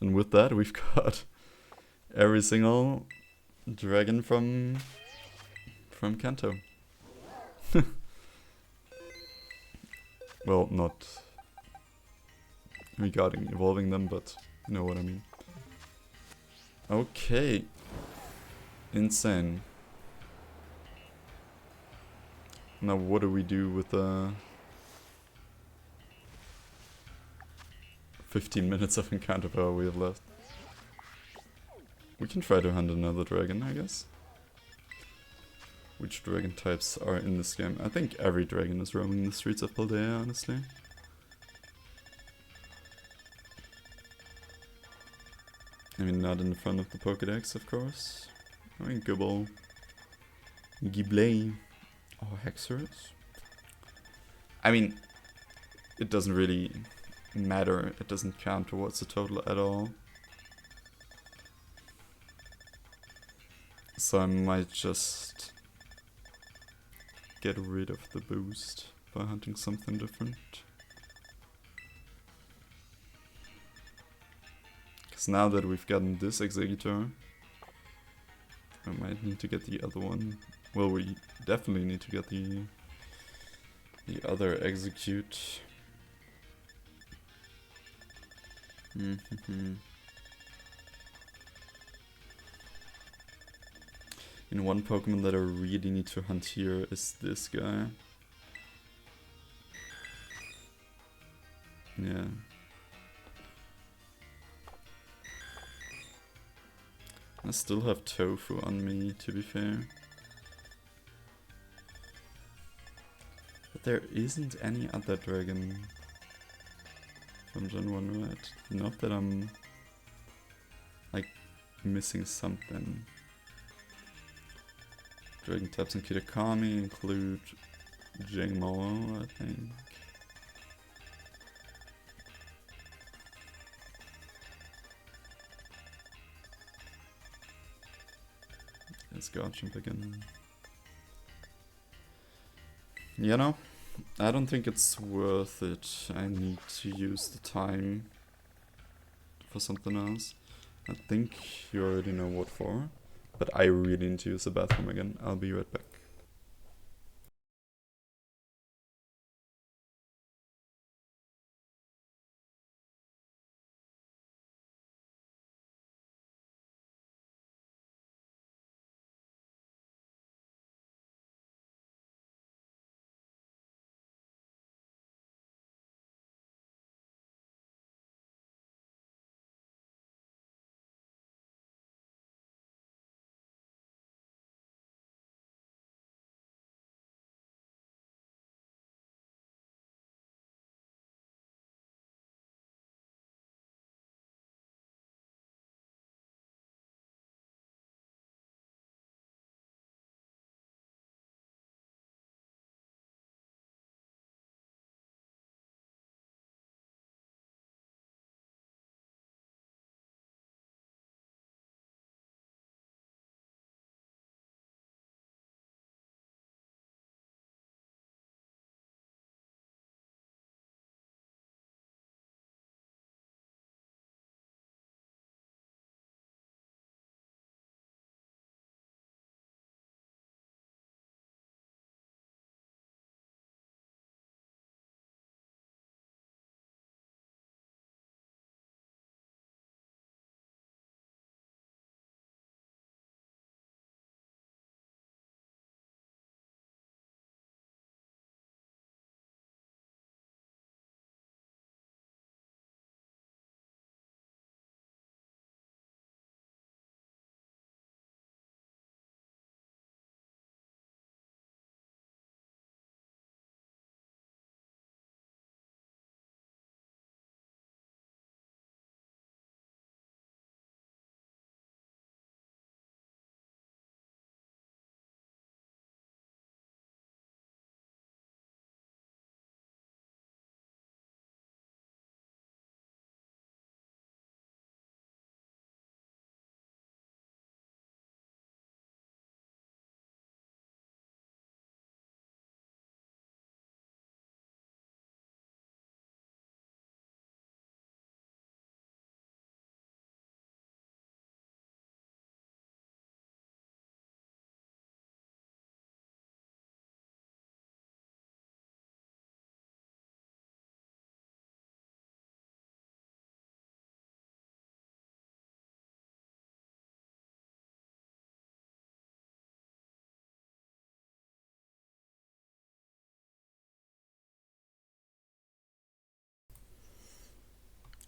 And with that, we've got every single dragon from Kanto. Well, not regarding evolving them, but you know what I mean. Okay. Insane. Now what do we do with the 15 minutes of encounter power we have left. We can try to hunt another dragon, I guess. Which dragon types are in this game? I think every dragon is roaming the streets of Paldea, honestly. I mean, not in the front of the Pokédex, of course. I mean, Gibble, Giblay, or Hexerus. I mean, it doesn't really matter. It doesn't count towards the total at all. So I might just get rid of the boost by hunting something different. Because now that we've gotten this Executor, I might need to get the other one. Well, we definitely need to get the other Execute. And one Pokemon that I really need to hunt here is this guy. Yeah. I still have Tofu on me, to be fair. But there isn't any other dragon from Gen 1, right? Not that I'm like missing something. Dragon types in Kitakami include Jangmo, I think. Let's go jump again. You know, I don't think it's worth it. I need to use the time for something else. I think you already know what for. But I really need to use the bathroom again. I'll be right back.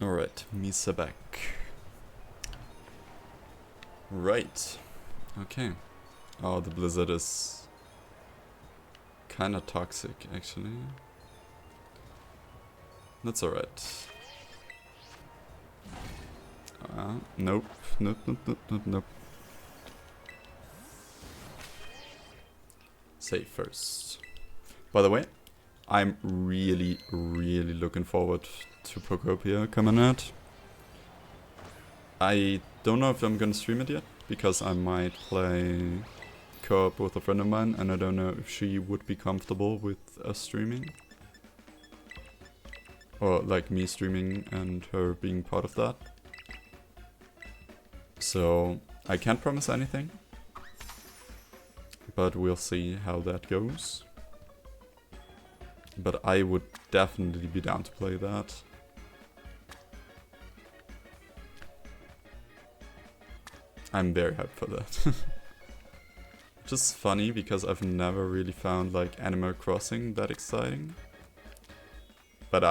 Alright, Misa back. Right. Okay. Oh, the blizzard is kinda toxic, actually. That's alright. Nope. Nope, nope, nope, nope, nope. Save first. By the way, I'm really, really looking forward to Pokopia coming out. I don't know if I'm gonna stream it yet, because I might play co-op with a friend of mine, and I don't know if she would be comfortable with us streaming. Or like me streaming and her being part of that. So I can't promise anything, but we'll see how that goes. But I would definitely be down to play that. I'm very hyped for that. Just funny because I've never really found like Animal Crossing that exciting. But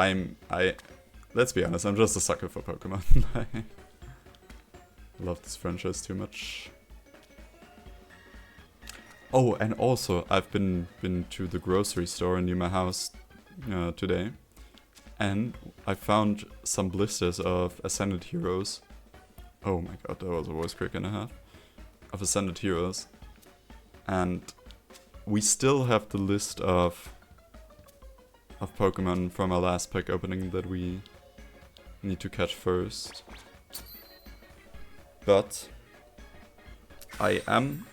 let's be honest, I'm just a sucker for Pokemon. I love this franchise too much. Oh, and also I've been to the grocery store near my house today, and I found some blisters of Ascended Heroes. Oh my god, that was a voice crack and a half. Of Ascended Heroes. And we still have the list of Pokemon from our last pack opening that we need to catch first. But I am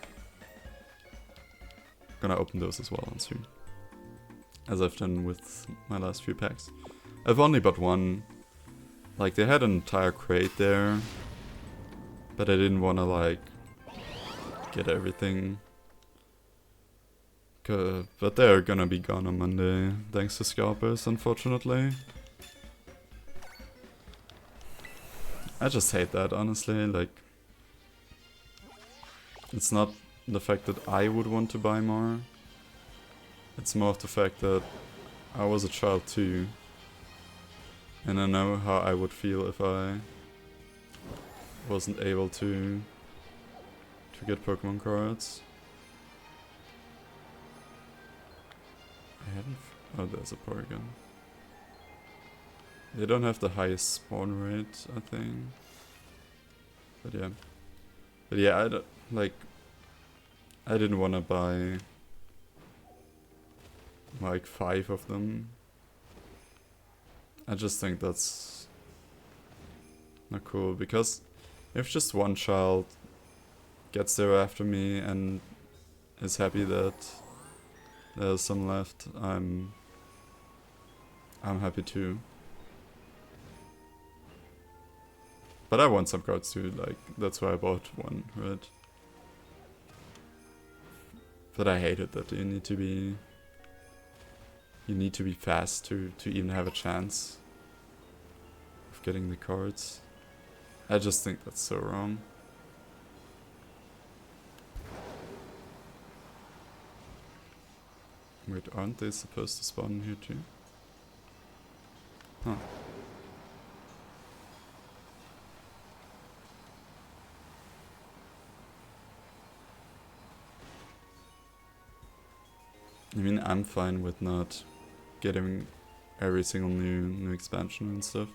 gonna open those as well on stream, as I've done with my last few packs. I've only bought one. Like, they had an entire crate there, but I didn't wanna like get everything. But they're gonna be gone on Monday, thanks to scalpers, unfortunately. I just hate that, honestly. Like, it's not the fact that I would want to buy more. It's more of the fact that I was a child too, and I know how I would feel if I wasn't able to get Pokemon cards. I haven't. Oh, there's a Porygon. They don't have the highest spawn rate, I think. But yeah, I don't, like, I didn't want to buy like 5 of them. I just think that's not cool, because if just one child gets there after me and is happy that there's some left, I'm happy too. But I want some cards too, like, that's why I bought one, right? But I hate it that you need to be fast to even have a chance of getting the cards. I just think that's so wrong. Wait, aren't they supposed to spawn here too? Huh. I mean, I'm fine with not getting every single new expansion and stuff.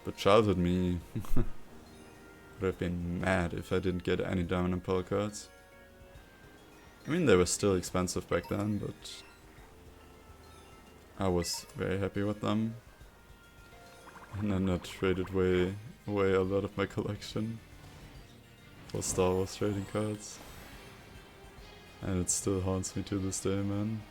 But childhood me would have been mad if I didn't get any Diamond and Pearl cards. I mean, they were still expensive back then, but I was very happy with them. And then I traded away a lot of my collection for Star Wars trading cards. And it still haunts me to this day, man.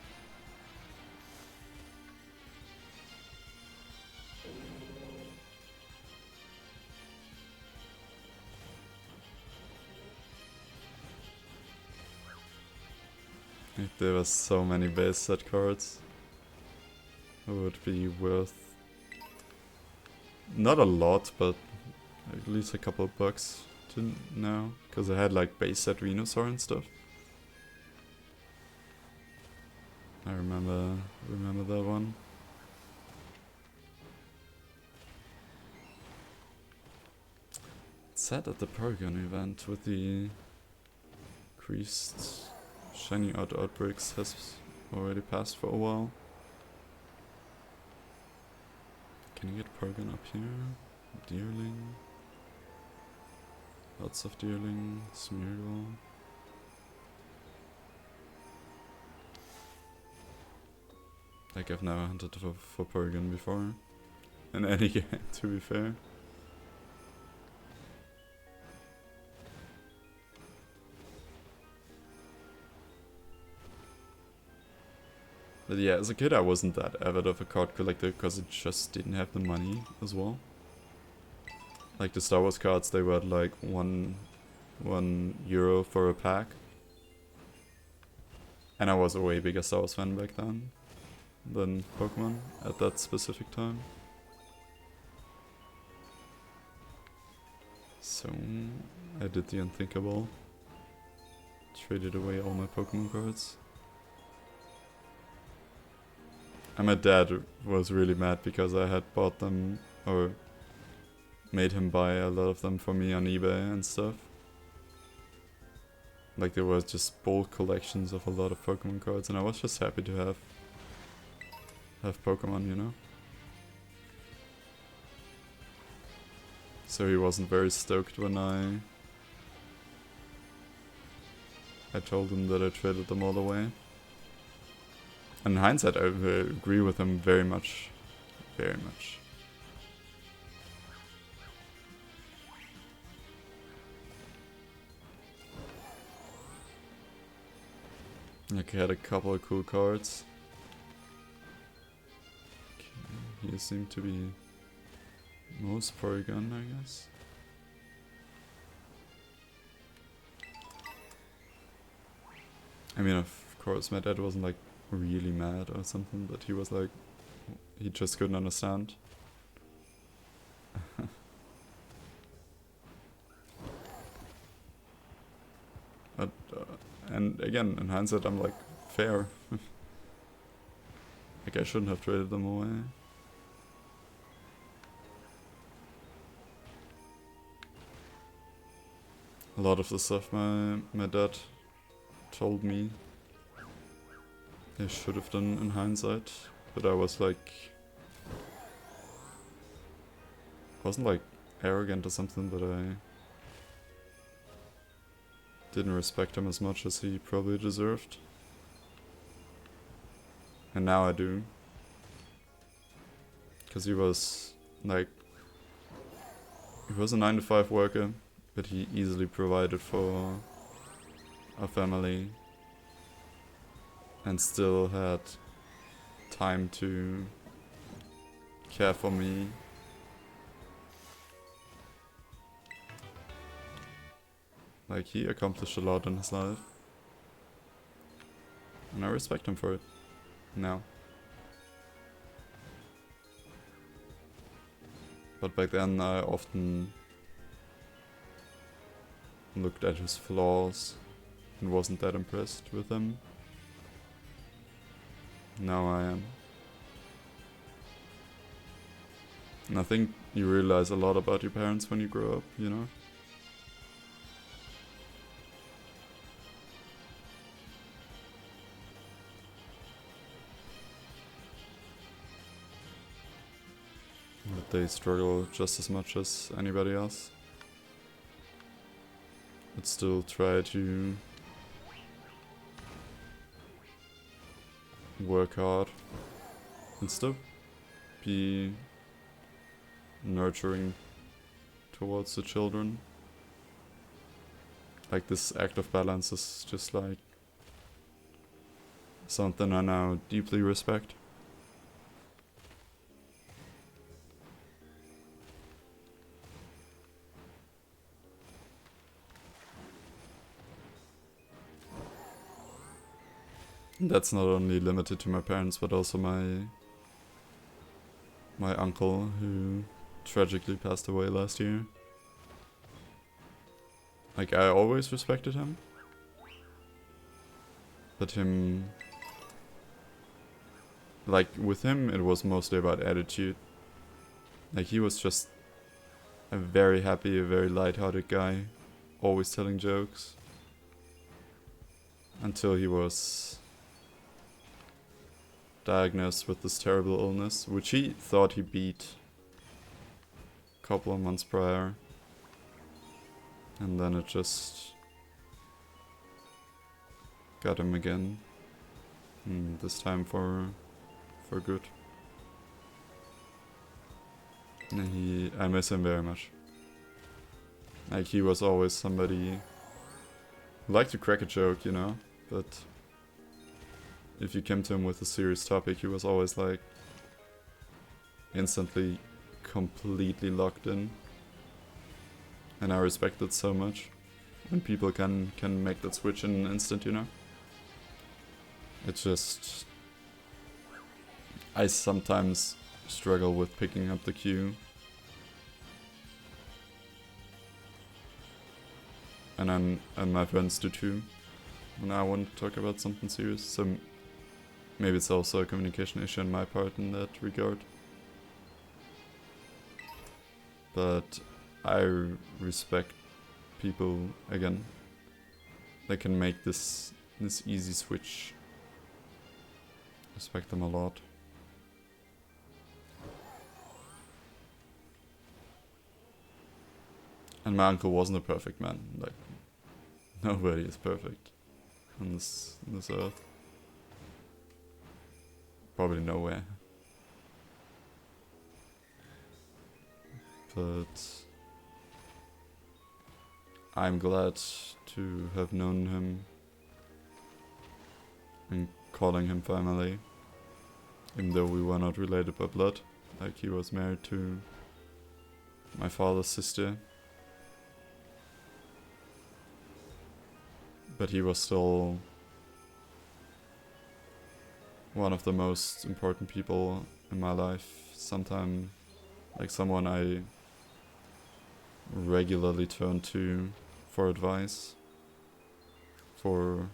If there were so many base set cards, it would be worth not a lot, but at least a couple of bucks to know, because I had like base set Venusaur and stuff. I remember that one. sad that the Paragon event with the increased shiny outbreaks has already passed for a while. Can you get Paragon up here? Deerling. Lots of Deerling, Smeargle. Like I've never hunted for Paragon before. In any game, to be fair. But yeah, as a kid I wasn't that avid of a card collector because I just didn't have the money as well. Like the Star Wars cards, they were like one euro for a pack. And I was a way bigger Star Wars fan back then than Pokemon at that specific time. So I did the unthinkable. Traded away all my Pokemon cards. And my dad was really mad because I had bought them, or made him buy a lot of them for me on eBay and stuff. Like there was just bulk collections of a lot of Pokemon cards, and I was just happy to have Pokemon, you know? So he wasn't very stoked when I told him that I traded them all away. In hindsight, I agree with him very much. Very much. Like, I had a couple of cool cards. Okay, here seemed to be most Porygon, I guess. I mean, of course, my dad wasn't like really mad or something, but he was like, he just couldn't understand. But, and again, in hindsight, I'm like, fair. Like, I shouldn't have traded them away. A lot of the stuff my dad told me I should have done in hindsight, but I was like, wasn't like arrogant or something, but I didn't respect him as much as he probably deserved. And now I do. Because he was like, he was a 9-to-5 worker, but he easily provided for our family and still had time to care for me. Like, he accomplished a lot in his life. And I respect him for it. Now. But back then I often looked at his flaws and wasn't that impressed with him. Now I am. And I think you realize a lot about your parents when you grow up, you know? That they struggle just as much as anybody else. But still try to work hard and still be nurturing towards the children. Like, this act of balance is just like something I now deeply respect. That's not only limited to my parents, but also my uncle, who tragically passed away last year. Like, I always respected him, but him, like, with him it was mostly about attitude. Like, he was just a very happy, a very light-hearted guy, always telling jokes. Until he was diagnosed with this terrible illness, which he thought he beat a couple of months prior. And then it just got him again. This time for good. And I miss him very much. Like, he was always somebody who liked to crack a joke, you know, but if you came to him with a serious topic, he was always like instantly completely locked in. And I respect it so much when people can make that switch in an instant, you know. It's just, I sometimes struggle with picking up the cue. And my friends do too. And I want to talk about something serious, so maybe it's also a communication issue on my part in that regard. But I respect people, again, that can make this easy switch. Respect them a lot. And my uncle wasn't a perfect man. Like, nobody is perfect on this earth. Probably nowhere. But I'm glad to have known him and calling him family, even though we were not related by blood. Like, he was married to my father's sister, but he was still one of the most important people in my life. Sometime, like, someone I regularly turn to for advice, for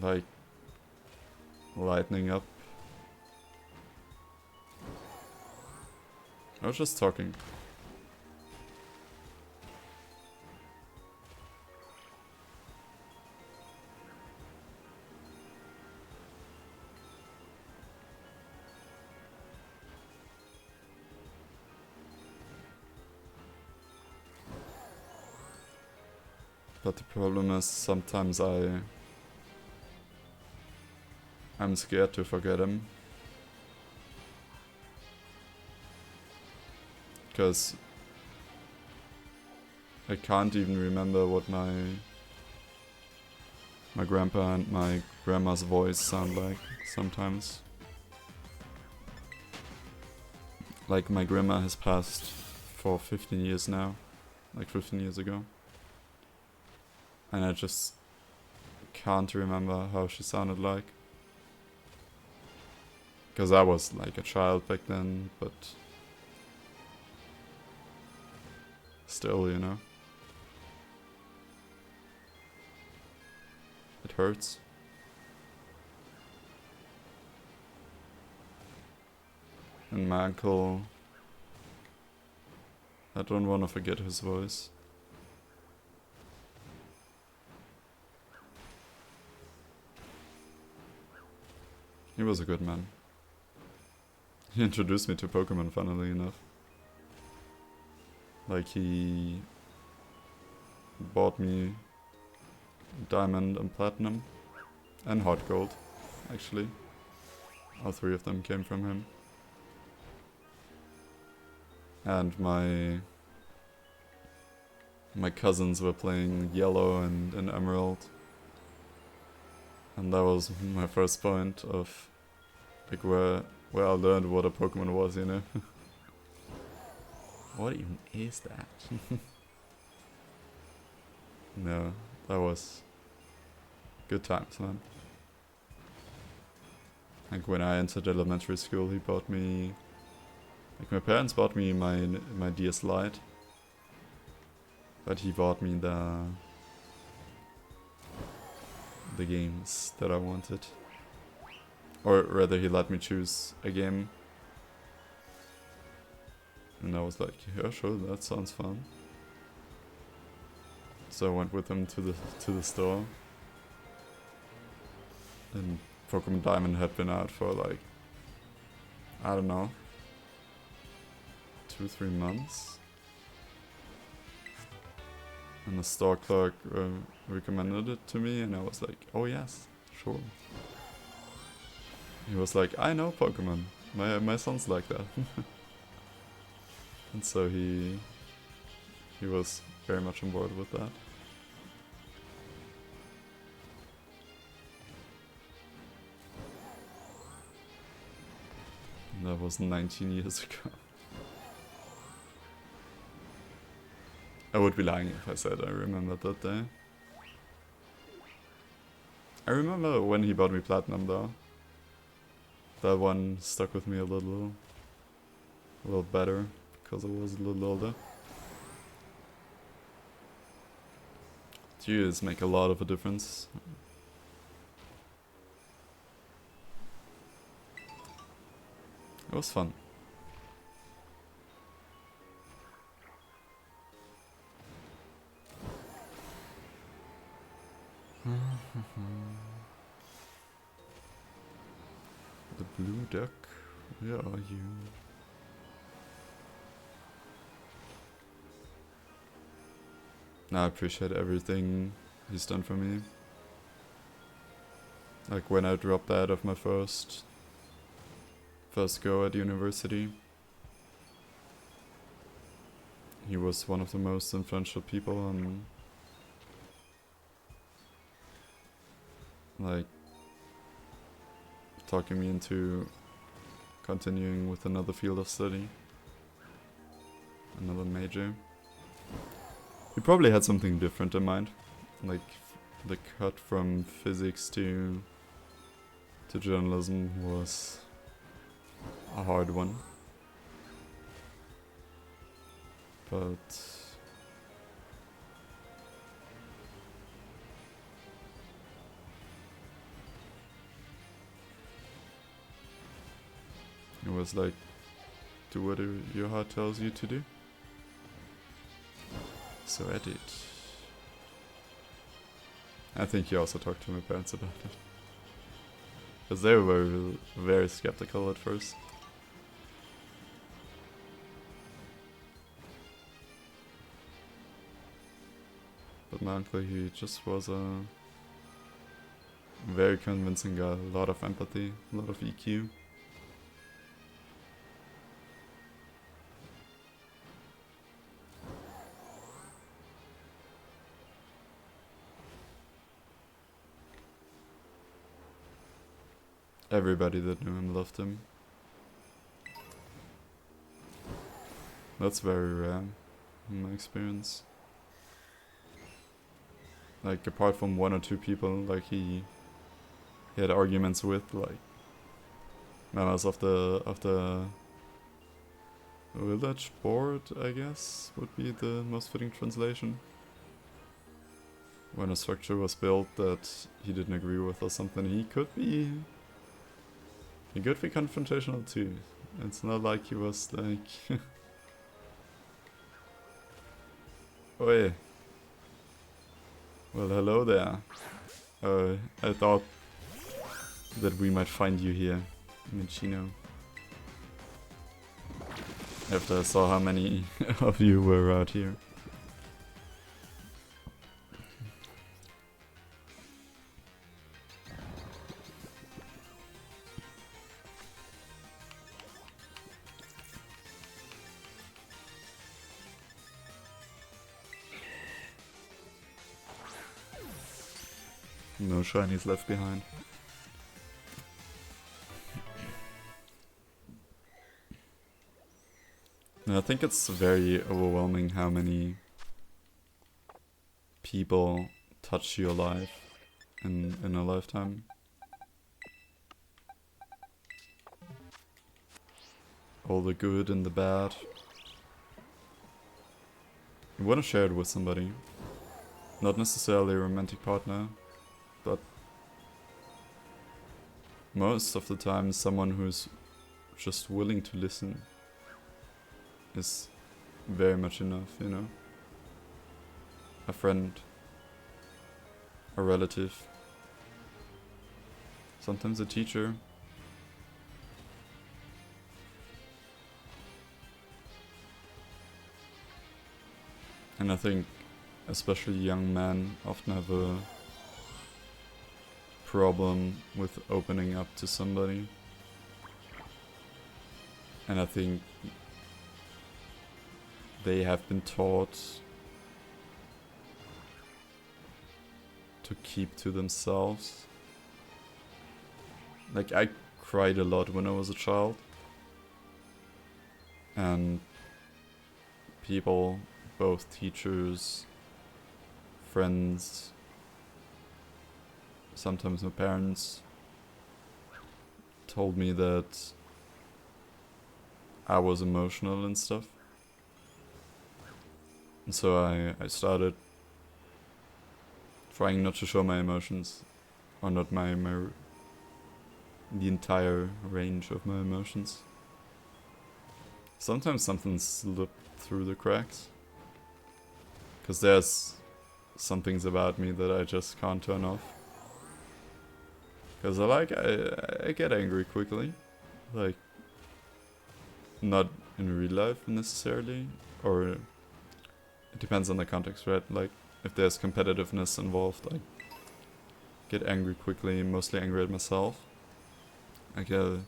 like lightening up. I was just talking. But the problem is sometimes I'm scared to forget him. Because I can't even remember what my grandpa and my grandma's voice sound like sometimes. Like, my grandma has passed for 15 years now, like 15 years ago. And I just can't remember how she sounded like. Because I was like a child back then, but still, you know. It hurts. And my uncle, I don't want to forget his voice. He was a good man. He introduced me to Pokemon, funnily enough. Like, he bought me Diamond and Platinum and Hot Gold, actually. All three of them came from him. And my cousins were playing Yellow and Emerald. And that was my first point of, like, where I learned what a Pokemon was, you know. What even is that? No, that was good times, man. Like, when I entered elementary school, he bought me, like, my parents bought me my DS Lite, but he bought me the games that I wanted. Or rather, he let me choose a game. And I was like, yeah, sure, that sounds fun. So I went with him to the store. And Pokemon Diamond had been out for like, I don't know, 2-3 months. And the store clerk recommended it to me, and I was like, oh yes, sure. He was like, I know Pokemon. My son's like that. And so he was very much on board with that. And that was 19 years ago. I would be lying if I said I remembered that day. I remember when he bought me Platinum though. That one stuck with me a little better, because I was a little older. Years make a lot of a difference. It was fun. The blue duck, where are you? I appreciate everything he's done for me. Like when I dropped out of my first go at university. He was one of the most influential people on, like, talking me into continuing with another field of study, another major. He probably had something different in mind, like the cut from physics to journalism was a hard one, but it was like, do whatever your heart tells you to do. So I did. I think he also talked to my parents about it, because they were very skeptical at first. But my uncle, he just was a very convincing guy, a lot of empathy, a lot of EQ. Everybody that knew him loved him. That's very rare in my experience. Like, apart from 1 or 2 people, like he had arguments with, like members of the village board, I guess, would be the most fitting translation. When a structure was built that he didn't agree with or something, he could be confrontational too. It's not like he was like oh yeah. Well, hello there. I thought that we might find you here in Chino. After I saw how many of you were out here. No shinies left behind. I think it's very overwhelming how many people touch your life in a lifetime. All the good and the bad. You want to share it with somebody. Not necessarily a romantic partner, but most of the time someone who's just willing to listen. is very much enough, you know? A friend, a relative, sometimes a teacher. And I think especially young men often have a problem with opening up to somebody. And I think they have been taught to keep to themselves. Like, I cried a lot when I was a child. And people, both teachers, friends, sometimes my parents, told me that I was emotional and stuff. And so I started trying not to show my emotions, or not the entire range of my emotions. Sometimes something slipped through the cracks, because there's some things about me that I just can't turn off. Because I get angry quickly, like, not in real life necessarily, or it depends on the context, right? Like, if there's competitiveness involved, I get angry quickly, mostly angry at myself. I'm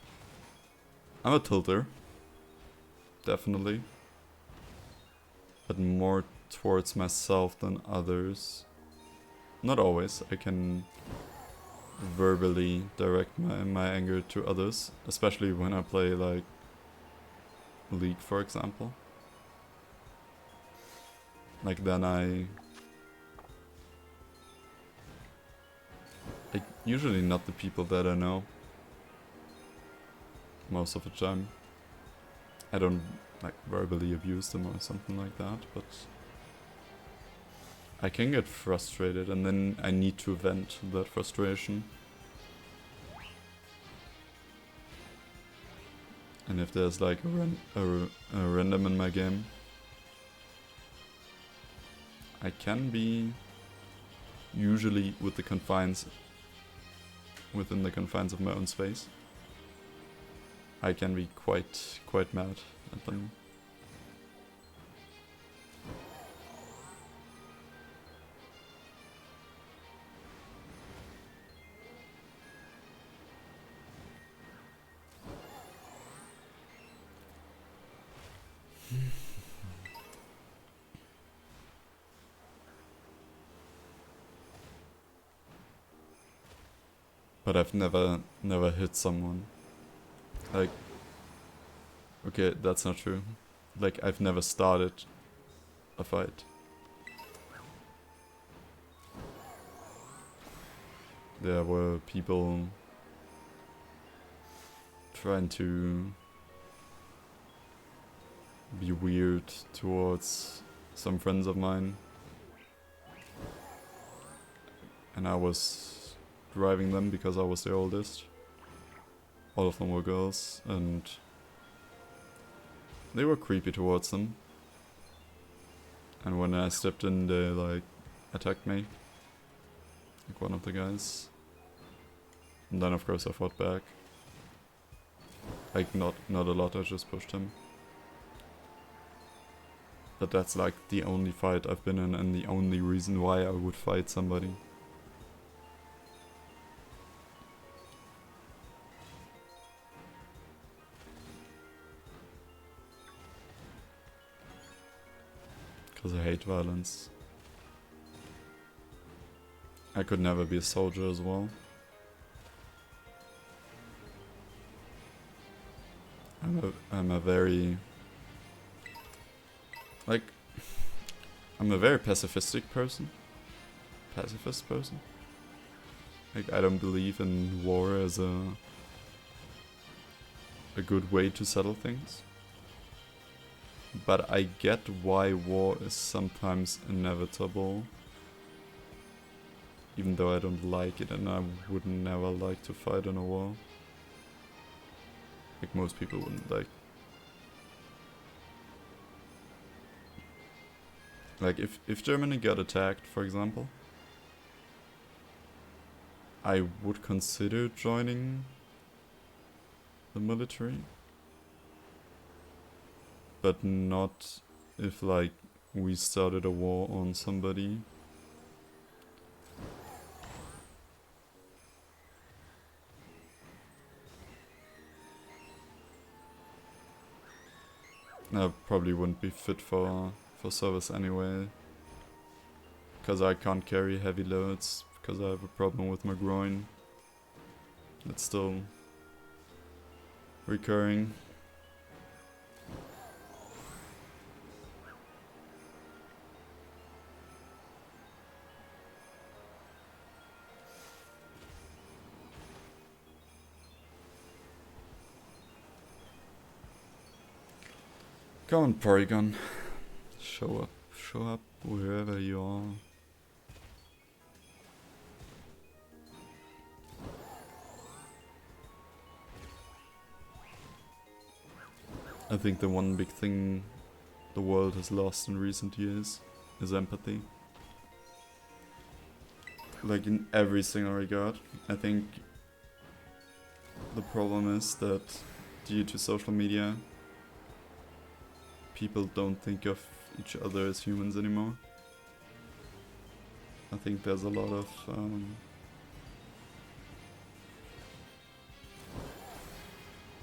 a tilter, definitely, but more towards myself than others. Not always. I can verbally direct my anger to others, especially when I play like League, for example. Like, then I usually not the people that I know. Most of the time I don't like verbally abuse them or something like that, but I can get frustrated, and then I need to vent that frustration. And if there's like a random in my game, I can be, usually within the confines of my own space, I can be quite mad at them. But I've never hit someone. Like, okay, that's not true. Like, I've never started a fight. There were people trying to be weird towards some friends of mine, and I was driving them because I was the oldest. All of them were girls, and they were creepy towards them. And when I stepped in, they like attacked me, like one of the guys. And then of course I fought back. Like, not a lot, I just pushed him. But that's like the only fight I've been in, and the only reason why I would fight somebody. Because I hate violence. I could never be a soldier as well. I'm a very... like... I'm a very pacifist person. Like, I don't believe in war as a good way to settle things. But I get why war is sometimes inevitable. Even though I don't like it, and I would never like to fight in a war. Like most people wouldn't like. Like, if Germany got attacked, for example, I would consider joining the military. But not if, like, we started a war on somebody. I probably wouldn't be fit for service anyway. Because I can't carry heavy loads, because I have a problem with my groin. It's still recurring. Come on, Porygon. Show up wherever you are. I think the one big thing the world has lost in recent years is empathy. Like in every single regard. I think the problem is that due to social media, people don't think of each other as humans anymore. I think there's a lot of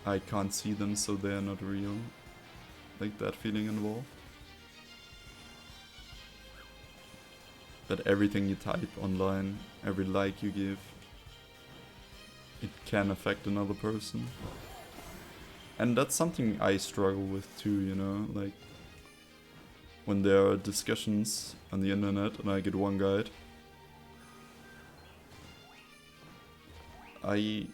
I can't see them, so they're not real. Like that feeling involved. That everything you type online, every like you give, it can affect another person. And that's something I struggle with too, you know, like when there are discussions on the internet and I get one guide, I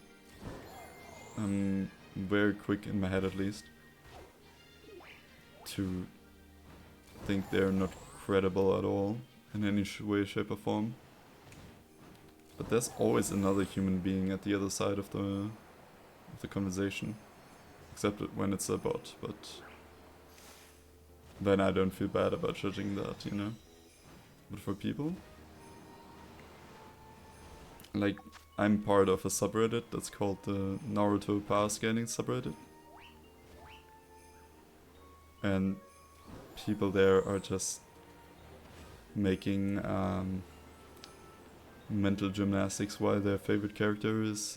am very quick in my head at least to think they're not credible at all in any way, shape or form. But there's always another human being at the other side of the conversation. Except when it's a bot, but then I don't feel bad about judging that, you know? But for people, like, I'm part of a subreddit that's called the Naruto Power Scaling subreddit. And people there are just making mental gymnastics why their favorite character is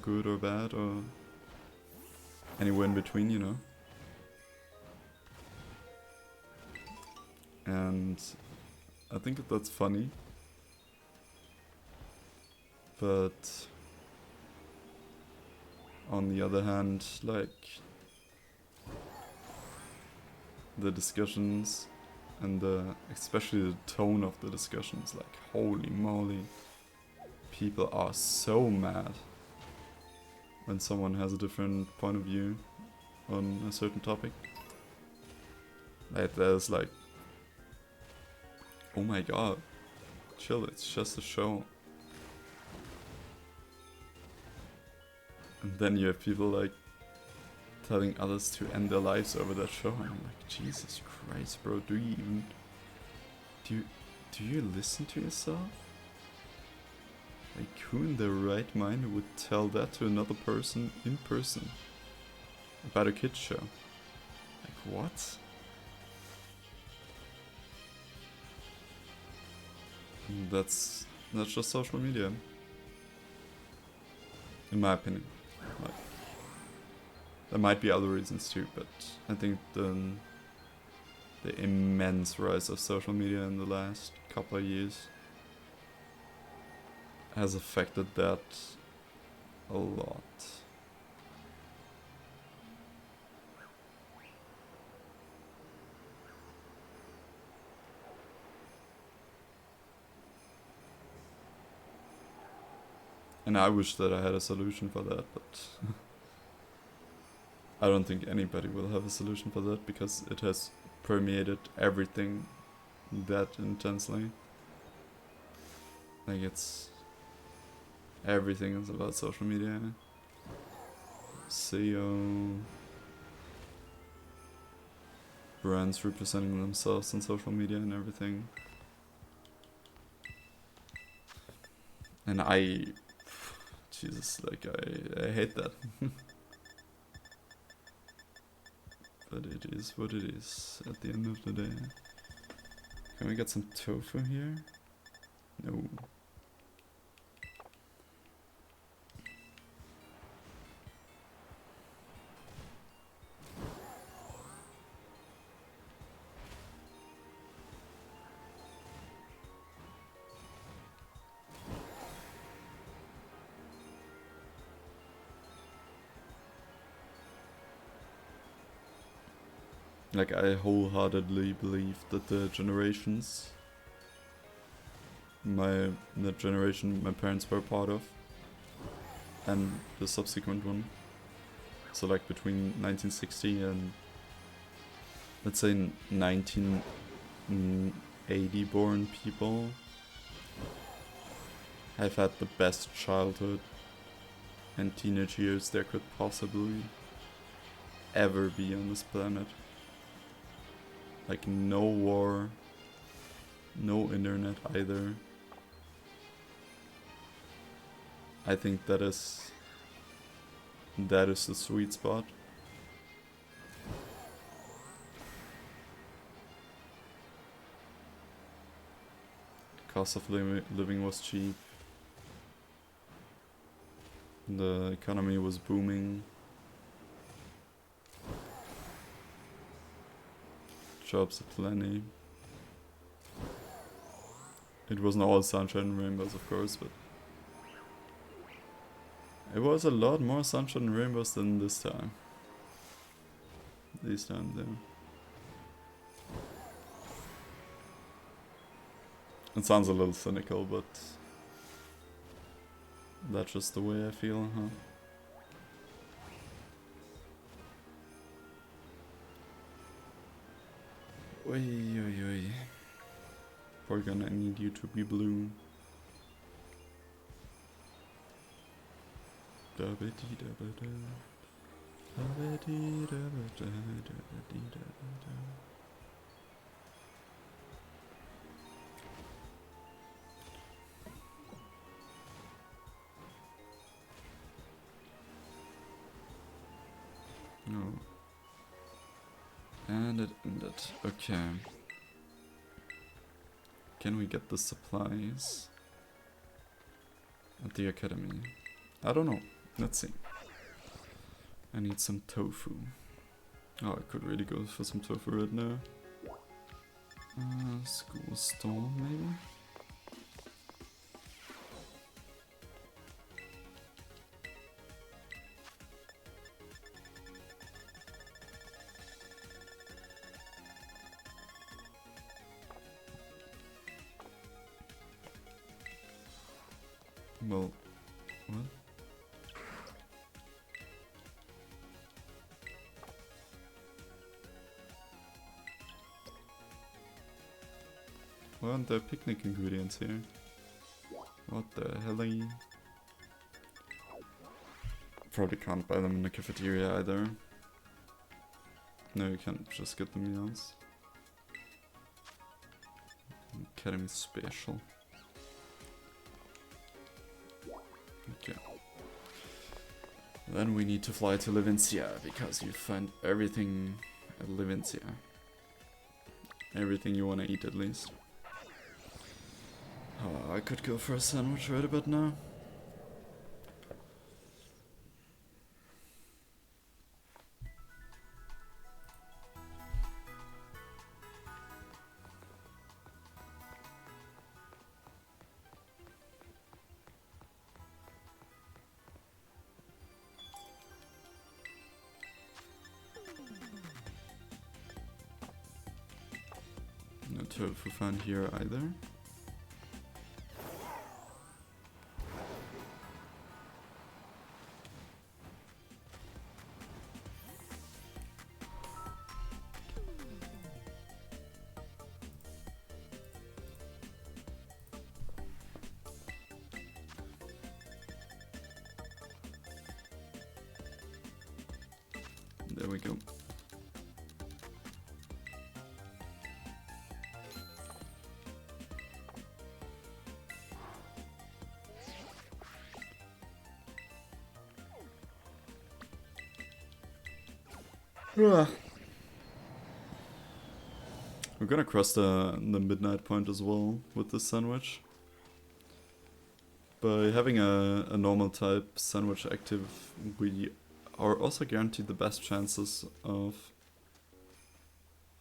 good or bad or anywhere in between, you know. And I think that's funny. But on the other hand, like, the discussions and especially the tone of the discussions, like, holy moly, people are so mad when someone has a different point of view on a certain topic. Like, there's like, oh my god, chill, it's just a show. And then you have people like telling others to end their lives over that show, and I'm like, Jesus Christ, bro, do you listen to yourself? Like, who in their right mind would tell that to another person in person about a kids show? Like, what? And that's just social media, in my opinion. Like, there might be other reasons too, but I think the immense rise of social media in the last couple of years has affected that a lot. And I wish that I had a solution for that, but I don't think anybody will have a solution for that because it has permeated everything that intensely. Like, everything is about social media. SEO, brands representing themselves on social media and everything. And Jesus, like I hate that. But it is what it is at the end of the day. Can we get some tofu here? No. Like, I wholeheartedly believe that the generations, the generation my parents were part of, and the subsequent one, so like between 1960 and, let's say, 1980 born people, have had the best childhood and teenage years there could possibly ever be on this planet. Like, no war, no internet either. I think that is the sweet spot. Cost of living was cheap. The economy was booming. Jobs aplenty. It wasn't all sunshine and rainbows, of course, but it was a lot more sunshine and rainbows than this time. These times, yeah. It sounds a little cynical, but that's just the way I feel, huh? Oi, oi, oi. Porygon, I need you to be blue. No. And it ended. Okay. Can we get the supplies at the academy? I don't know. Let's see. I need some tofu. Oh, I could really go for some tofu right now. School store, maybe? Well, what? Why aren't there picnic ingredients here? What the hell are you? Probably can't buy them in the cafeteria either. No, you can't just get the meals. Academy special. Okay. Then we need to fly to Levincia, because you find everything at Levincia. Everything you want to eat, at least. Oh, I could go for a sandwich right about now. No tofu found here either. There we go. We're gonna cross the midnight point as well with this sandwich. By having a normal type sandwich active, we are also guaranteed the best chances of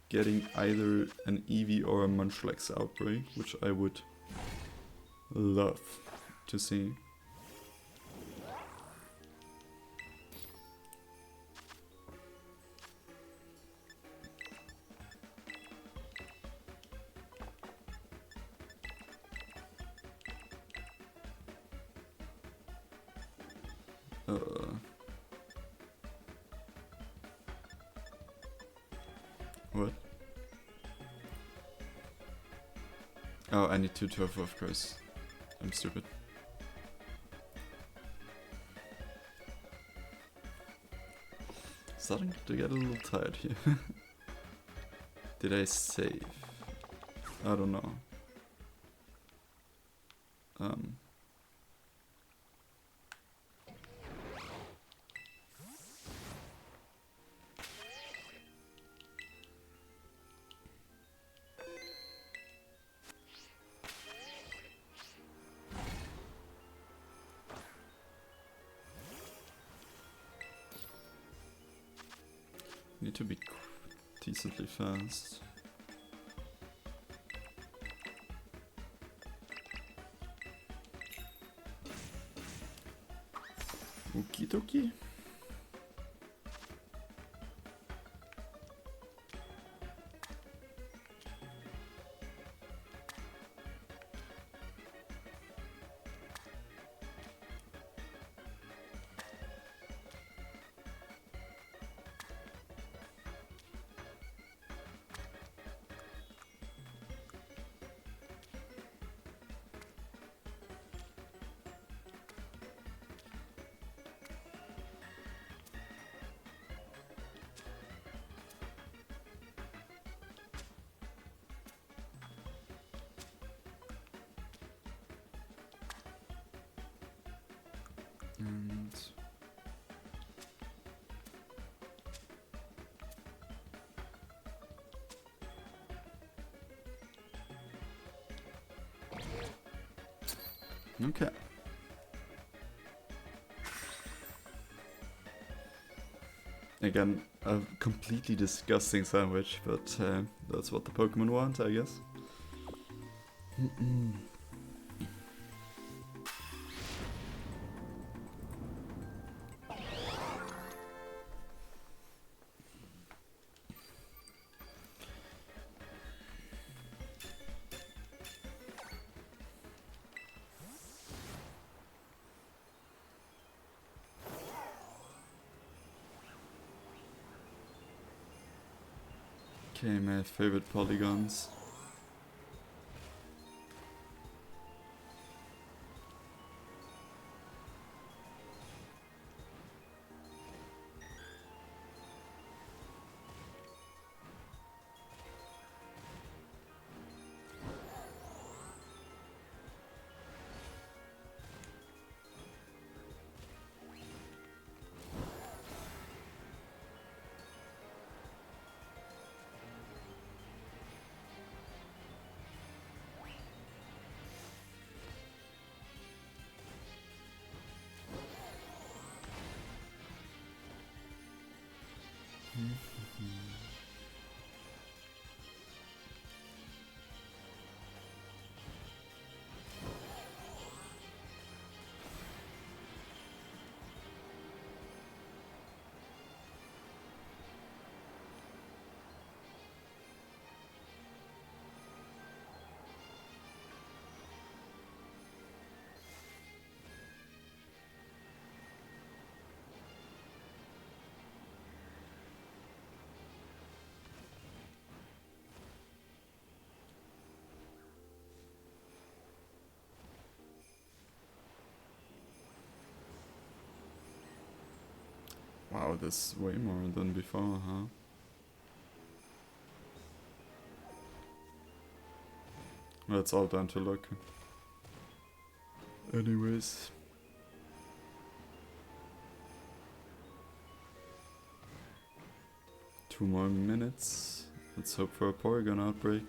getting either an Eevee or a Munchlax outbreak, which I would love to see. What? Oh, I need 212, of course. I'm stupid. Starting to get a little tired here. Did I save? I don't know. Need to be decently fast. Okie dokie. And okay. Again, a completely disgusting sandwich, but that's what the Pokemon want, I guess. Okay, my favorite polygons. Wow, this is way more than before, huh? That's all down to luck. Anyways. 2 more minutes. Let's hope for a Porygon outbreak.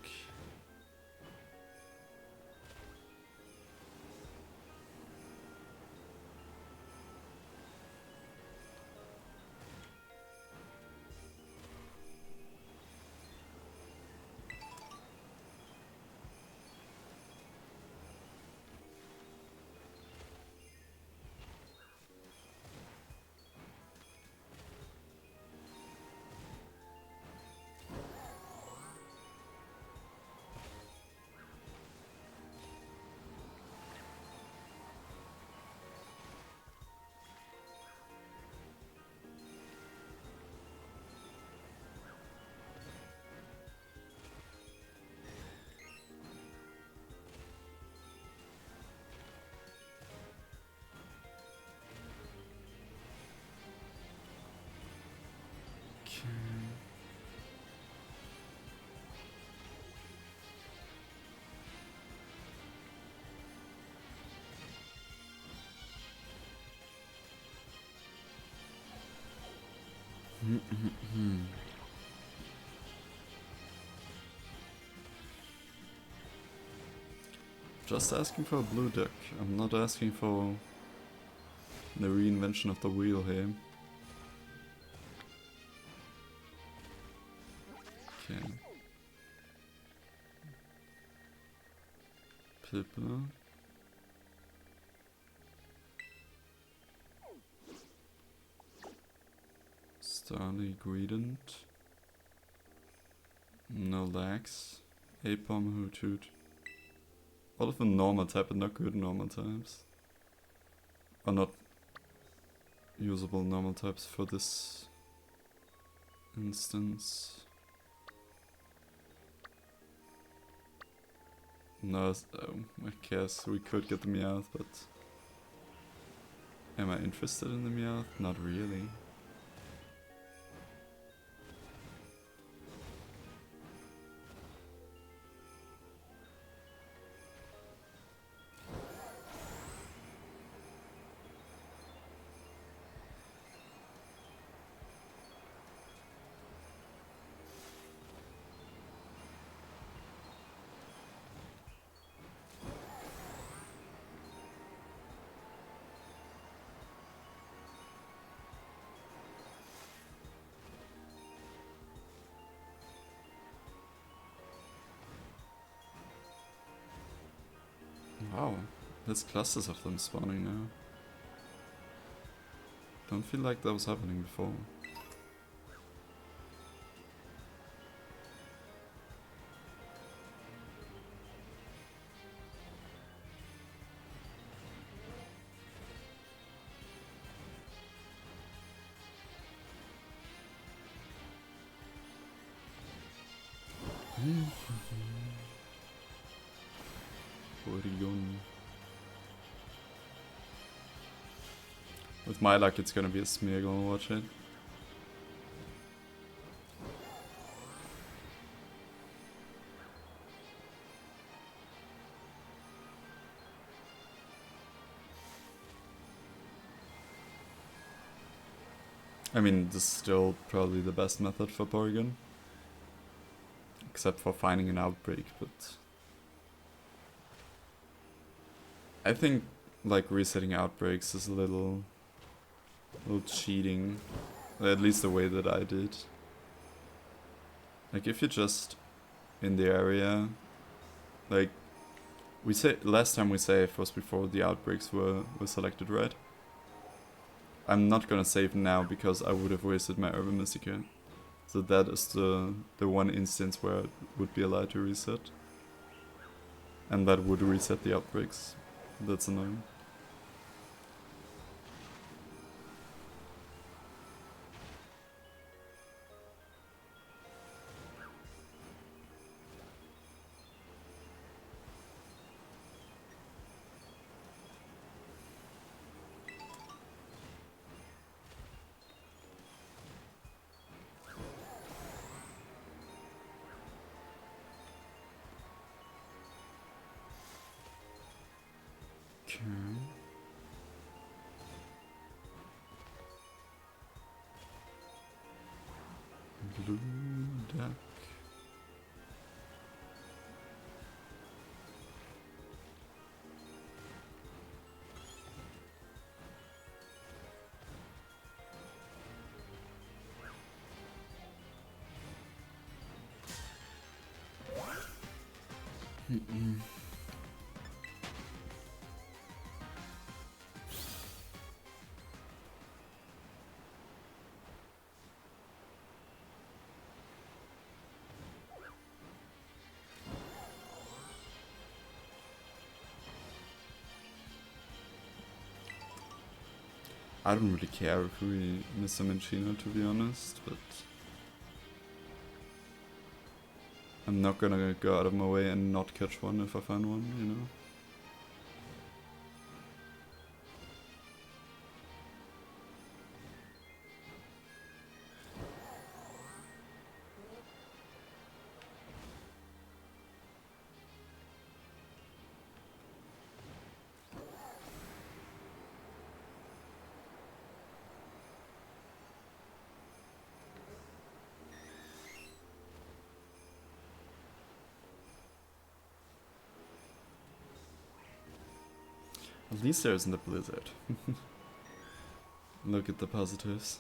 Just asking for a blue duck. I'm not asking for the reinvention of the wheel here. Okay. Pippa. Starly Greedent. No lags. Apom Hoothoot. All of them normal type and not good normal types. Or not usable normal types for this instance. No, I guess we could get the Meowth, but am I interested in the Meowth? Not really. Wow, there's clusters of them spawning now. Don't feel like that was happening before. Porygon. With my luck, it's gonna be a Smeargle, watch it. I mean, this is still probably the best method for Porygon. Except for finding an outbreak, but I think like resetting outbreaks is a little cheating. At least the way that I did. Like if you're just in the area, like we say last time we saved was before the outbreaks were selected, right? I'm not gonna save now because I would have wasted my Urban Mystica. So that is the one instance where it would be allowed to reset. And that would reset the outbreaks. That's annoying. Blue duck. I don't really care if we miss a Minchino, to be honest, but I'm not gonna go out of my way and not catch one if I find one, you know? At least there isn't a blizzard. Look at the positives.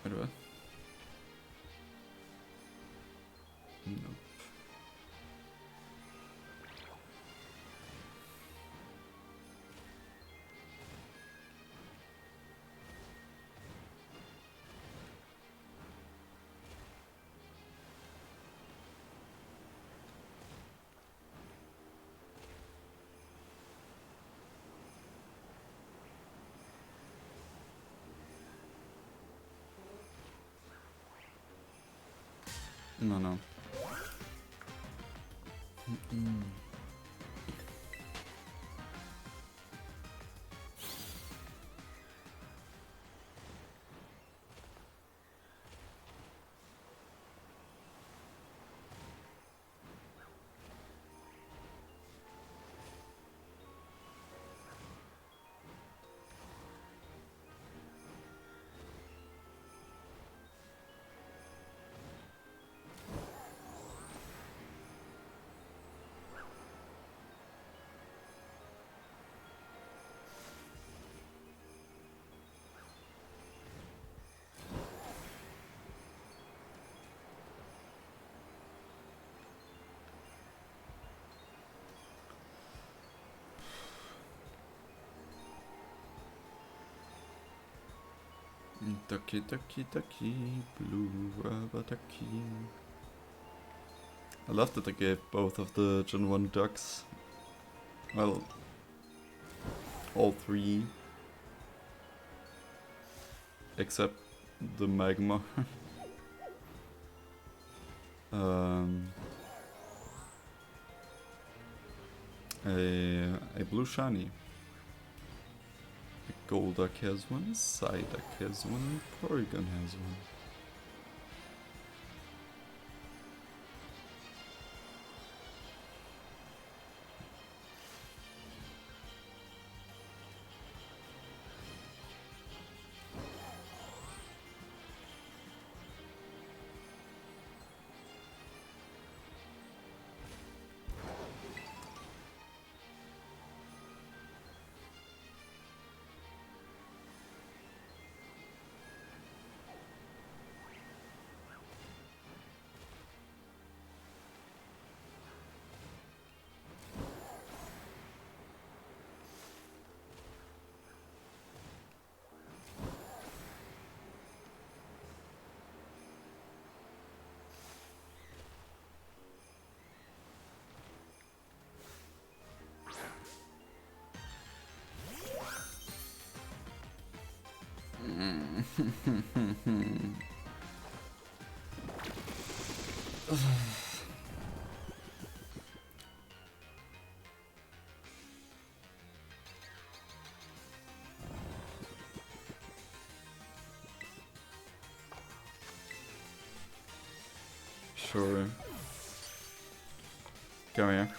Wait, what? Nope. No. Ducky, blue rubber ducky. I love that I gave both of the Gen 1 ducks. Well, all three. Except the magma. A blue shiny. Golduck has one, Psyduck has one, Porygon has one. Sure. Come here.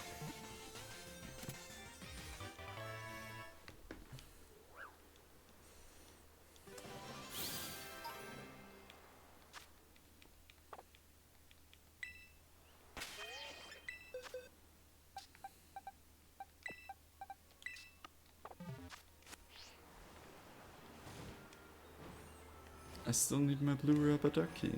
I still need my blue rubber ducky.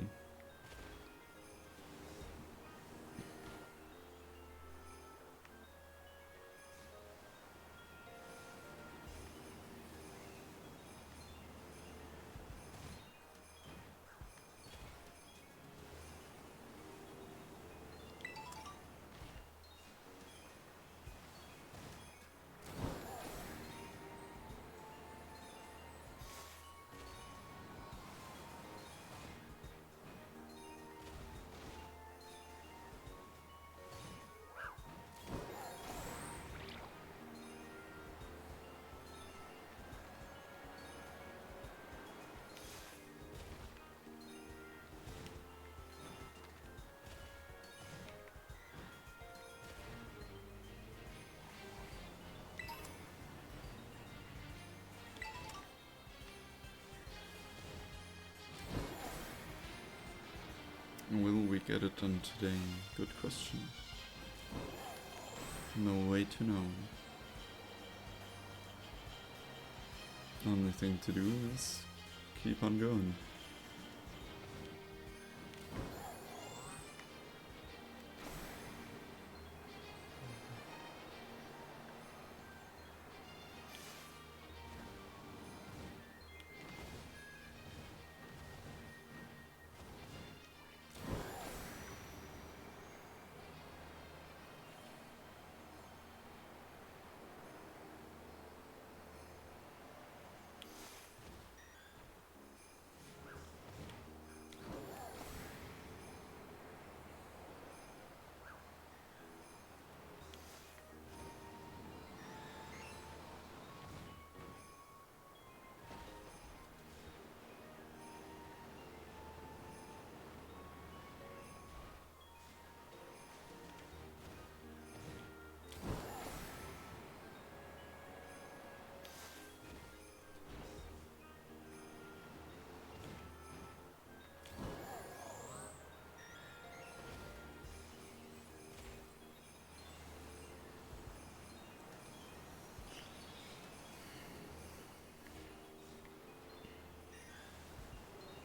Will we get it done today? Good question. No way to know. Only thing to do is keep on going.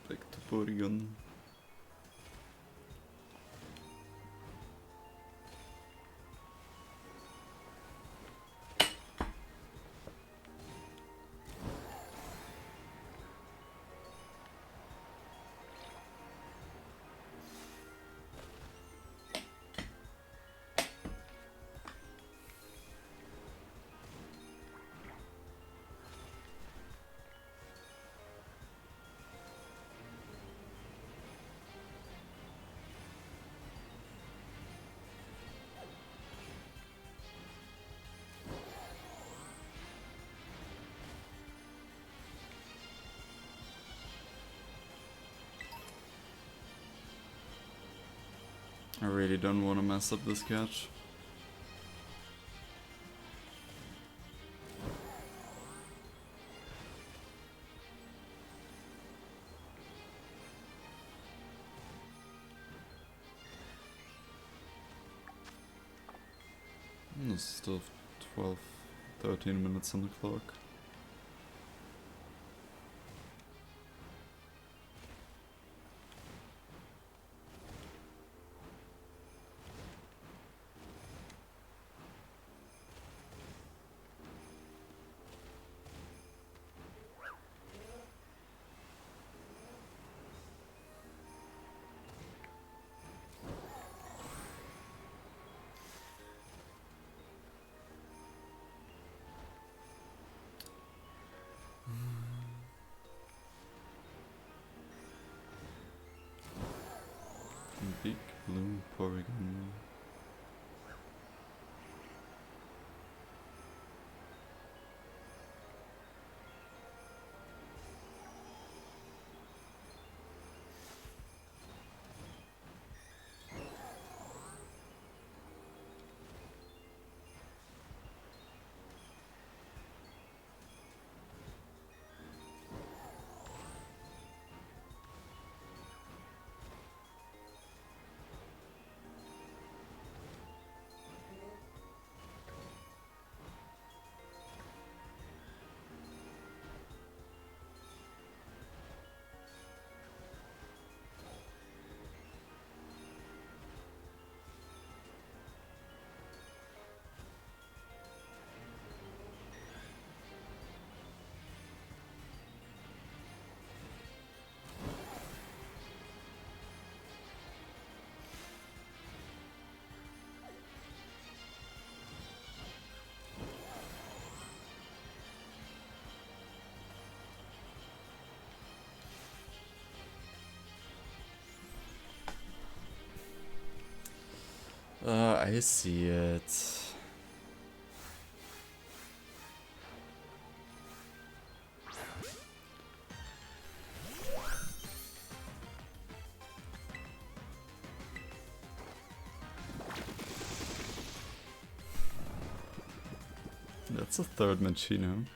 Back to Porygon. I really don't want to mess up this catch. There's still 12, 13 minutes on the clock. Big blue Porygon. I see it. That's a third Machino.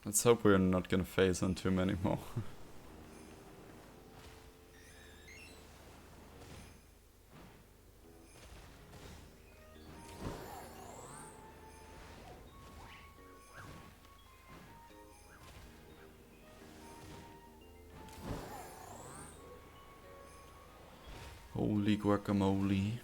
Let's hope we're not gonna phase on too many more. Holy guacamole.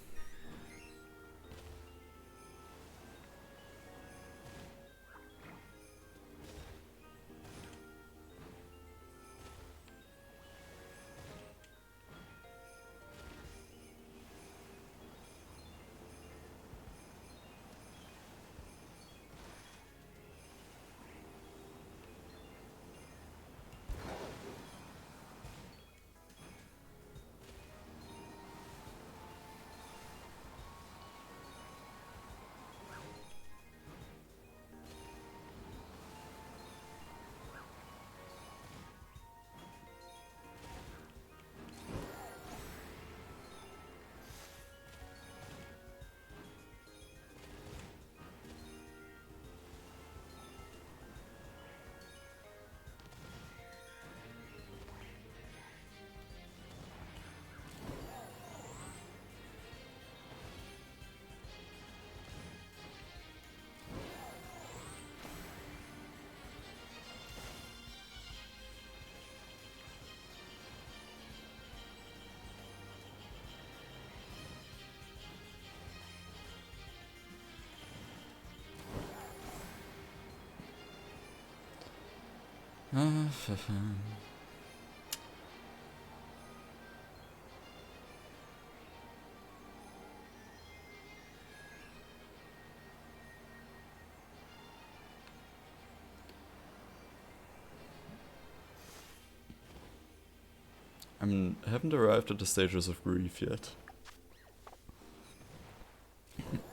I haven't arrived at the stages of grief yet.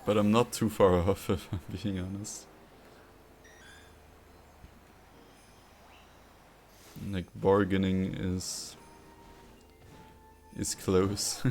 But I'm not too far off, if I'm being honest. Like, bargaining is close.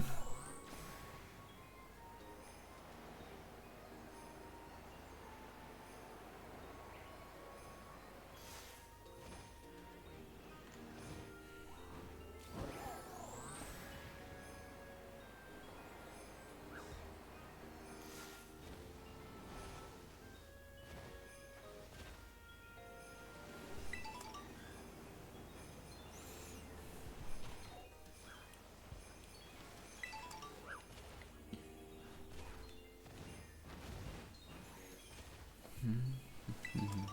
Mhm.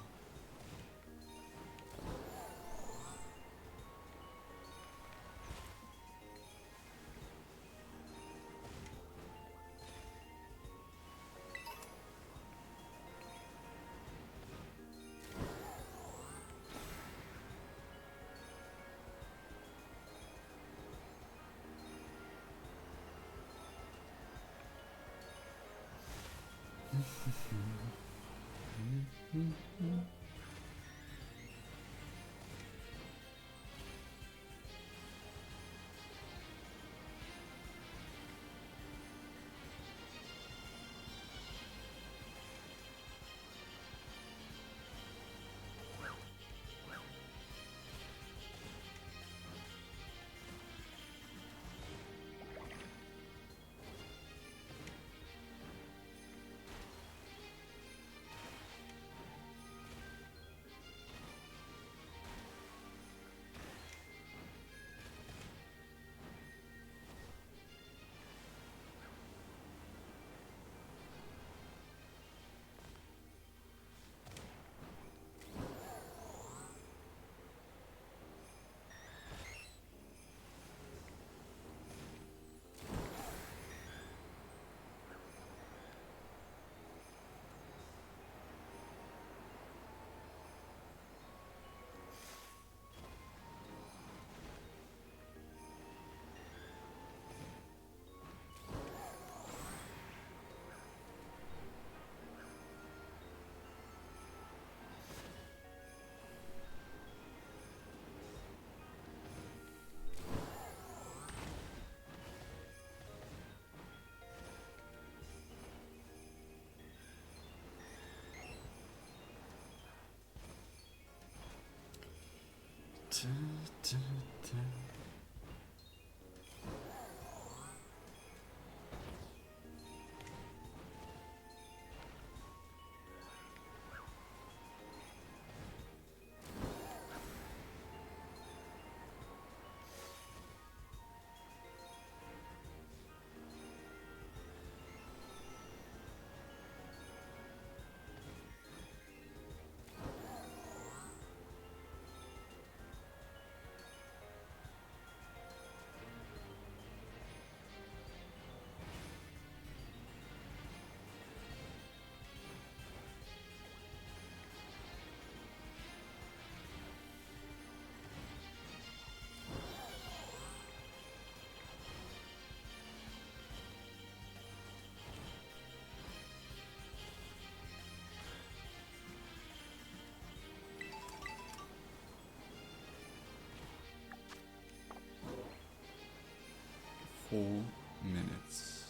Four minutes.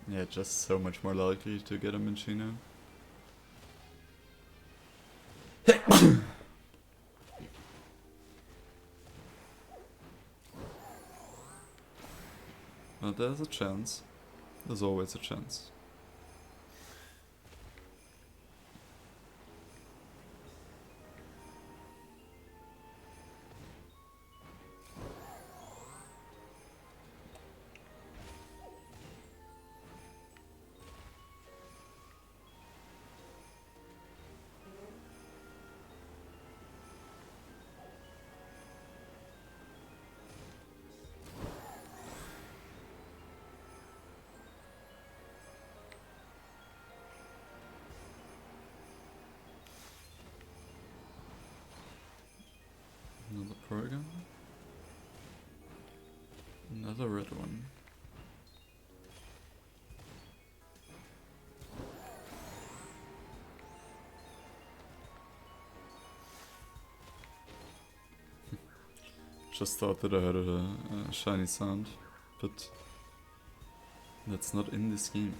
Yeah, just so much more likely to get a Minchino. But there's a chance. There's always a chance. Another program. Another red one. Just thought that I heard a shiny sound, but that's not in this game.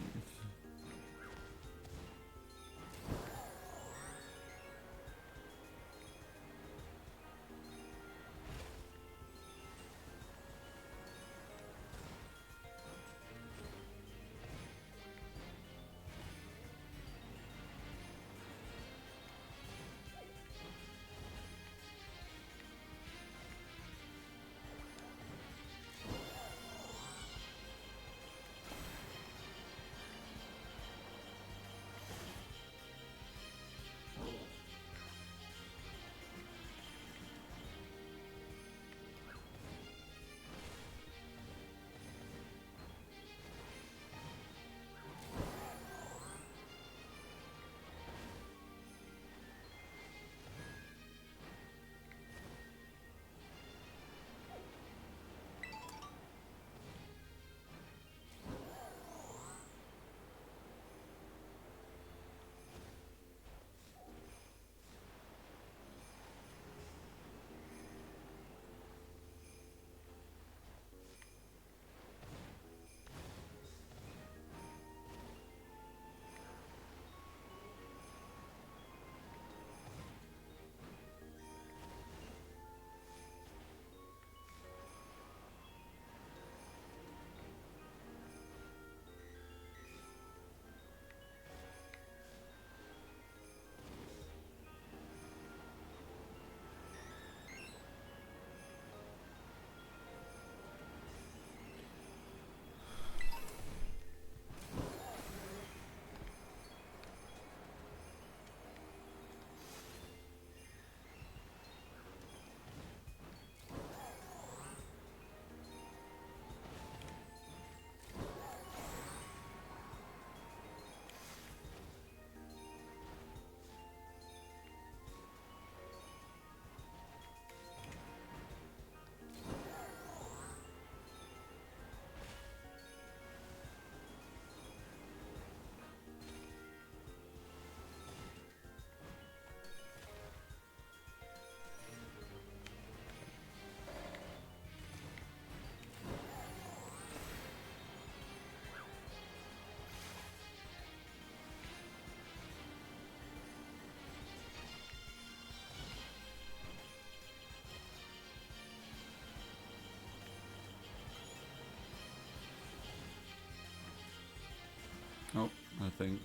Oh, I think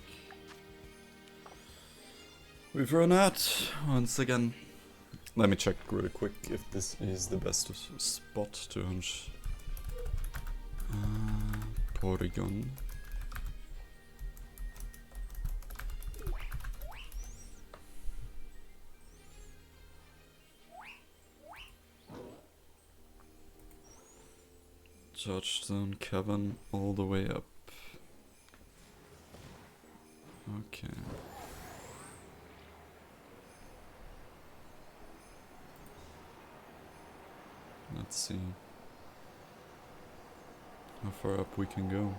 we've run out once again. Let me check really quick if this is the best spot to hunch. Porygon. Touchstone Cavern all the way up. Okay. Let's see how far up we can go.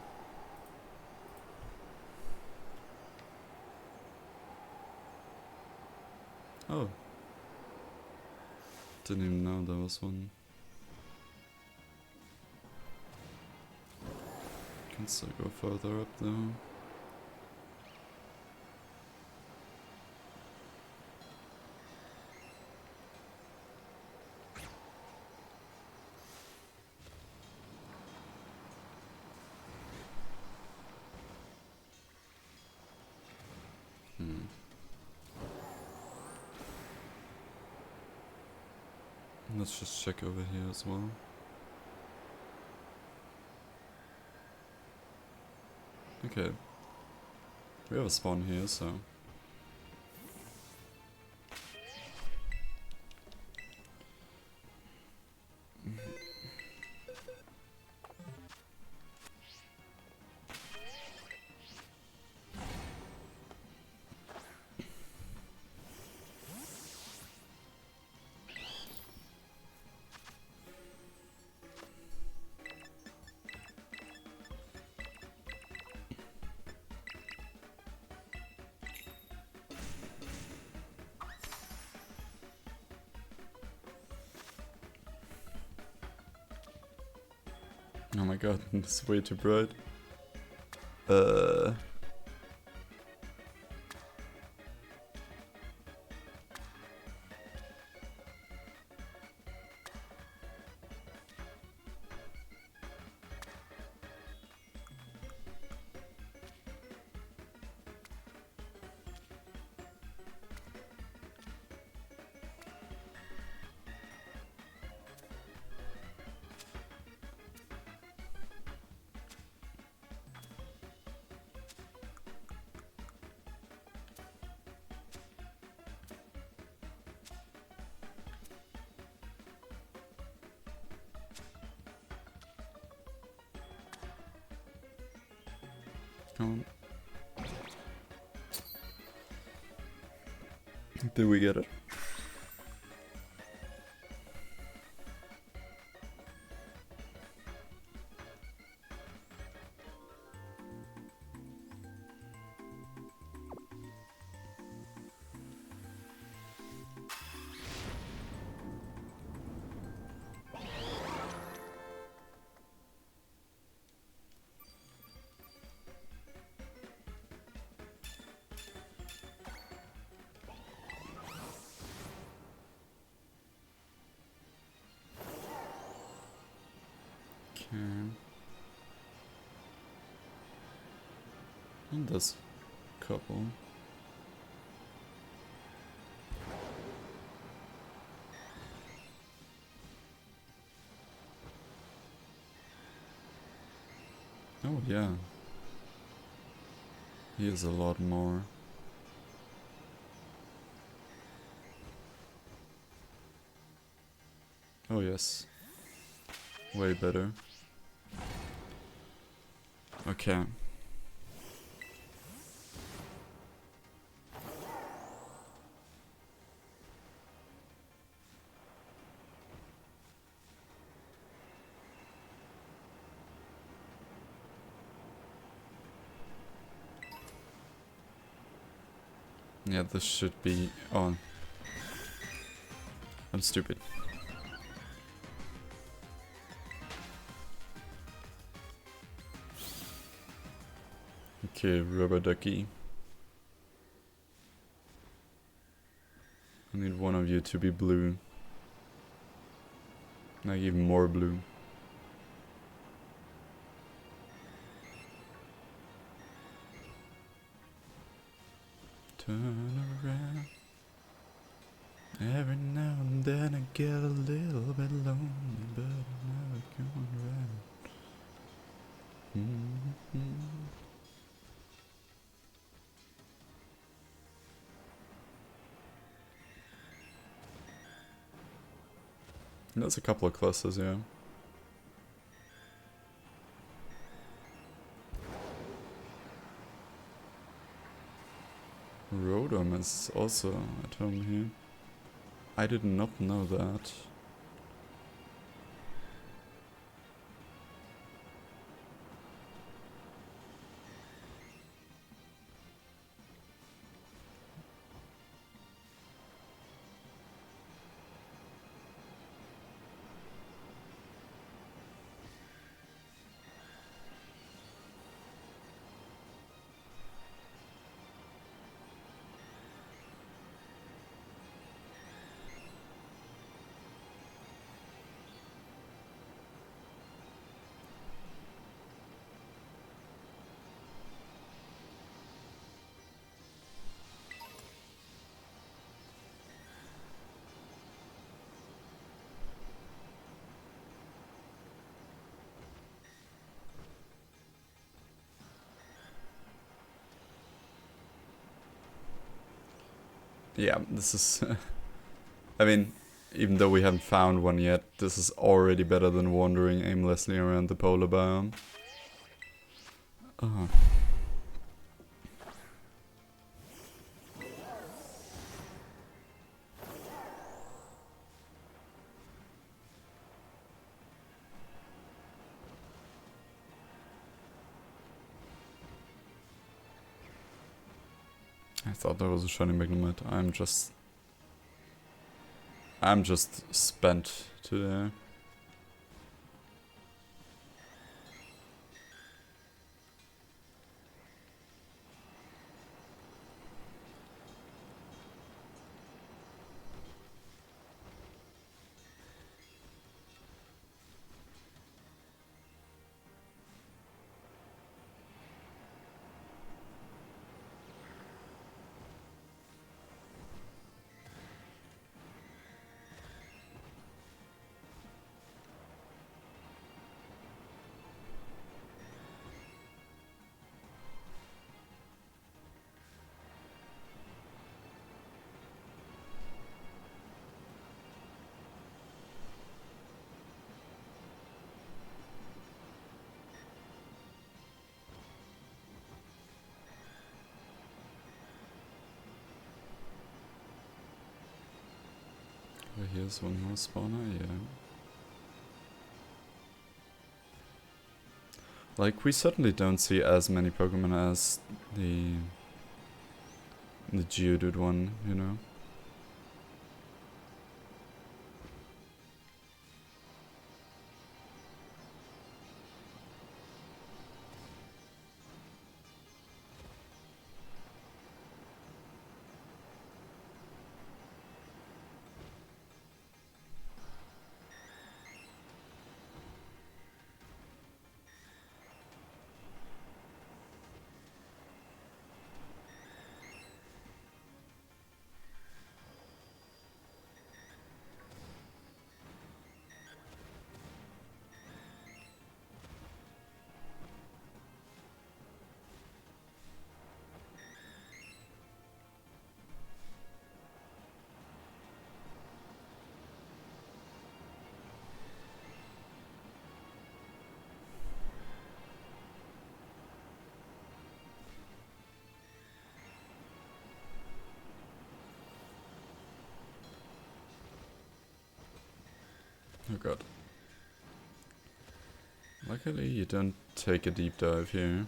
Oh. Didn't even know there was one. Can still go further up though. Let's just check over here as well. Okay. We have a spawn here, so... Oh my god, it's way too bright. Come on. Did we get it? And there's a couple. Oh yeah. Here's a lot more. Oh yes. Way better. Okay. Yeah, this should be on. I'm stupid. Okay, rubber ducky. I need one of you to be blue. Like even more blue. turn around. Every now and then I get a little bit lonely, but I never come around. There's a couple of clusters, yeah. Rodom is also at home here. I did not know that. Yeah, this is... I mean, even though we haven't found one yet, this is already better than wandering aimlessly around the polar biome. Oh. I thought that was a shiny Magnemite. I'm just spent today. Here's one more spawner, yeah. Like, we certainly don't see as many Pokemon as the Geodude one, you know? Oh god. Luckily you don't take a deep dive here.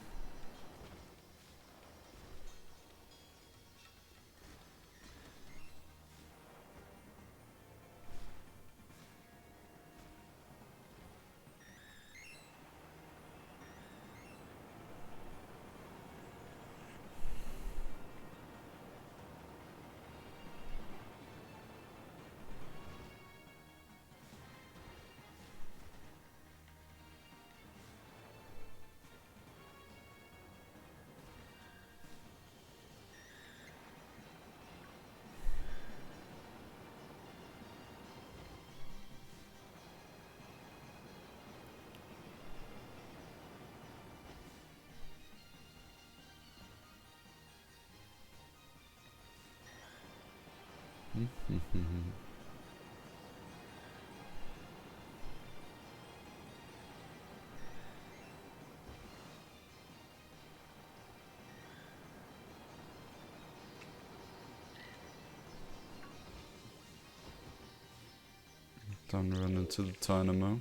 Don't run into the dynamo.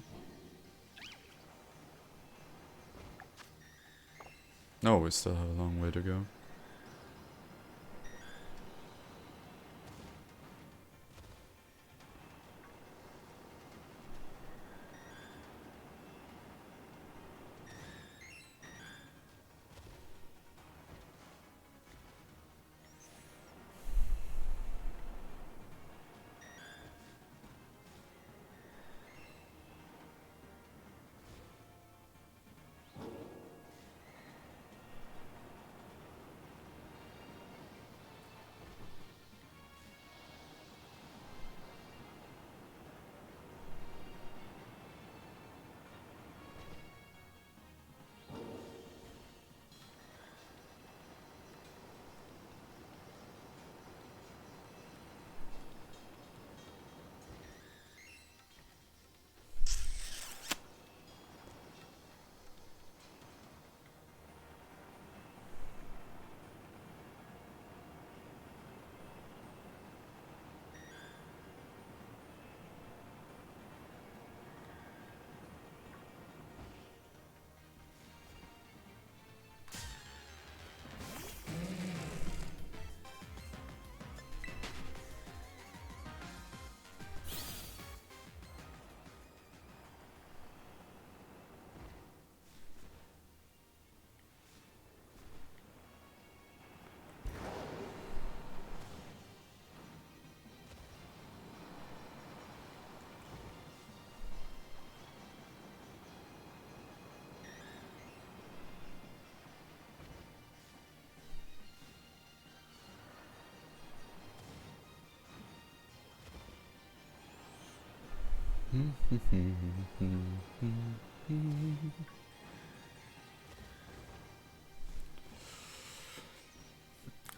No, we still have a long way to go.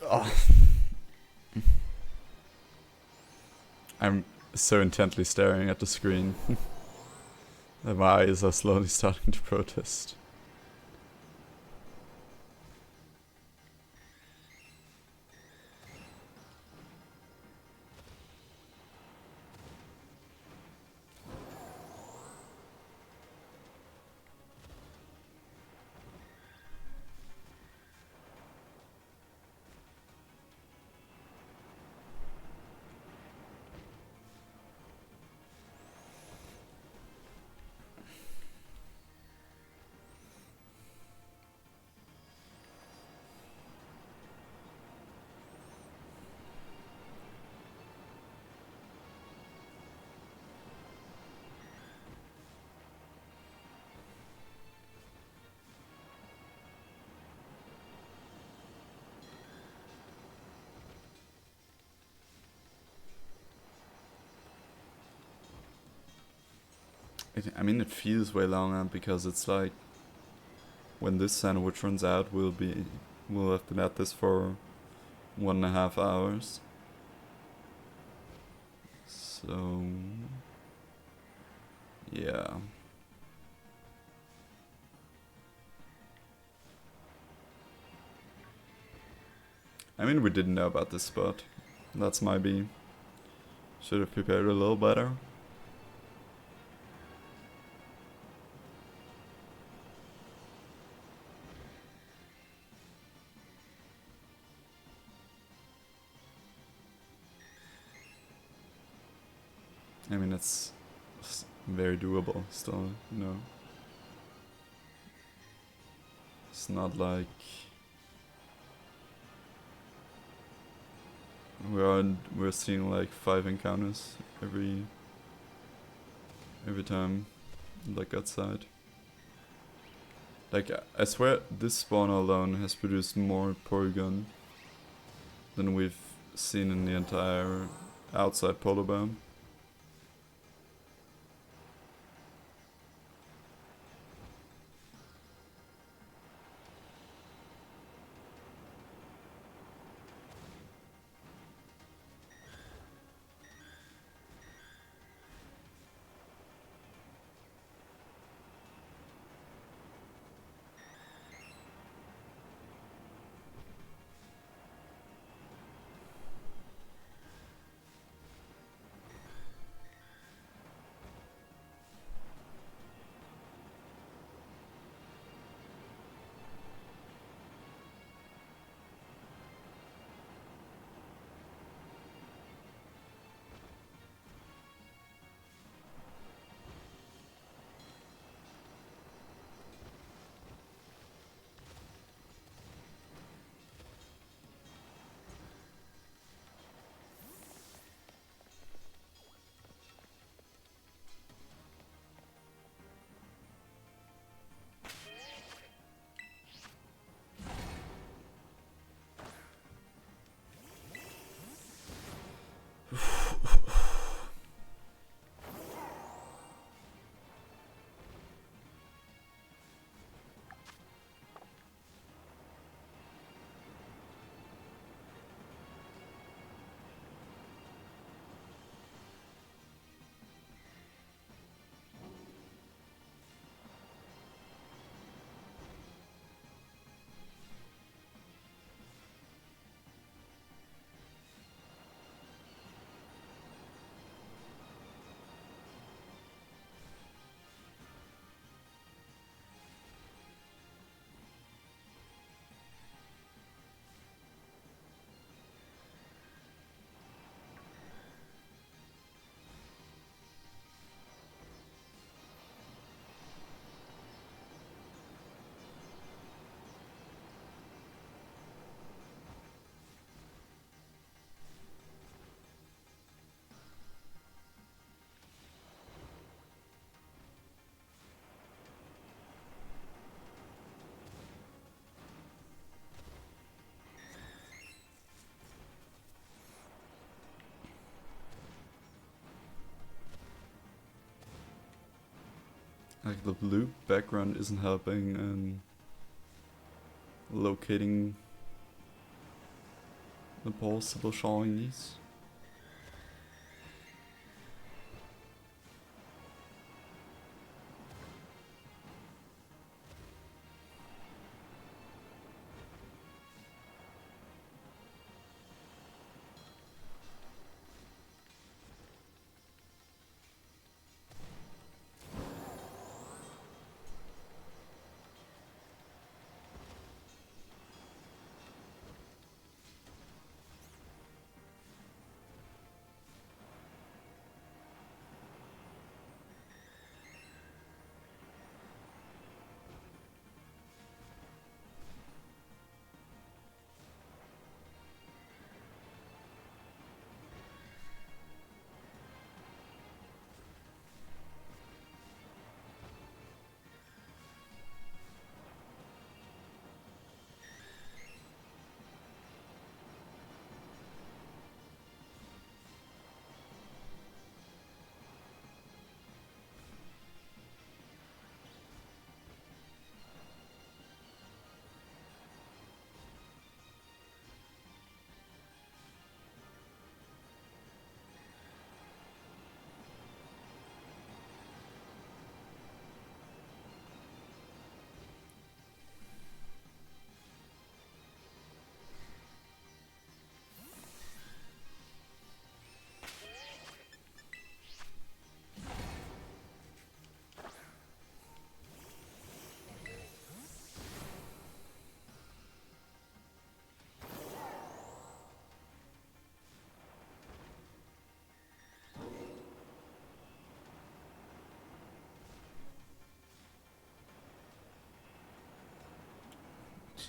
Oh. I'm so intently staring at the screen that my eyes are slowly starting to protest. I mean, it feels way longer because it's like when this sandwich runs out, we'll have been at this for 1.5 hours. So yeah. I mean, we didn't know about this spot. That's my B. Should have prepared a little better. I mean, it's very doable still, you know. It's not like we're seeing like 5 encounters every time, like outside. Like, I swear this spawner alone has produced more Porygon than we've seen in the entire outside polar bear. Like the blue background isn't helping in locating the possible shinies.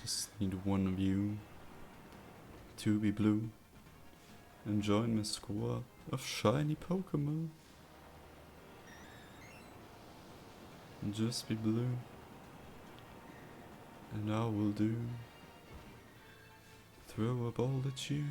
Just need one of you to be blue and join my squad of shiny Pokemon. Just be blue, and I will do. Throw a ball at you.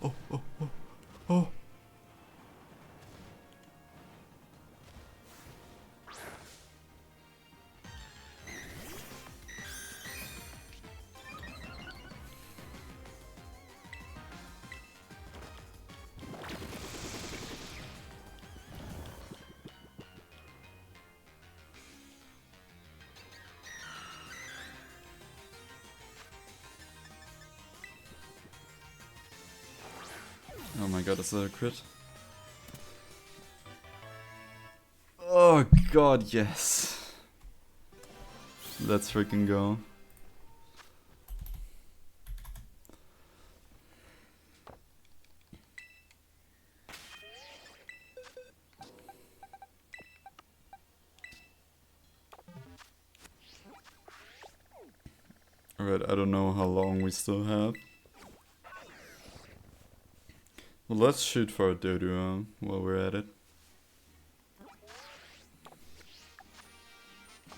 Oh, oh, oh, oh. Oh my god, is that a crit? Oh god, yes. Let's freaking go. Alright, I don't know how long we still have. Well, let's shoot for a Doduo while we're at it.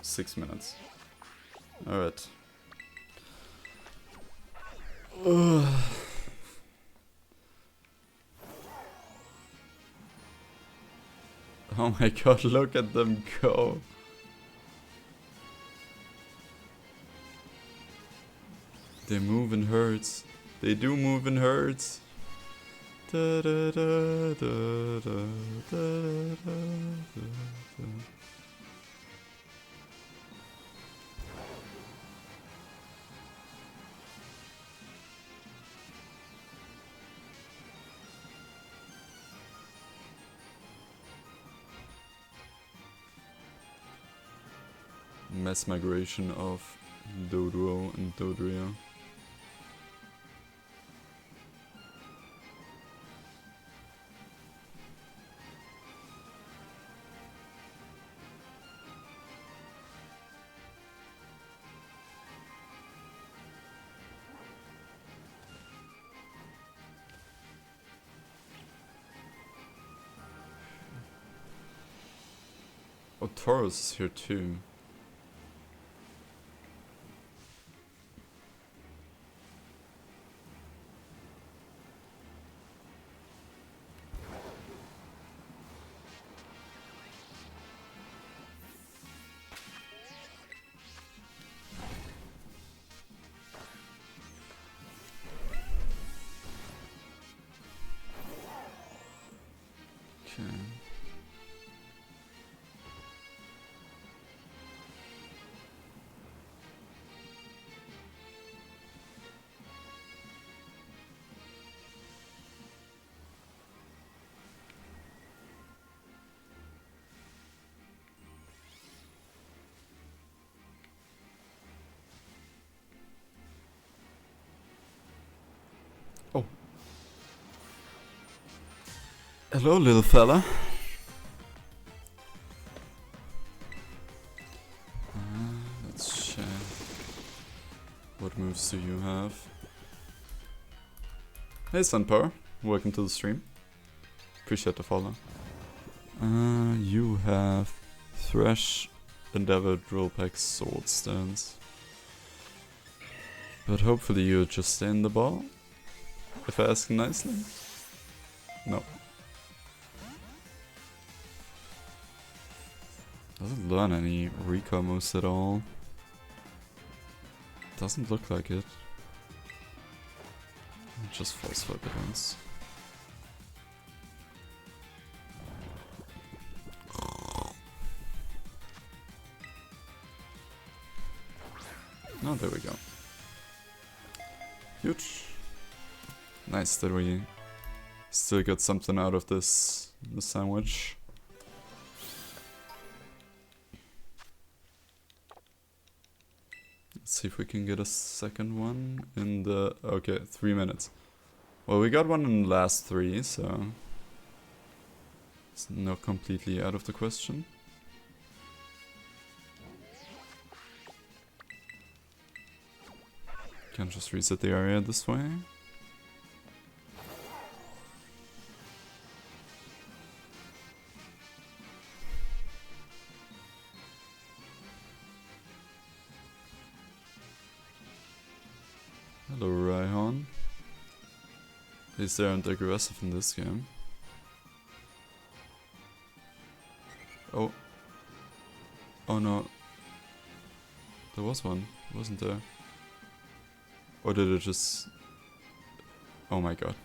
6 minutes. Alright. Oh my god, look at them go. They move in herds. They do move in herds. Da, da, da, da, da, da, da, da. Mass migration of Doduo and Dodrio. Oh, Taurus is here too. Okay. Oh. Hello, little fella. Let's check. What moves do you have? Hey, Sunpower. Welcome to the stream. Appreciate the follow. You have Thresh, Endeavor, Drill Pack, Sword Stance. But hopefully you'll just stay in the ball. If I ask nicely. No. Doesn't learn any recall moves at all. Doesn't look like it. Just false swipe it once. Oh, there we go. Huge. Nice that we still got something out of this sandwich. Let's see if we can get a second one in the... Okay, 3 minutes. Well, we got one in the last 3, so... It's not completely out of the question. Can just reset the area this way. Hello, Raihan. least they aren't aggressive in this game. Oh. Oh no. There was one, wasn't there? Or did it just... Oh my god.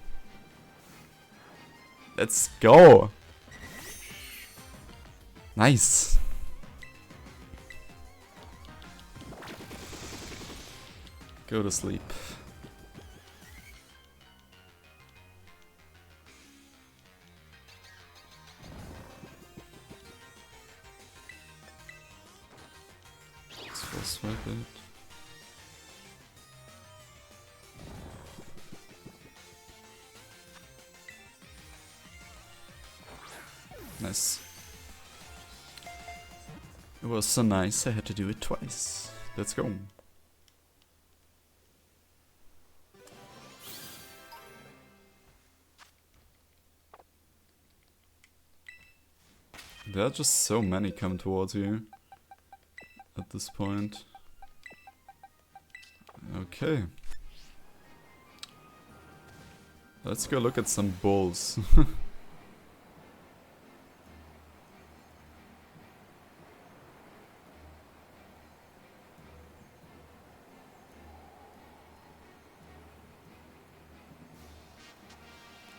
Let's go! Nice! Go to sleep. Let's full swipe it. Nice. It was so nice I had to do it twice. Let's go. There are just so many coming towards you at this point. Okay. Let's go look at some bulls.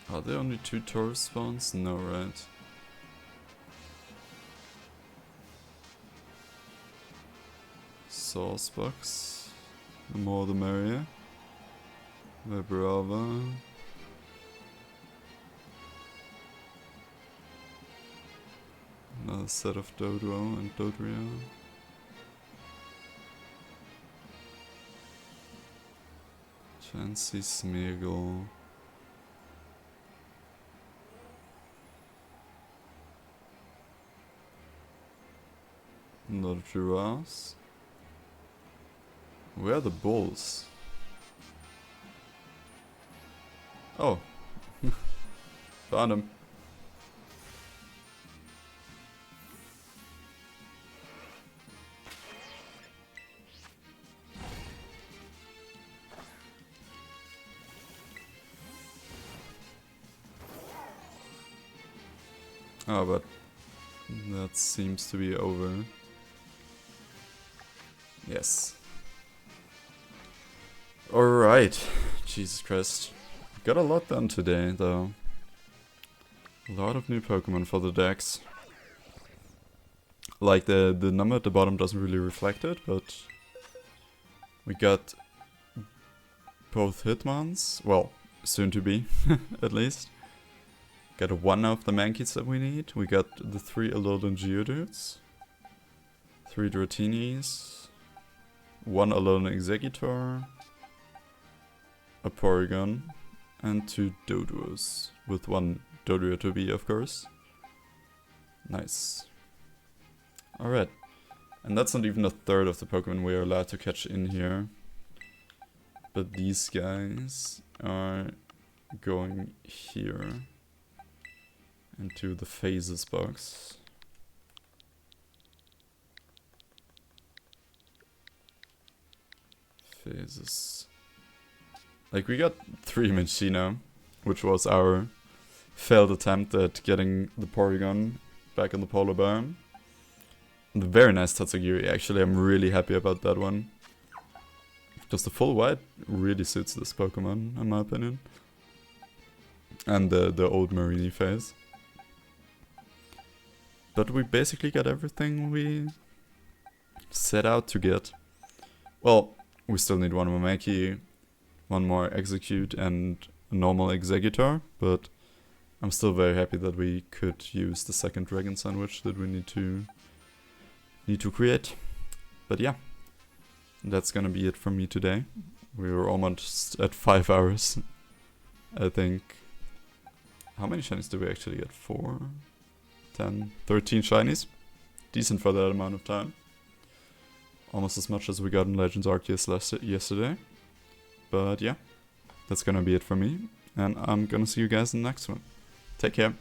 Are there only 2 tourist spawns? No, right? Source box. The more the merrier. Vibrava. Another set of Dodo and Dodrio. Fancy Smeagol. Another giraffes. Where are the bulls? Oh. Found him. Oh, but that seems to be over. Yes. Alright. Jesus Christ. Got a lot done today, though. A lot of new Pokemon for the decks. Like, the number at the bottom doesn't really reflect it, but... we got... both Hitmons. Well, soon to be, at least. Got 1 of the Mankeys that we need. We got the 3 Alolan Geodudes. 3 Dratinis. 1 Alolan Exeggutor. A Porygon. And 2 Doduos. With 1 Dodrio to be, of course. Nice. Alright. And that's not even a third of the Pokemon we are allowed to catch in here. But these guys are going here. Into the phases box. Phases. Like, we got 3 Minccino, which was our failed attempt at getting the Porygon back in the Polar Bear. And a very nice Tatsugiri, actually. I'm really happy about that one. Because the full white really suits this Pokemon, in my opinion. And the old Marini phase. But we basically got everything we set out to get. Well, we still need 1 more Mankey, 1 more Execute, and a normal Exeggutor. But I'm still very happy that we could use the second Dragon Sandwich that we need to create. But yeah, that's gonna be it from me today. We were almost at 5 hours, I think. How many shinies did we actually get? 4, 10, 13 shinies. Decent for that amount of time. Almost as much as we got in Legends Arceus yesterday. But yeah, that's gonna be it for me. And I'm gonna see you guys in the next one. Take care.